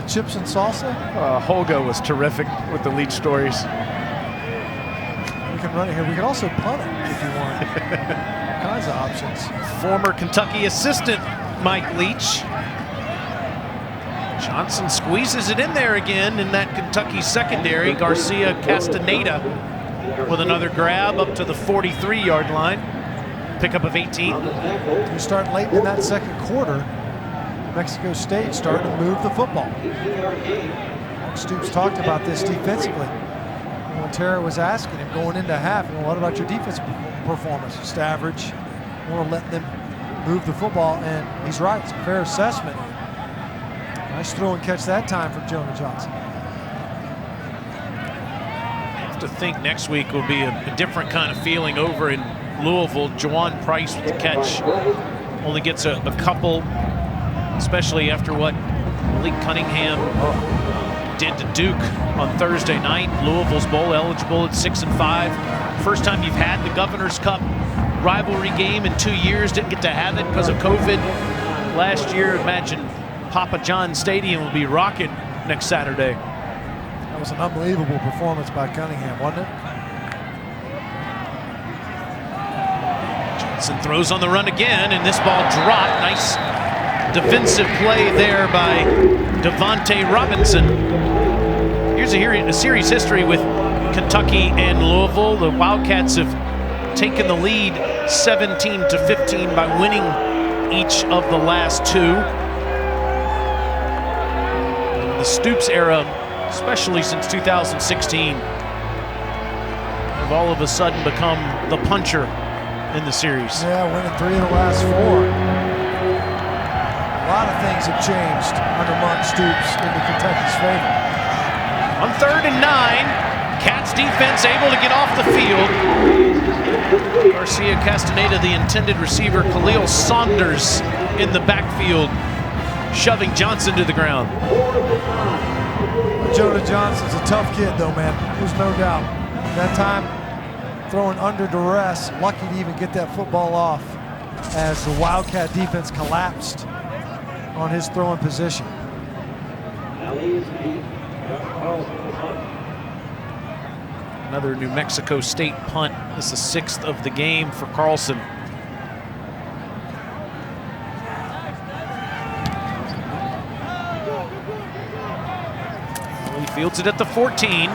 chips and salsa? Holga was terrific with the Leach stories. We can run it here. We can also punt it if you want. All kinds of options. Former Kentucky assistant Mike Leach. Johnson squeezes it in there again in that Kentucky secondary. Garcia Castaneda with another grab up to the 43-yard line. Pickup of 18. We start late in that second quarter. Mexico State starting to move the football. Stoops talked about this defensively. When Tara was asking him going into half, what about your defensive performance? Just average. We want to let them move the football, and he's right. It's a fair assessment. Nice throw and catch that time from Jonah Johnson. I have to think next week will be a different kind of feeling over in Louisville. Juwan Price with the catch. Only gets a couple, especially after what Malik Cunningham did to Duke on Thursday night. Louisville's bowl eligible at 6-5. First time you've had the Governor's Cup rivalry game in 2 years. Didn't get to have it because of COVID last year. Imagine Papa John Stadium will be rocking next Saturday. That was an unbelievable performance by Cunningham, wasn't it? Johnson throws on the run again, and this ball dropped. Nice defensive play there by Devontae Robinson. Here's a series history with Kentucky and Louisville. The Wildcats have taken the lead 17-15 by winning each of the last two. The Stoops era, especially since 2016, have all of a sudden become the puncher in the series. Yeah, winning 3 of the last 4. A lot of things have changed under Mark Stoops into Kentucky's favor. On 3rd and 9, Cats defense able to get off the field. Garcia Castaneda, the intended receiver, Khalil Saunders in the backfield, shoving Johnson to the ground. Jonah Johnson's a tough kid though, man. There's no doubt. That time, throwing under duress, lucky to even get that football off as the Wildcat defense collapsed on his throwing position. Another New Mexico State punt. This is the 6th of the game for Carlson. He fields it at the 14.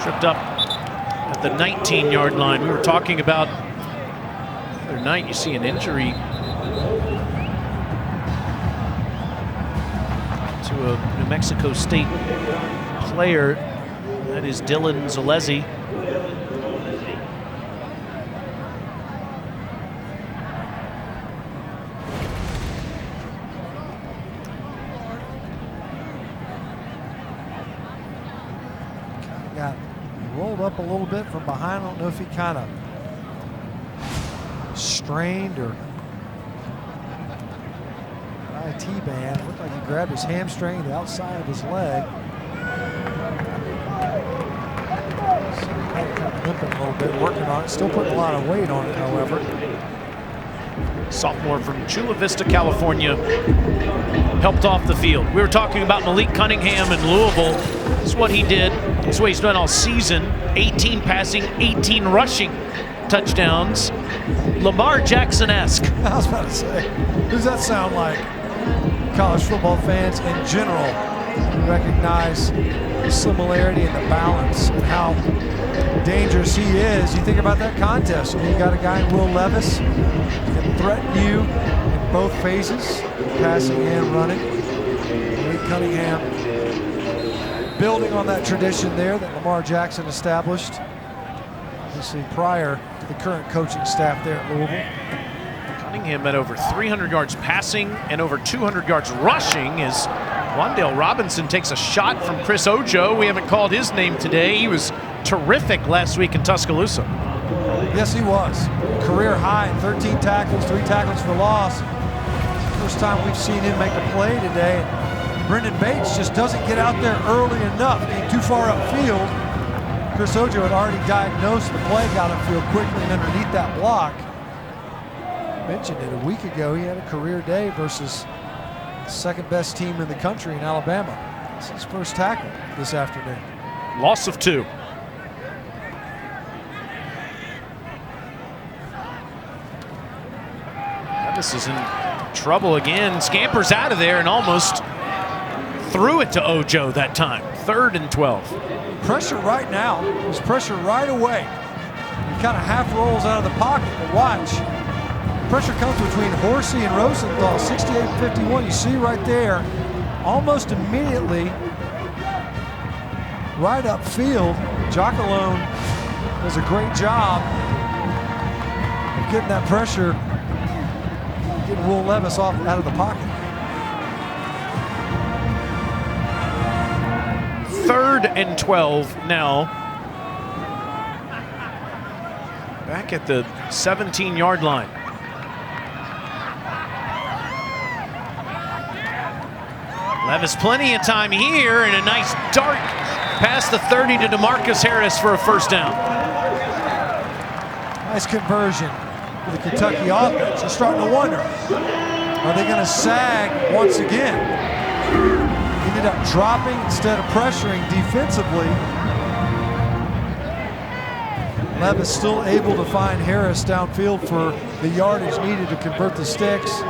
Tripped up at the 19-yard line. We were talking about the other night, you see an injury to a New Mexico State player. That is Dylan Zalezi. Got rolled up a little bit from behind. I don't know if he kind of strained or T-band. Looked like he grabbed his hamstring, the outside of his leg. Kind of limping a little bit, working on it. Still putting a lot of weight on it, however. Sophomore from Chula Vista, California, helped off the field. We were talking about Malik Cunningham in Louisville. This is what he did. This is what he's done all season. 18 passing, 18 rushing touchdowns. Lamar Jackson-esque. I was about to say, who does that sound like? College football fans in general You recognize the similarity and the balance and how dangerous he is. You think about that contest. You got a guy in Will Levis who can threaten you in both phases, passing and running. Nate Cunningham building on that tradition there that Lamar Jackson established, obviously prior to the current coaching staff there at Louisville. Cunningham had over 300 yards passing and over 200 yards rushing as Wan'Dale Robinson takes a shot from Chris Ojo. We haven't called his name today. He was terrific last week in Tuscaloosa. Yes, he was. Career high, 13 tackles, 3 tackles for loss. First time we've seen him make a play today. Brendan Bates just doesn't get out there early enough, getting too far upfield. Chris Ojo had already diagnosed the play, got upfield quickly and underneath that block. Mentioned it a week ago, he had a career day versus the second best team in the country in Alabama. It's his first tackle this afternoon. Loss of 2. This is in trouble again. Scampers out of there and almost threw it to Ojo that time. 3rd and 12. Pressure right now. There's pressure right away. He kind of half rolls out of the pocket, but watch. Pressure comes between Horsey and Rosenthal, 68-51. You see right there, almost immediately, right upfield, Jockalone does a great job of getting that pressure, getting Will Levis off out of the pocket. 3rd and 12 now. Back at the 17-yard line. Levis plenty of time here and a nice dart past the 30 to DeMarcus Harris for a first down. Nice conversion for the Kentucky offense. You're starting to wonder, are they going to sag once again? Ended up dropping instead of pressuring defensively. Levis still able to find Harris downfield for the yardage needed to convert the sticks.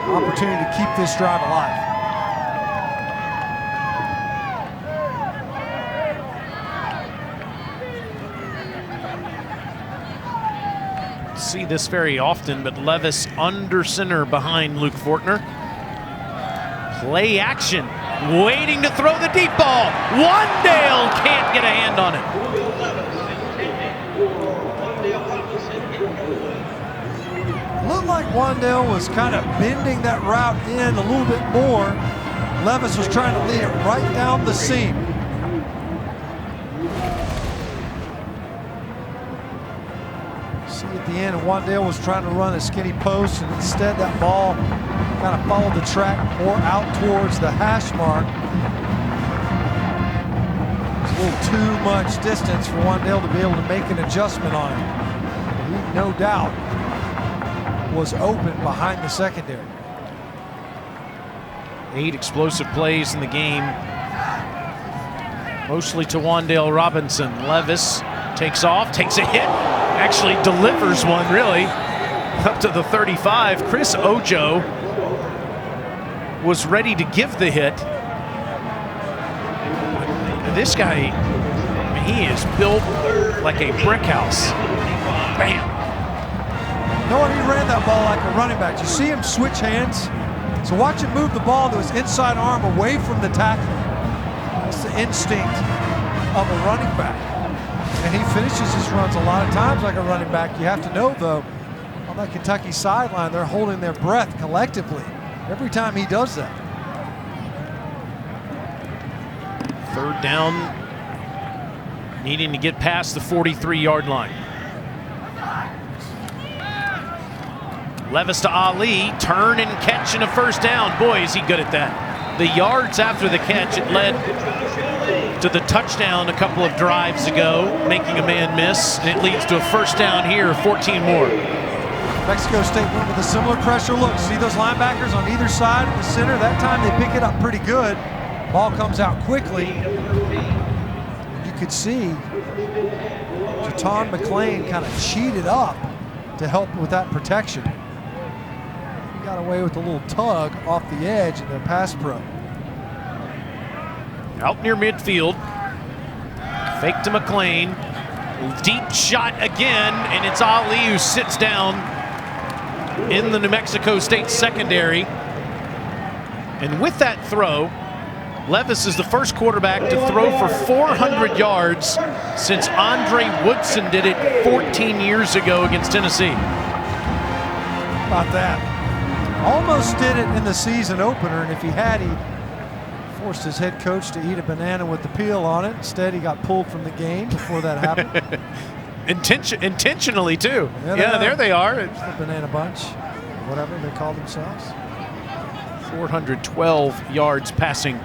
Opportunity to keep this drive alive. See this very often, but Levis under center behind Luke Fortner. Play action, waiting to throw the deep ball. Wan'Dale can't get a hand on it. Looked like Wan'Dale was kind of bending that route in a little bit more. Levis was trying to lead it right down the seam. See at the end, Wan'Dale was trying to run a skinny post, and instead that ball kind of followed the track more out towards the hash mark. It's a little too much distance for Wan'Dale to be able to make an adjustment on it. He, no doubt, was open behind the secondary. 8 explosive plays in the game, mostly to Wan'Dale Robinson. Levis takes off, takes a hit, actually delivers one really up to the 35. Chris Ojo was ready to give the hit. This guy, he is built like a brick house. Bam. No one, he ran that ball like a running back. You see him switch hands? So watch him move the ball to his inside arm away from the tackle. That's the instinct of a running back. And he finishes his runs a lot of times like a running back. You have to know, though, on that Kentucky sideline, they're holding their breath collectively every time he does that. 3rd down, needing to get past the 43-yard line. Levis to Ali, turn and catch and a first down. Boy, is he good at that. The yards after the catch, it led to the touchdown a couple of drives ago, making a man miss, and it leads to a first down here, 14 more. Mexico State went with a similar pressure look. See those linebackers on either side of the center? That time they pick it up pretty good. Ball comes out quickly. You could see Jaton McClain kind of cheated up to help with that protection. He got away with a little tug off the edge in their pass pro. Out near midfield. Fake to McLean. Deep shot again, and it's Ali who sits down in the New Mexico State secondary. And with that throw, Levis is the first quarterback to throw for 400 yards since Andre Woodson did it 14 years ago against Tennessee. About that. Almost did it in the season opener, and if he had, he forced his head coach to eat a banana with the peel on it. Instead, he got pulled from the game before that happened. Intentionally, too. Yeah, there they are. It's the Banana Bunch, whatever they call themselves. 412 yards passing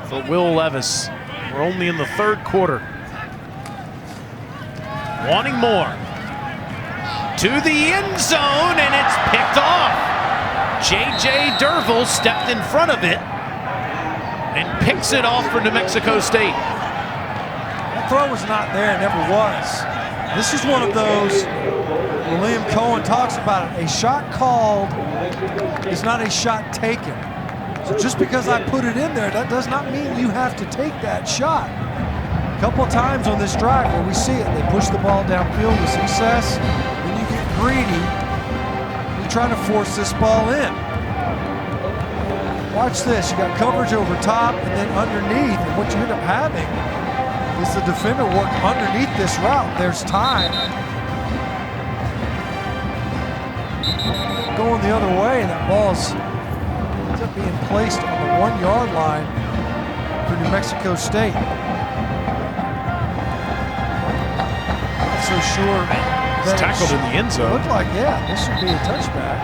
for Will Levis. We're only in the third quarter. Wanting more. To the end zone, and it's picked off. J.J. Derville stepped in front of it and picks it off for New Mexico State. That throw was not there, it never was. This is one of those where Liam Cohen talks about it. A shot called is not a shot taken. So just because I put it in there, that does not mean you have to take that shot. A couple of times on this drive where we see it, they push the ball downfield with success, then you get greedy, you're trying to force this ball in. Watch this, you got coverage over top and then underneath, and what you end up having is the defender work underneath this route. There's time. Going the other way, and that ball's ends up being placed on the 1 yard line for New Mexico State. Not so sure that it's tackled in the end zone. Looked like, yeah, this should be a touchback.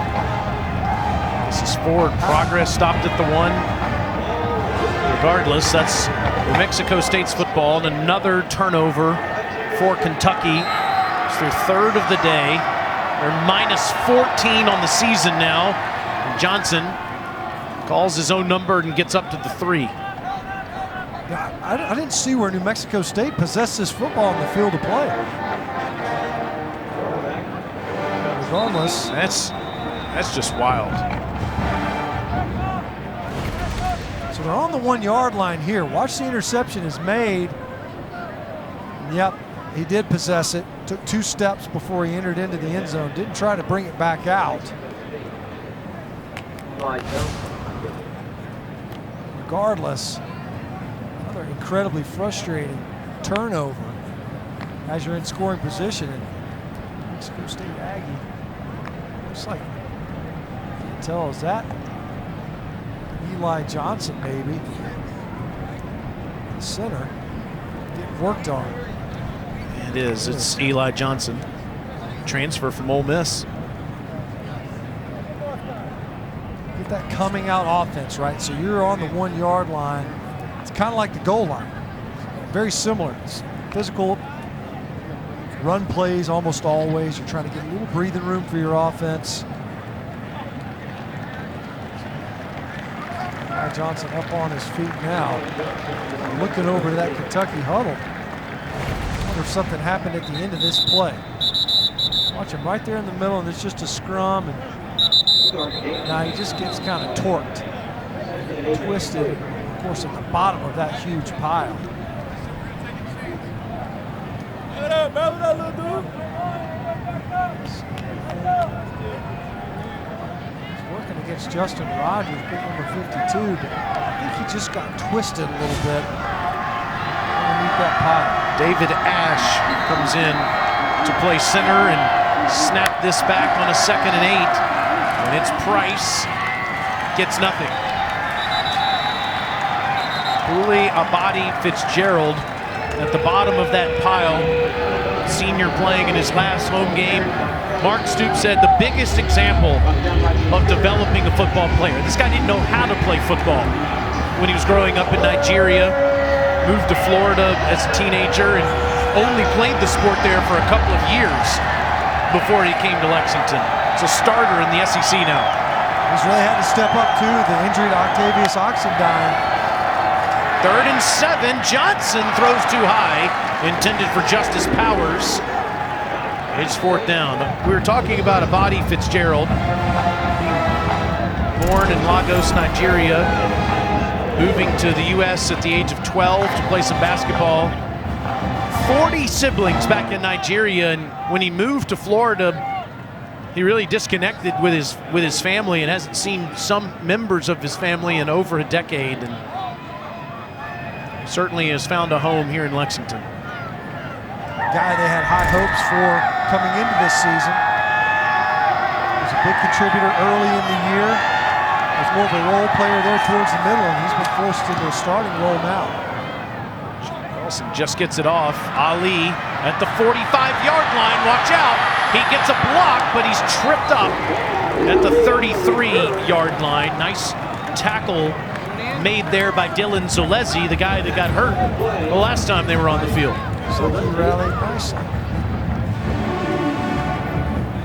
This is forward progress, stopped at the 1. Regardless, that's New Mexico State's football, and another turnover for Kentucky. It's their third of the day. They're minus 14 on the season now. And Johnson calls his own number and gets up to the 3. Yeah, I didn't see where New Mexico State possessed this football on the field of play. Regardless, that's just wild. So they're on the 1 yard line here. Watch the interception is made. Yep, he did possess it. Took 2 steps before he entered into the end zone. Didn't try to bring it back out. Regardless, another incredibly frustrating turnover as you're in scoring position. And Mexico State Aggie looks like, I can't tell, is that Eli Johnson maybe? The center getting worked on. It is. It's Eli Johnson, transfer from Ole Miss. Get that coming out offense, right? So you're on the 1 yard line. It's kind of like the goal line. Very similar. It's physical run plays almost always. You're trying to get a little breathing room for your offense. Eli Johnson up on his feet now, looking over to that Kentucky huddle. If something happened at the end of this play. Watch him right there in the middle, and it's just a scrum, and now he just gets kind of torqued, twisted, of course, at the bottom of that huge pile. He's working against Justin Rogers, big number 52, but I think he just got twisted a little bit underneath that pile. David Ash comes in to play center and snap this back on a 2nd and 8. And it's Price, gets nothing. Uli Abadi Fitzgerald at the bottom of that pile. Senior playing in his last home game. Mark Stoops said the biggest example of developing a football player. This guy didn't know how to play football when he was growing up in Nigeria. Moved to Florida as a teenager and only played the sport there for a couple of years before he came to Lexington. It's a starter in the SEC now. He's really had to step up too, the injury to Octavius Oxendine. 3rd and 7, Johnson throws too high, intended for Justice Powers. It's 4th down. We were talking about Abadi Fitzgerald, born in Lagos, Nigeria. moving to the U.S. at the age of 12 to play some basketball. 40 siblings back in Nigeria, and when he moved to Florida, he really disconnected with his family and hasn't seen some members of his family in over a decade, and certainly has found a home here in Lexington. Guy they had high hopes for coming into this season. He was a big contributor early in the year. Was more of a role player there towards the middle, and he's been forced into a starting role now. Carlson just gets it off. Ali at the 45-yard line. Watch out. He gets a block, but he's tripped up at the 33-yard line. Nice tackle made there by Dylan Zolezi, the guy that got hurt the last time they were on the field. So he rallied nicely.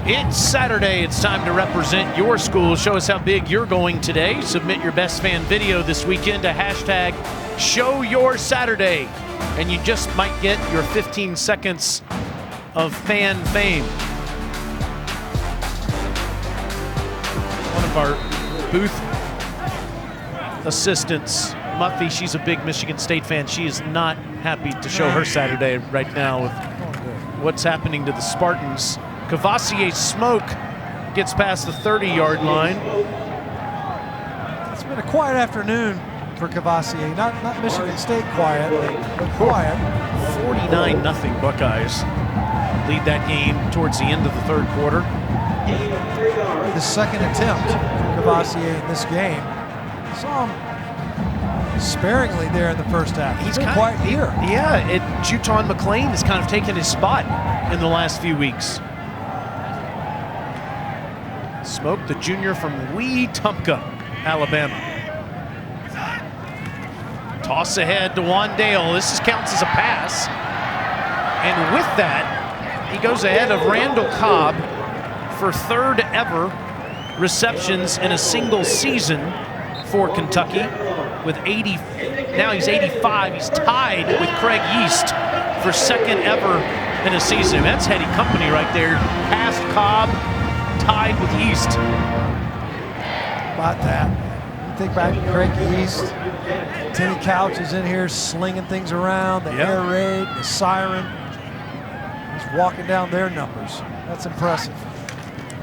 It's Saturday. It's time to represent your school. Show us how big you're going today. Submit your best fan video this weekend to hashtag #ShowYourSaturday, and you just might get your 15 seconds of fan fame. One of our booth assistants, Muffy, she's a big Michigan State fan. She is not happy to show her Saturday right now with what's happening to the Spartans. Cavassier Smoke gets past the 30-yard line. It's been a quiet afternoon for Cavassier. Not Michigan State quiet, but quiet. 49-0 Buckeyes lead that game towards the end of the third quarter. The second attempt for Cavassier in this game. Saw him sparingly there in the first half. He's been quiet here. Yeah, Juton McClain has kind of taken his spot in the last few weeks. Smoke, the junior from Wetumpka, Alabama. Toss ahead to Wandale. This counts as a pass. And with that, he goes ahead of Randall Cobb for third ever receptions in a single season for Kentucky with 80. Now he's 85. He's tied with Craig Yeast for second ever in a season. That's heady company right there. Past Cobb, tied with Yeast. About that. You think back to Craig Yeast. Timmy Couch is in here slinging things around, the air raid, the siren. He's walking down their numbers. That's impressive.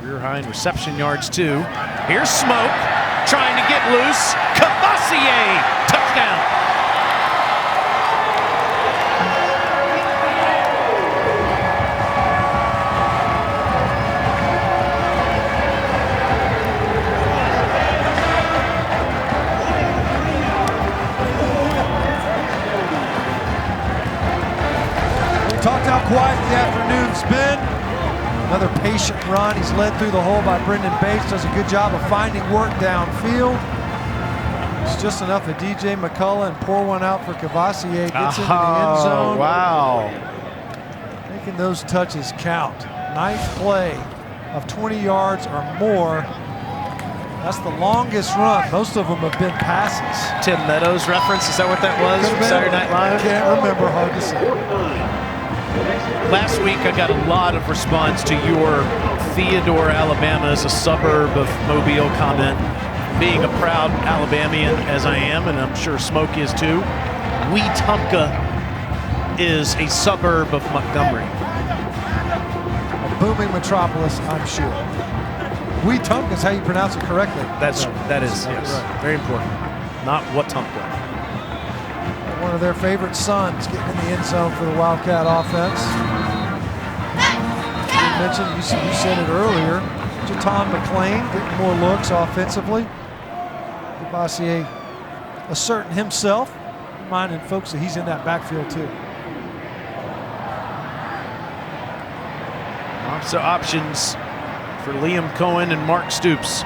Rear high in reception yards too. Here's Smoke trying to get loose. Cavassier, touchdown. Talked how quiet the afternoon's been. Another patient run. He's led through the hole by Brendan Bates. Does a good job of finding work downfield. It's just enough of DJ McCullough and pour one out for Cavassier. Gets into the end zone. Wow. Making those touches count. Ninth play of 20 yards or more. That's the longest run. Most of them have been passes. Tim Meadows reference, is that what that was from Saturday Night Live? Can't remember, hard to say. Last week I got a lot of response to your Theodore, Alabama is a suburb of Mobile comment. Being a proud Alabamian as I am, and I'm sure Smoke is too, Wetumpka is a suburb of Montgomery. A booming metropolis, I'm sure. Wetumpka is how you pronounce it correctly. That is, yes. Right. Very important. Not Wetumpka. One of their favorite sons getting in the end zone for the Wildcat offense. You mentioned, you said it earlier, Juton McClain getting more looks offensively. Cavassier asserting himself, reminding folks that he's in that backfield too. So options for Liam Cohen and Mark Stoops.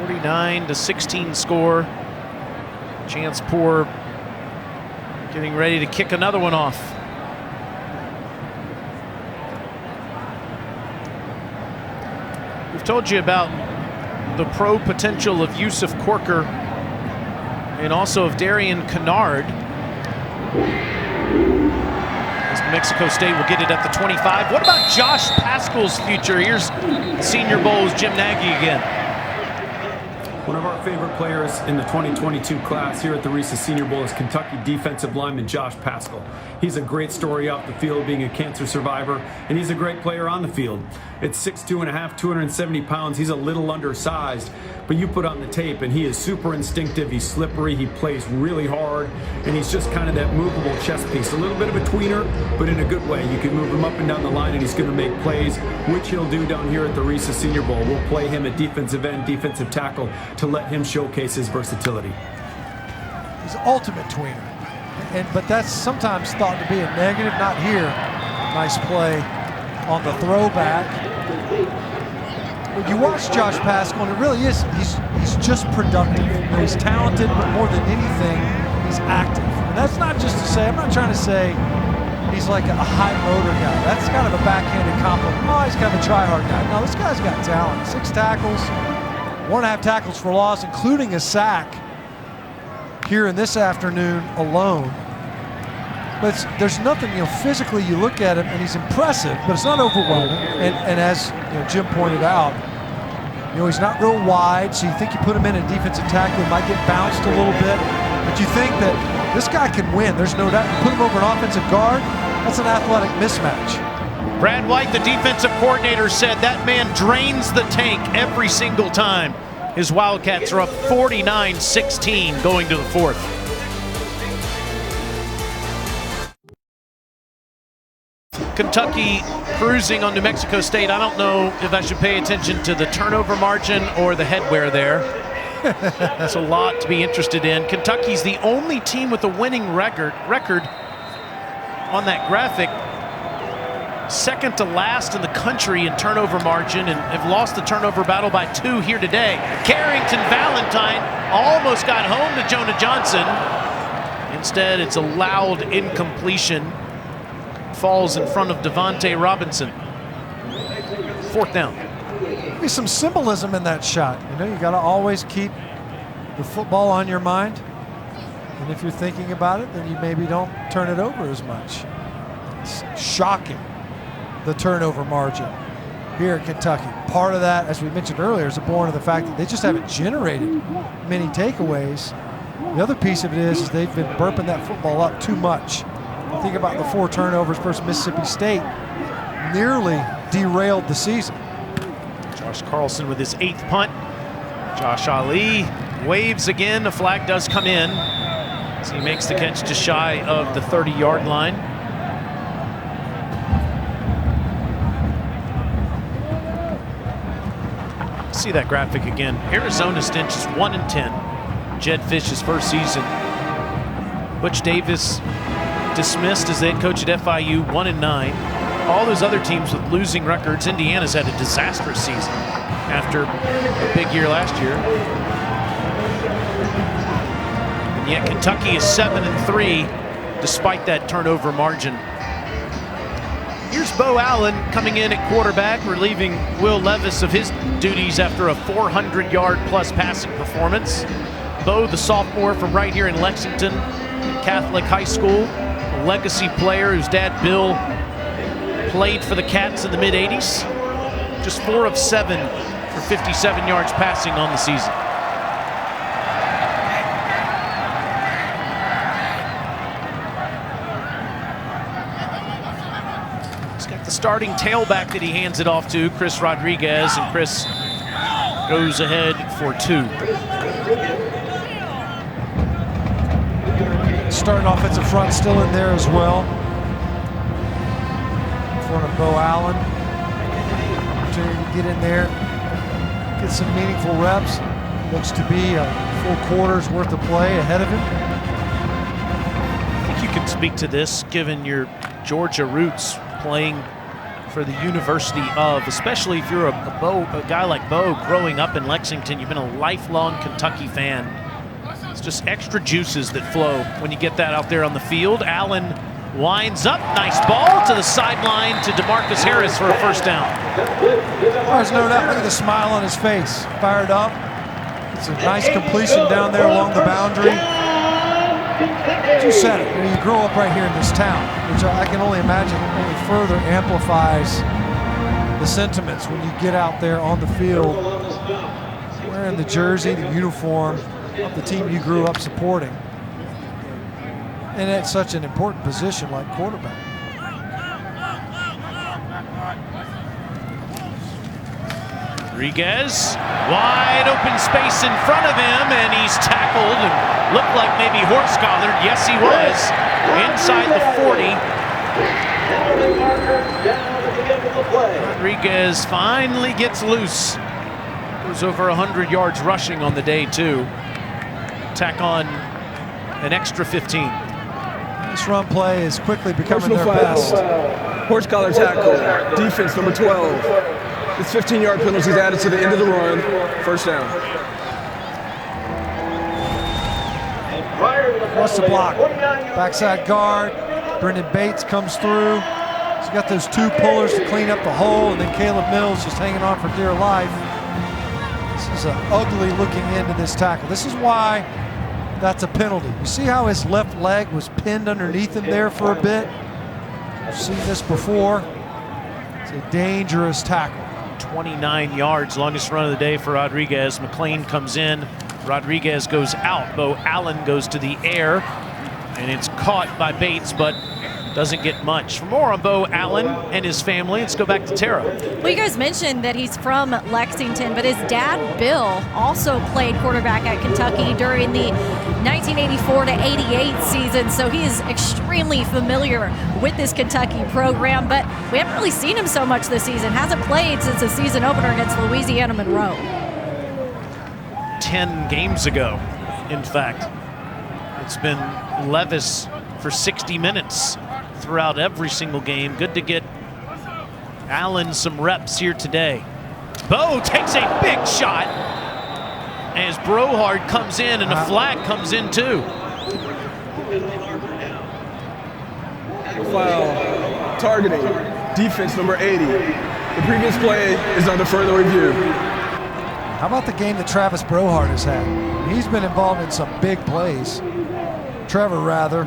49-16 score. Chance Poor getting ready to kick another one off. We've told you about the pro potential of Yusuf Corker and also of Darian Kennard. As Mexico State will get it at the 25. What about Josh Paschal's future? Here's Senior Bowl's Jim Nagy again. One of our favorite players in the 2022 class here at the Reese's Senior Bowl is Kentucky defensive lineman Josh Paschal. He's a great story off the field, being a cancer survivor, and he's a great player on the field. At 6'2.5", 270 pounds, he's a little undersized, but you put on the tape and he is super instinctive, he's slippery, he plays really hard, and he's just kind of that movable chess piece. A little bit of a tweener, but in a good way. You can move him up and down the line and he's going to make plays, which he'll do down here at the Reese's Senior Bowl. We'll play him at defensive end, defensive tackle, to let him showcase his versatility. He's the ultimate tweener. But that's sometimes thought to be a negative, not here. Nice play on the throwback. When you watch Josh Paschal, and it really is, he's just productive. You know, he's talented, but more than anything, he's active. And that's not just to say, I'm not trying to say he's like a high motor guy. That's kind of a backhanded compliment. Oh, he's kind of a try-hard guy. No, this guy's got talent. 6 tackles, 1.5 tackles for loss, including a sack here in this afternoon alone. But there's nothing, physically you look at him and he's impressive, but it's not overwhelming. And as Jim pointed out, he's not real wide, so you think you put him in a defensive tackle, he might get bounced a little bit, but you think that this guy can win. There's no doubt. You put him over an offensive guard, that's an athletic mismatch. Brad White, the defensive coordinator, said that man drains the tank every single time. His Wildcats are up 49-16 going to the fourth. Kentucky cruising on New Mexico State. I don't know if I should pay attention to the turnover margin or the headwear there. That's a lot to be interested in. Kentucky's the only team with a winning record on that graphic. Second to last in the country in turnover margin, and have lost the turnover battle by 2 here today. Carrington Valentine almost got home to Jonah Johnson. Instead, it's a loud incompletion. Falls in front of Devontae Robinson. 4th down. There's some symbolism in that shot. You got to always keep the football on your mind. And if you're thinking about it, then you maybe don't turn it over as much. It's shocking, the turnover margin here at Kentucky. Part of that, as we mentioned earlier, is born of the fact that they just haven't generated many takeaways. The other piece of it is they've been burping that football up too much. Think about the 4 turnovers versus Mississippi State. Nearly derailed the season. Josh Carlson with his 8th punt. Josh Ali waves again. The flag does come in as he makes the catch just shy of the 30-yard line. See that graphic again. Arizona stench is 1-10. Jed Fish's first season. Butch Davis dismissed as the head coach at FIU, 1-9. All those other teams with losing records. Indiana's had a disastrous season after a big year last year. And yet Kentucky is 7-3 despite that turnover margin. Here's Bo Allen coming in at quarterback, relieving Will Levis of his duties after a 400-yard plus passing performance. Bo, the sophomore from right here in Lexington Catholic High School, a legacy player whose dad Bill played for the Cats in the mid-'80s. Just 4 of 7 for 57 yards passing on the season. He's got the starting tailback that he hands it off to, Chris Rodriguez, and Chris goes ahead for 2. Starting offensive front still in there as well. In front of Bo Allen. Opportunity to get in there, get some meaningful reps. Looks to be a full quarter's worth of play ahead of him. I think you can speak to this given your Georgia roots, playing for the University of, especially if you're a guy like Bo growing up in Lexington. You've been a lifelong Kentucky fan. It's just extra juices that flow when you get that out there on the field. Allen winds up, nice ball to the sideline to DeMarcus Harris for a first down. There's no doubt, look at the smile on his face, fired up. It's a nice completion down there along the boundary. You said it, you grow up right here in this town, which I can only imagine only further amplifies the sentiments when you get out there on the field wearing the jersey, the uniform of the team you grew up supporting. And at such an important position like quarterback. Rodriguez, wide open space in front of him, and he's tackled and looked like maybe horse collared. Yes, he was. Inside the 40. Rodriguez finally gets loose. Goes over 100 yards rushing on the day, too. Tack on an extra 15. This run play is quickly becoming their best. Horse collar tackle, defense number 12. This 15-yard penalty is added to the end of the run. First down. What's the block? Backside guard. Brendan Bates comes through. He's got those two pullers to clean up the hole, and then Caleb Mills just hanging on for dear life. This is an ugly looking end to this tackle. This is why that's a penalty. You see how his left leg was pinned underneath him there for a bit? You've seen this before. It's a dangerous tackle. 29 yards, longest run of the day for Rodriguez. McLean comes in. Rodriguez goes out. Bo Allen goes to the air, and it's caught by Bates, but doesn't get much. For more on Bo Allen and his family, let's go back to Tara. Well, you guys mentioned that he's from Lexington, but his dad, Bill, also played quarterback at Kentucky during the 1984 to 88 season, so he is extremely familiar with this Kentucky program, but we haven't really seen him so much this season. Hasn't played since the season opener against Louisiana Monroe. 10 games ago, in fact. It's been Levis for 60 minutes throughout every single game. Good to get Allen some reps here today. Bo takes a big shot as Brohard comes in, and a flag comes in too. Foul, targeting, defense number 80. The previous play is under further review. How about the game that Travis Brohard has had? He's been involved in some big plays. Trevor, rather.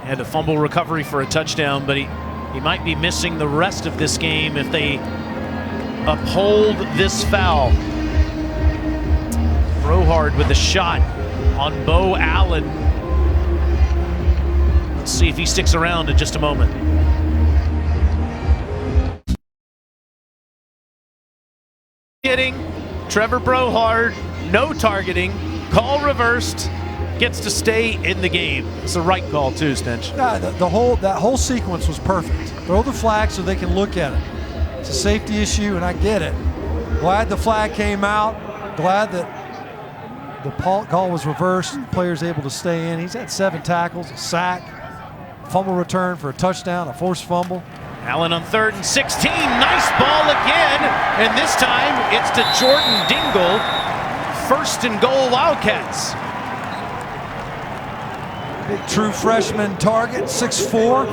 Had a fumble recovery for a touchdown, but he might be missing the rest of this game if they uphold this foul. Brohard with a shot on Bo Allen. Let's see if he sticks around in just a moment. Hitting Trevor Brohard, no targeting, call reversed, gets to stay in the game. It's the right call too, Stench. Yeah, that whole sequence was perfect. Throw the flag so they can look at it. It's a safety issue, and I get it. Glad the flag came out. Glad that the call was reversed. The player's able to stay in. He's had 7 tackles, a sack, fumble return for a touchdown, a forced fumble. Allen on 3rd and 16. Nice ball again, and this time it's to Jordan Dingle. 1st and goal, Wildcats. Big true freshman target, 6'4".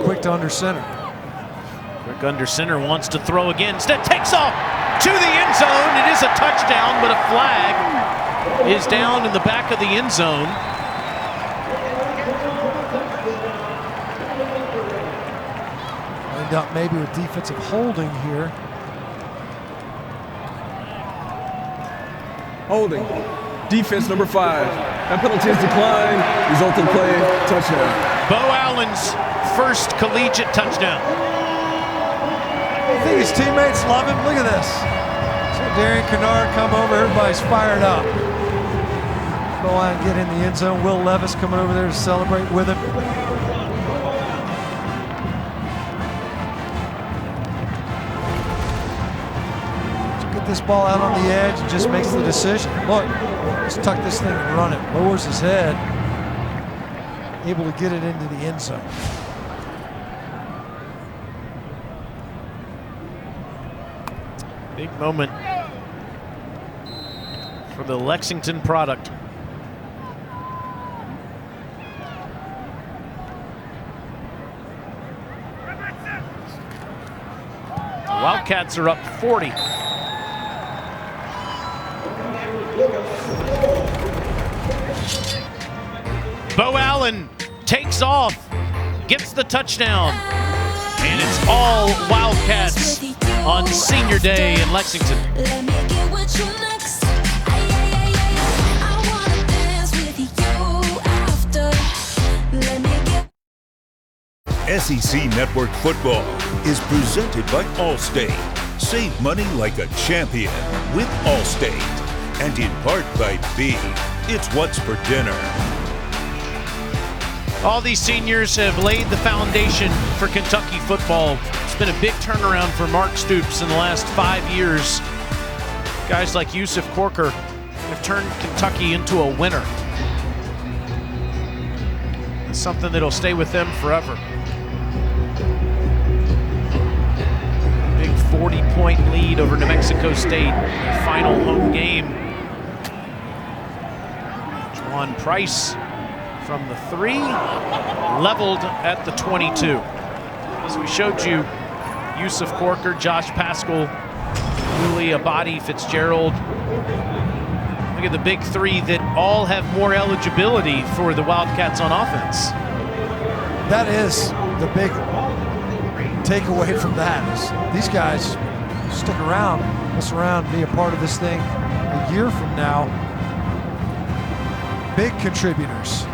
Quick to under center. Quick under center, wants to throw again. Instead takes off to the end zone. It is a touchdown, but a flag is down in the back of the end zone. End up maybe with defensive holding here. Holding. Defense number 5. That penalty is declined. Result of the play, touchdown. Bo Allen's first collegiate touchdown. I think his teammates love him. Look at this. So Darian Kennard come over. Everybody's fired up. Bo Allen get in the end zone. Will Levis coming over there to celebrate with him. This ball out on the edge and just makes the decision. Look, just tuck this thing and run it. Lowers his head, able to get it into the end zone. Big moment for the Lexington product. The Wildcats are up 40. Bo Allen takes off, gets the touchdown. And it's all Wildcats on Senior Day in Lexington. SEC Network Football is presented by Allstate. Save money like a champion with Allstate. And in part by B. It's what's for dinner. All these seniors have laid the foundation for Kentucky football. It's been a big turnaround for Mark Stoops in the last 5 years. Guys like Yusuf Corker have turned Kentucky into a winner. It's something that'll stay with them forever. Big 40-point lead over New Mexico State, their final home game. Juwan Price from the 3, leveled at the 22. As we showed you, Yusuf Corker, Josh Paschal, Uli Abadi, Fitzgerald. Look at the big 3 that all have more eligibility for the Wildcats on offense. That is the big takeaway from that. Is these guys stick around, mess around, be a part of this thing a year from now. Big contributors,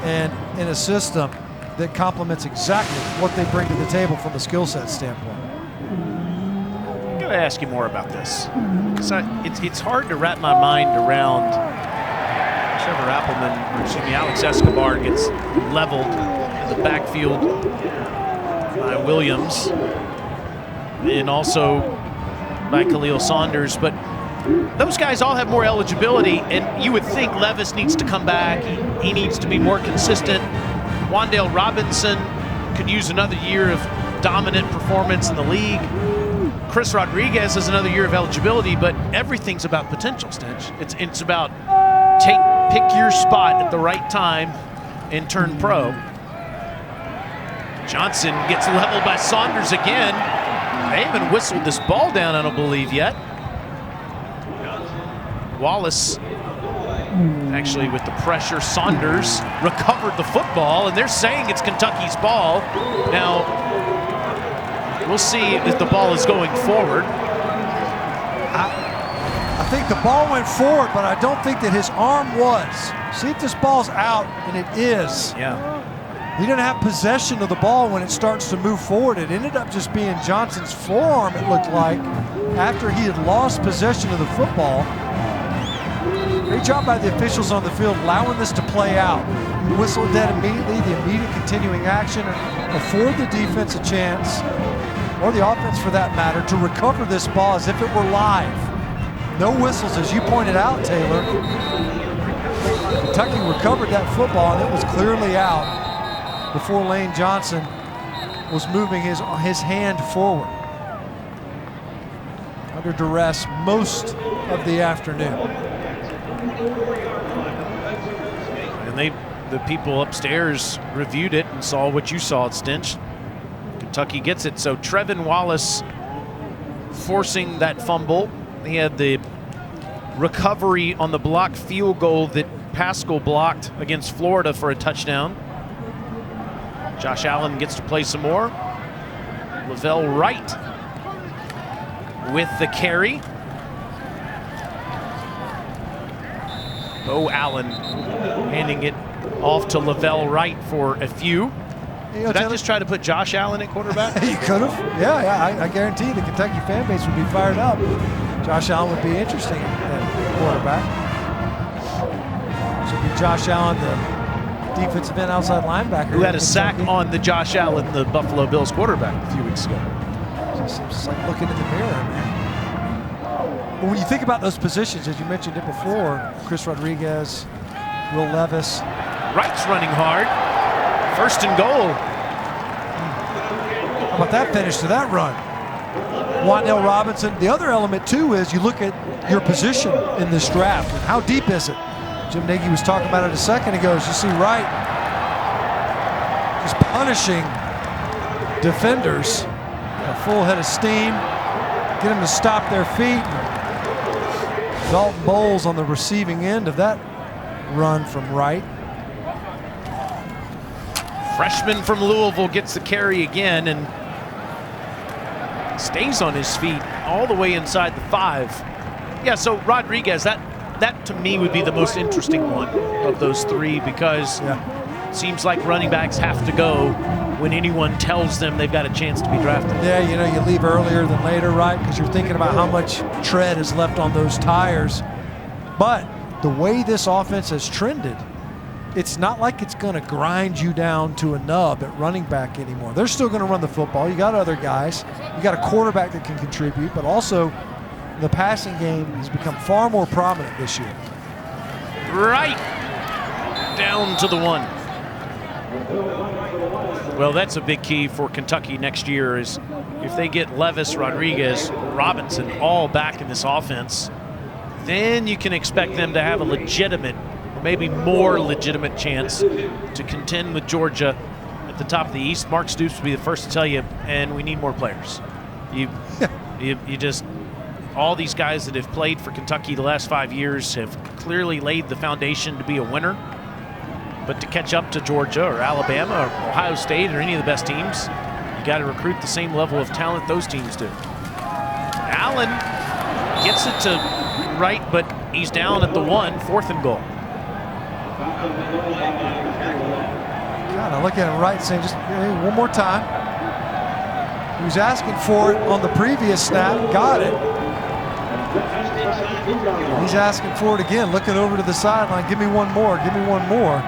and in a system that complements exactly what they bring to the table from a skill set standpoint. I'm going to ask you more about this. It's hard to wrap my mind around Trevor Appleman, or excuse me, Alex Escobar gets leveled in the backfield by Williams and also by Khalil Saunders. But those guys all have more eligibility, and you would think Levis needs to come back. He needs to be more consistent. Wan'Dale Robinson could use another year of dominant performance in the league. Chris Rodriguez has another year of eligibility, but everything's about potential, Stinch. It's about pick your spot at the right time and turn pro. Johnson gets leveled by Saunders again. They haven't whistled this ball down, I don't believe, yet. Wallace, actually with the pressure, Saunders recovered the football, and they're saying it's Kentucky's ball. Now, we'll see if the ball is going forward. I think the ball went forward, but I don't think that his arm was. See if this ball's out, and it is. Yeah. He didn't have possession of the ball when it starts to move forward. It ended up just being Johnson's forearm, it looked like, after he had lost possession of the football. Great job by the officials on the field allowing this to play out. Whistle dead immediately, the immediate continuing action, afford the defense a chance, or the offense for that matter, to recover this ball as if it were live. No whistles, as you pointed out, Taylor. Kentucky recovered that football, and it was clearly out before Lane Johnson was moving his hand forward. Under duress most of the afternoon. And the people upstairs reviewed it and saw what you saw at Stinch. Kentucky gets it. So Trevin Wallace forcing that fumble. He had the recovery on the blocked field goal that Paschal blocked against Florida for a touchdown. Josh Allen gets to play some more. Lavelle Wright with the carry. Bo Allen handing it off to Lavelle Wright for a few. Did I just try to put Josh Allen at quarterback? You could have. Yeah, I guarantee the Kentucky fan base would be fired up. Josh Allen would be interesting at quarterback. Should be Josh Allen, the defensive end outside linebacker. Who had a sack on the Josh Allen, the Buffalo Bills quarterback, a few weeks ago. It's like looking in the mirror, man. But when you think about those positions, as you mentioned it before, Chris Rodriguez, Will Levis. Wright's running hard. First and goal. How about that finish to that run? Wan'Dale Robinson. The other element, too, is you look at your position in this draft. And how deep is it? Jim Nagy was talking about it a second ago. As you see Wright just punishing defenders. A full head of steam. Get them to stop their feet. Dalton Bowles on the receiving end of that run from Wright. Freshman from Louisville gets the carry again, and stays on his feet all the way inside the 5. Yeah, so Rodriguez, that to me would be the most interesting one of those 3, because it seems like running backs have to go when anyone tells them they've got a chance to be drafted. Yeah, you know, you leave earlier than later, right? Because you're thinking about how much tread is left on those tires. But the way this offense has trended, it's not like it's going to grind you down to a nub at running back anymore. They're still going to run the football. You got other guys. You got a quarterback that can contribute, but also the passing game has become far more prominent this year. Right down to the 1. Well, that's a big key for Kentucky next year, is if they get Levis, Rodriguez, Robinson all back in this offense, then you can expect them to have a legitimate, or maybe more legitimate chance to contend with Georgia at the top of the East. Mark Stoops will be the first to tell you, and we need more players. You just, all these guys that have played for Kentucky the last 5 years have clearly laid the foundation to be a winner. But to catch up to Georgia or Alabama or Ohio State or any of the best teams, you got to recruit the same level of talent those teams do. Allen gets it to right, but he's down at the 1, 4th and goal. God, I look at him right saying, just one more time. He was asking for it on the previous snap, got it. He's asking for it again, looking over to the sideline. Give me one more, give me one more.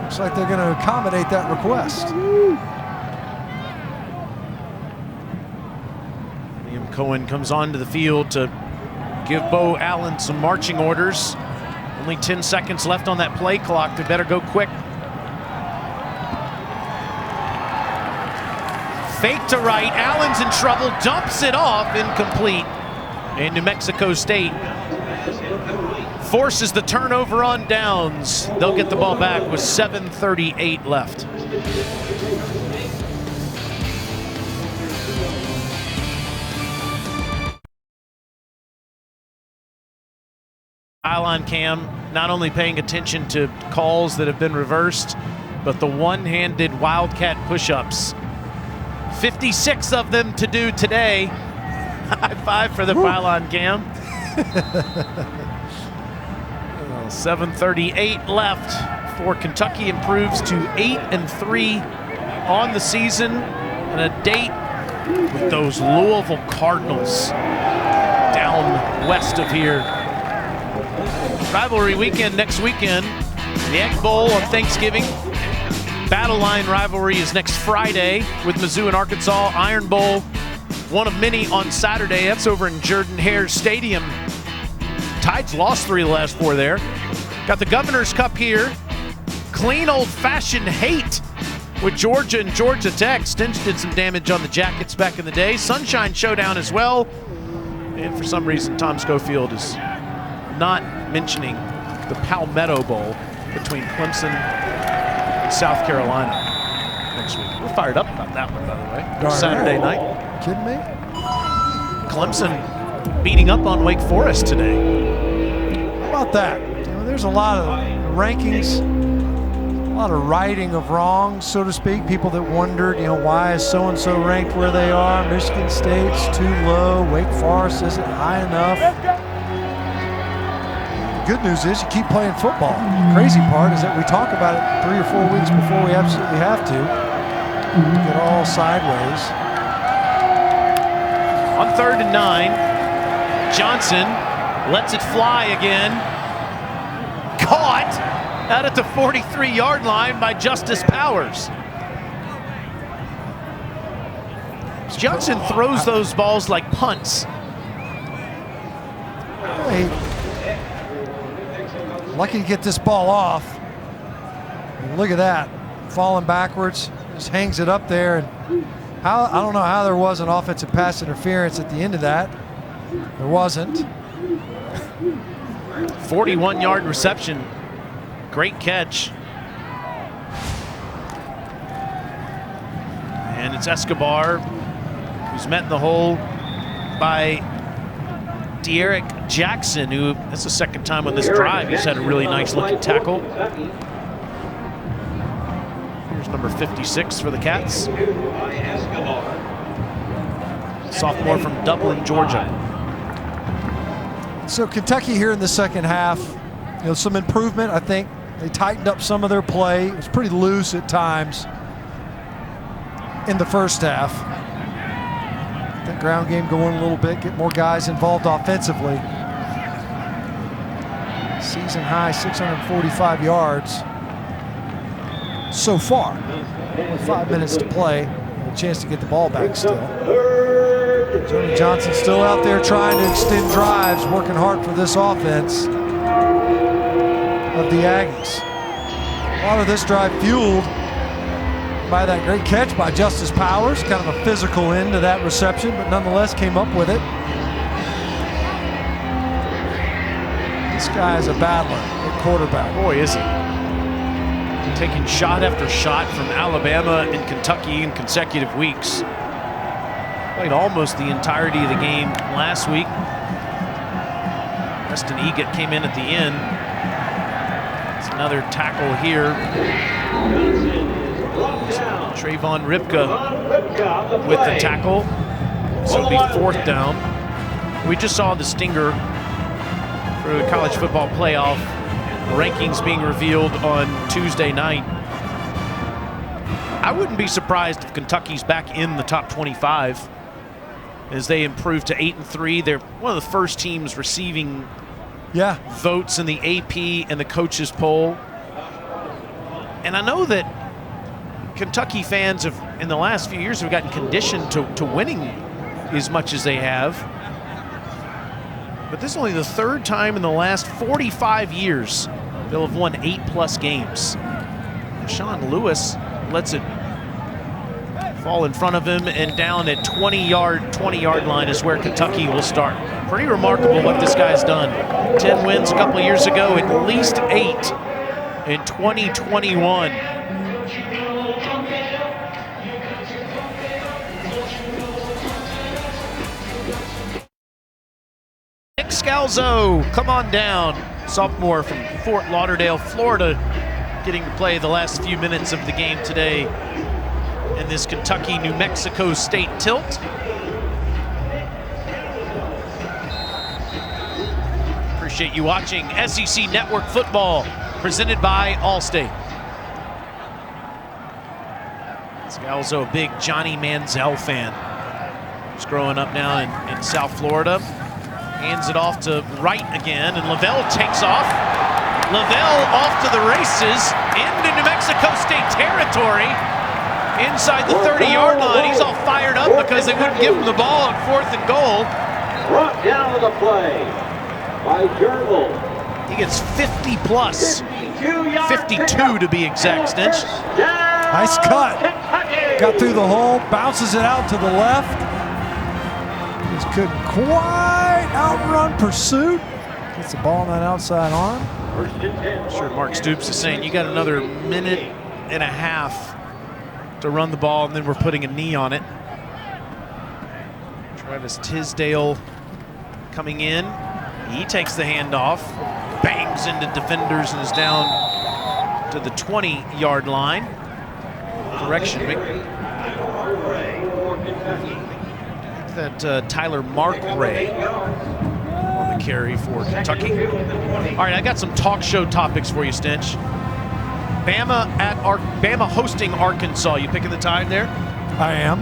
Looks like they're going to accommodate that request. Liam Cohen comes onto the field to give Bo Allen some marching orders. Only 10 seconds left on that play clock. They better go quick. Fake to right. Allen's in trouble. Dumps it off. Incomplete. And New Mexico State forces the turnover on downs. They'll get the ball back with 7:38 left. Pylon cam, not only paying attention to calls that have been reversed, but the one-handed Wildcat push-ups. 56 of them to do today. High five for the Pylon cam. 7:38 left for Kentucky, improves to 8-3 on the season, and a date with those Louisville Cardinals down west of here. Rivalry weekend next weekend. The Egg Bowl on Thanksgiving. Battle Line rivalry is next Friday with Mizzou and Arkansas. Iron Bowl, one of many on Saturday. That's over in Jordan-Hare Stadium. Tide's lost 3 of the last 4 there. Got the Governor's Cup here. Clean old-fashioned hate with Georgia and Georgia Tech. Stinch did some damage on the Jackets back in the day. Sunshine Showdown as well. And for some reason, Tom Schofield is not mentioning the Palmetto Bowl between Clemson and South Carolina next week. We're fired up about that one, by the way. Saturday night. Kidding me? Clemson beating up on Wake Forest today. How about that? You know, there's a lot of rankings, a lot of righting of wrongs, so to speak. People that wondered, you know, why is so-and-so ranked where they are? Michigan State's too low. Wake Forest isn't high enough. The good news is you keep playing football. The crazy part is that we talk about it 3 or 4 weeks before we absolutely have to. Get all sideways. On 3rd and 9, Johnson lets it fly again. Caught out at the 43-yard line by Justice Powers. Johnson throws those balls like punts. Lucky to get this ball off. And look at that, falling backwards, just hangs it up there. And I don't know how there was an offensive pass interference at the end of that. There wasn't. 41-yard reception. Great catch. And it's Escobar, who's met in the hole by De'Eric Jackson, who, that's the second time on this drive he's had a really nice looking tackle. Here's number 56 for the Cats. sophomore from Dublin, Georgia. So Kentucky here in the second half, some improvement, I think. They tightened up some of their play. It was pretty loose at times in the first half. The ground game going a little bit, get more guys involved offensively. Season high 645 yards so far. Only 5 minutes to play. A chance to get the ball back still. Johnny Johnson still out there trying to extend drives, working hard for this offense of the Aggies. A lot of this drive fueled by that great catch by Justice Powers, kind of a physical end to that reception, but nonetheless came up with it. This guy is a battler at quarterback. Boy, is he. Taking shot after shot from Alabama and Kentucky in consecutive weeks. Played almost the entirety of the game last week. Preston Eget came in at the end. It's another tackle here. Trayvon Ripka with the tackle. So it'll be 4th down. We just saw the stinger for the college football playoff. Rankings being revealed on Tuesday night. I wouldn't be surprised if Kentucky's back in the top 25 as they improve to 8-3. They're one of the first teams receiving votes in the AP and the coaches poll. And I know that Kentucky fans have, in the last few years, have gotten conditioned to winning as much as they have. But this is only the 3rd time in the last 45 years they'll have won 8+ games. Sean Lewis lets it fall in front of him, and down at 20-yard line is where Kentucky will start. Pretty remarkable what this guy's done. 10 wins a couple years ago, at least 8 in 2021. Nick Scalzo, come on down. Sophomore from Fort Lauderdale, Florida, getting to play the last few minutes of the game today in this Kentucky-New Mexico State tilt. Appreciate you watching SEC Network Football, presented by Allstate. Scalzo, a big Johnny Manziel fan. He's growing up now in South Florida. Hands it off to Wright again, and Lavelle takes off. Lavelle off to the races into New Mexico State territory. Inside the 30-yard line. He's all fired up because they wouldn't give him the ball on 4th and goal. Brought down to the play by Jermel. He gets 50 plus. 52 to be exact, Stinch. Nice cut. Got through the hole, bounces it out to the left. Just couldn't quite outrun pursuit. Gets the ball on that outside arm. I'm sure Mark Stoops is saying you got another minute and a half to run the ball, and then we're putting a knee on it. Travis Tisdale coming in. He takes the handoff, bangs into defenders, and is down to the 20-yard line. Correction, that Tyler Markray on the carry for Kentucky. All right, I got some talk show topics for you, Stinch. Bama hosting Arkansas. You picking the time there? I am.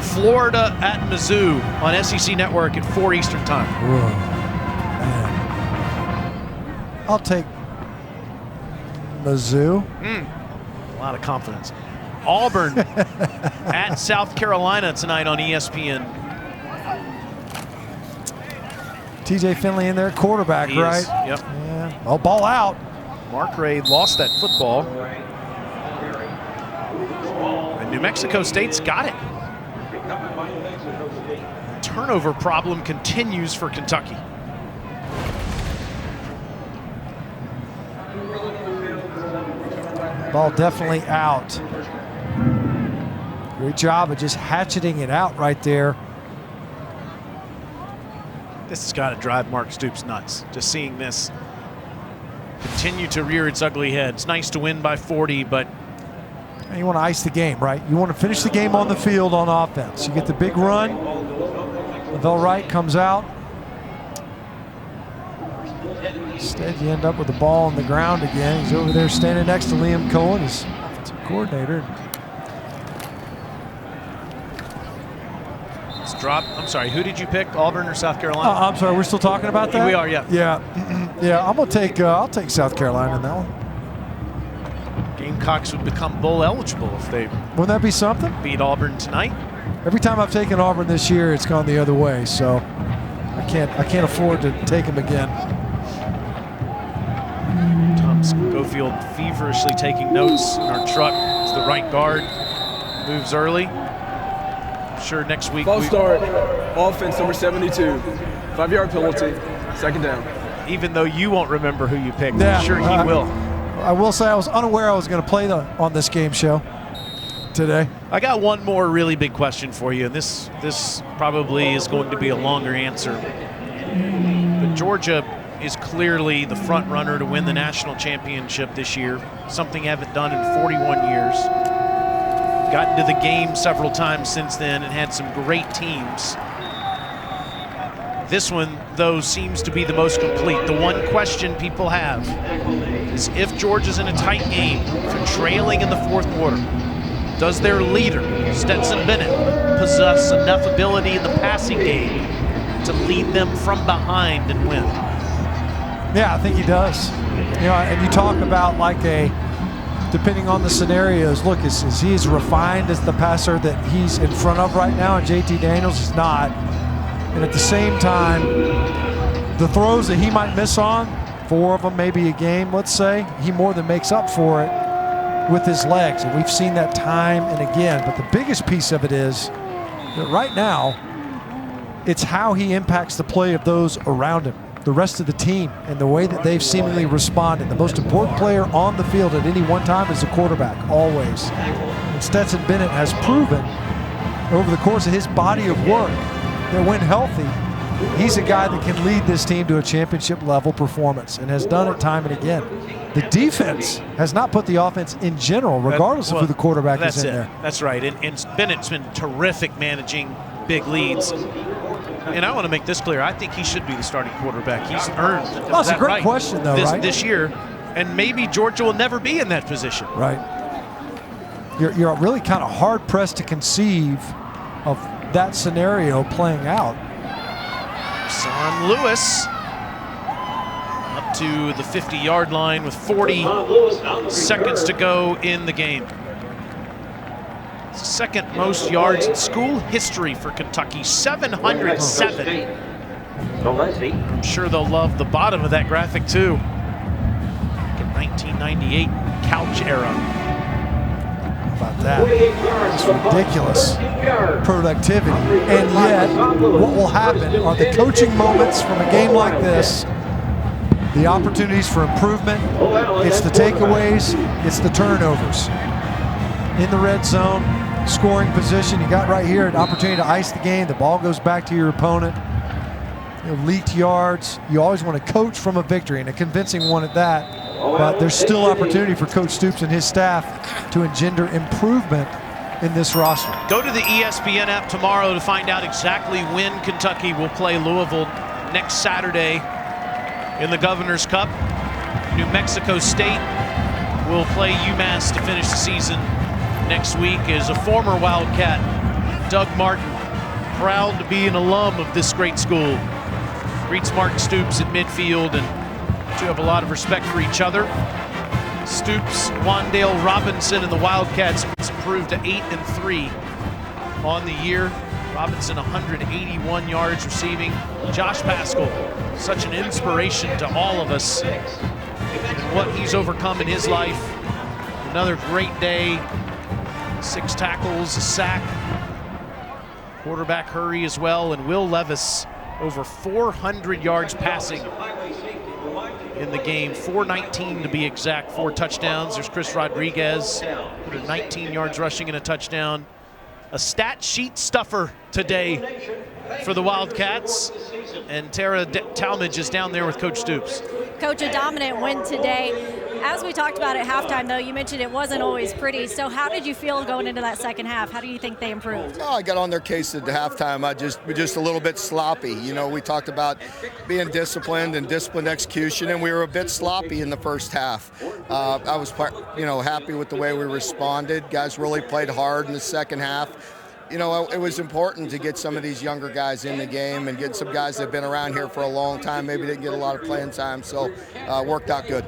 Florida at Mizzou on SEC Network at 4 Eastern time. I'll take Mizzou. A lot of confidence. Auburn at South Carolina tonight on ESPN. TJ Finley in there, quarterback, right? Yep. Yeah. Oh, ball out. Markray lost that football. And New Mexico State's got it. Turnover problem continues for Kentucky. Ball definitely out. Great job of just hatcheting it out right there. This has got to drive Mark Stoops nuts, just seeing this continue to rear its ugly head. It's nice to win by 40, but you want to ice the game, right? You want to finish the game on the field on offense. You get the big run, Lavelle Wright comes out. Instead, you end up with the ball on the ground again. He's over there standing next to Liam Cohen, his offensive coordinator. Let's drop. I'm sorry, who did you pick, Auburn or South Carolina? I'm sorry, we're still talking about that? We are, yeah. Yeah, I'm gonna take. I'll take South Carolina in that one. Gamecocks would become bowl eligible if they Wouldn't that be something? beat Auburn tonight. Every time I've taken Auburn this year, it's gone the other way. So I can't afford to take them again. Tom Schofield feverishly taking notes in our truck. It's the right guard. Moves early. I'm sure next week. False start. Offense number 72. 5-yard penalty. Second down. Even though you won't remember who you picked, Yeah, I'm sure he will. I will say I was unaware I was going to play on this game show today. I got one more really big question for you, and this probably is going to be a longer answer. But Georgia is clearly the front runner to win the national championship this year, something they haven't done in 41 years. Gotten to the game several times since then and had some great teams. This one, though, seems to be the most complete. The one question people have is if Georgia's in a tight game, if they're trailing in the fourth quarter, does their leader, Stetson Bennett, possess enough ability in the passing game to lead them from behind and win? Yeah, I think he does. You know, and you talk about like depending on the scenarios, look, is he as refined as the passer that he's in front of right now? And JT Daniels is not. And at the same time, the throws that he might miss on, 4 of them maybe a game, let's say, he more than makes up for it with his legs. And we've seen that time and again. But the biggest piece of it is that right now, it's how he impacts the play of those around him, the rest of the team, and the way that they've seemingly responded. The most important player on the field at any one time is the quarterback, always. And Stetson Bennett has proven over the course of his body of work that when healthy, he's a guy that can lead this team to a championship level performance and has done it time and again. The defense has not put the offense in general, regardless of who the quarterback is in there. That's right. And Bennett's been terrific managing big leads. And I want to make this clear. I think he should be the starting quarterback. He's earned that. That's a great question, though, right? This year. And maybe Georgia will never be in that position. Right. You're really kind of hard-pressed to conceive of that scenario playing out. Son Lewis up to the 50-yard line with 40 seconds to go in the game. Second most yards in school history for Kentucky, 707. I'm sure they'll love the bottom of that graphic too. Like a 1998 couch era. About that. It's ridiculous productivity. And yet, what will happen are the coaching moments from a game like this, the opportunities for improvement, it's the takeaways, it's the turnovers. In the red zone, scoring position, you got right here an opportunity to ice the game, the ball goes back to your opponent. You know, leaked yards, you always want to coach from a victory, and a convincing one at that. But there's still opportunity for Coach Stoops and his staff to engender improvement in this roster. Go to the ESPN app tomorrow to find out exactly when Kentucky will play Louisville next Saturday in the Governor's Cup. New Mexico State will play UMass to finish the season next week. As a former Wildcat, Doug Martin, proud to be an alum of this great school. Greets Martin Stoops at midfield, and two have a lot of respect for each other. Stoops, Wandale Robinson, and the Wildcats improved to 8-3 on the year. Robinson 181 yards receiving. Josh Paschal, such an inspiration to all of us and what he's overcome in his life. Another great day. 6 tackles, a sack, quarterback hurry as well, and Will Levis over 400 yards passing in the game, 419 to be exact, 4 touchdowns. There's Chris Rodriguez, 119 yards rushing and a touchdown. A stat sheet stuffer today for the Wildcats, and Tara Talmadge is down there with Coach Stoops. Coach, a dominant win today. As we talked about at halftime, though, you mentioned it wasn't always pretty. So how did you feel going into that second half? How do you think they improved? Oh, I got on their case at the halftime. We're just a little bit sloppy. You know, we talked about being disciplined and disciplined execution, and we were a bit sloppy in the first half. I was, happy with the way we responded. Guys really played hard in the second half. You know, it was important to get some of these younger guys in the game and get some guys that have been around here for a long time, maybe didn't get a lot of playing time, so worked out good.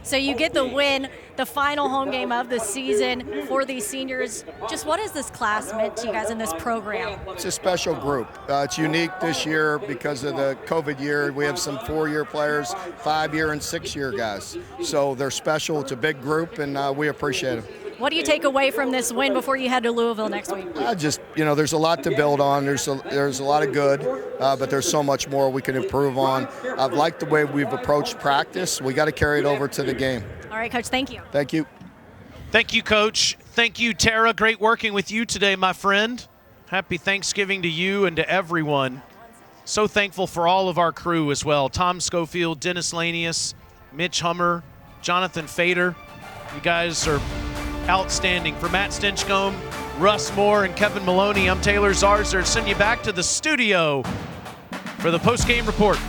So you get the win, the final home game of the season for these seniors. Just what has this class meant to you guys in this program? It's a special group. It's unique this year because of the COVID year. We have some 4-year players, 5-year and 6-year guys. So they're special. It's a big group, and we appreciate them. What do you take away from this win before you head to Louisville next week? There's a lot to build on. There's a lot of good, but there's so much more we can improve on. I've liked the way we've approached practice. We got to carry it over to the game. All right, Coach, thank you. Thank you. Thank you, Coach. Thank you, Tara. Great working with you today, my friend. Happy Thanksgiving to you and to everyone. So thankful for all of our crew as well. Tom Schofield, Dennis Lanius, Mitch Hummer, Jonathan Fader. You guys are outstanding. For Matt Stinchcomb, Russ Moore, and Kevin Maloney, I'm Taylor Zarzer. Send you back to the studio for the post-game report.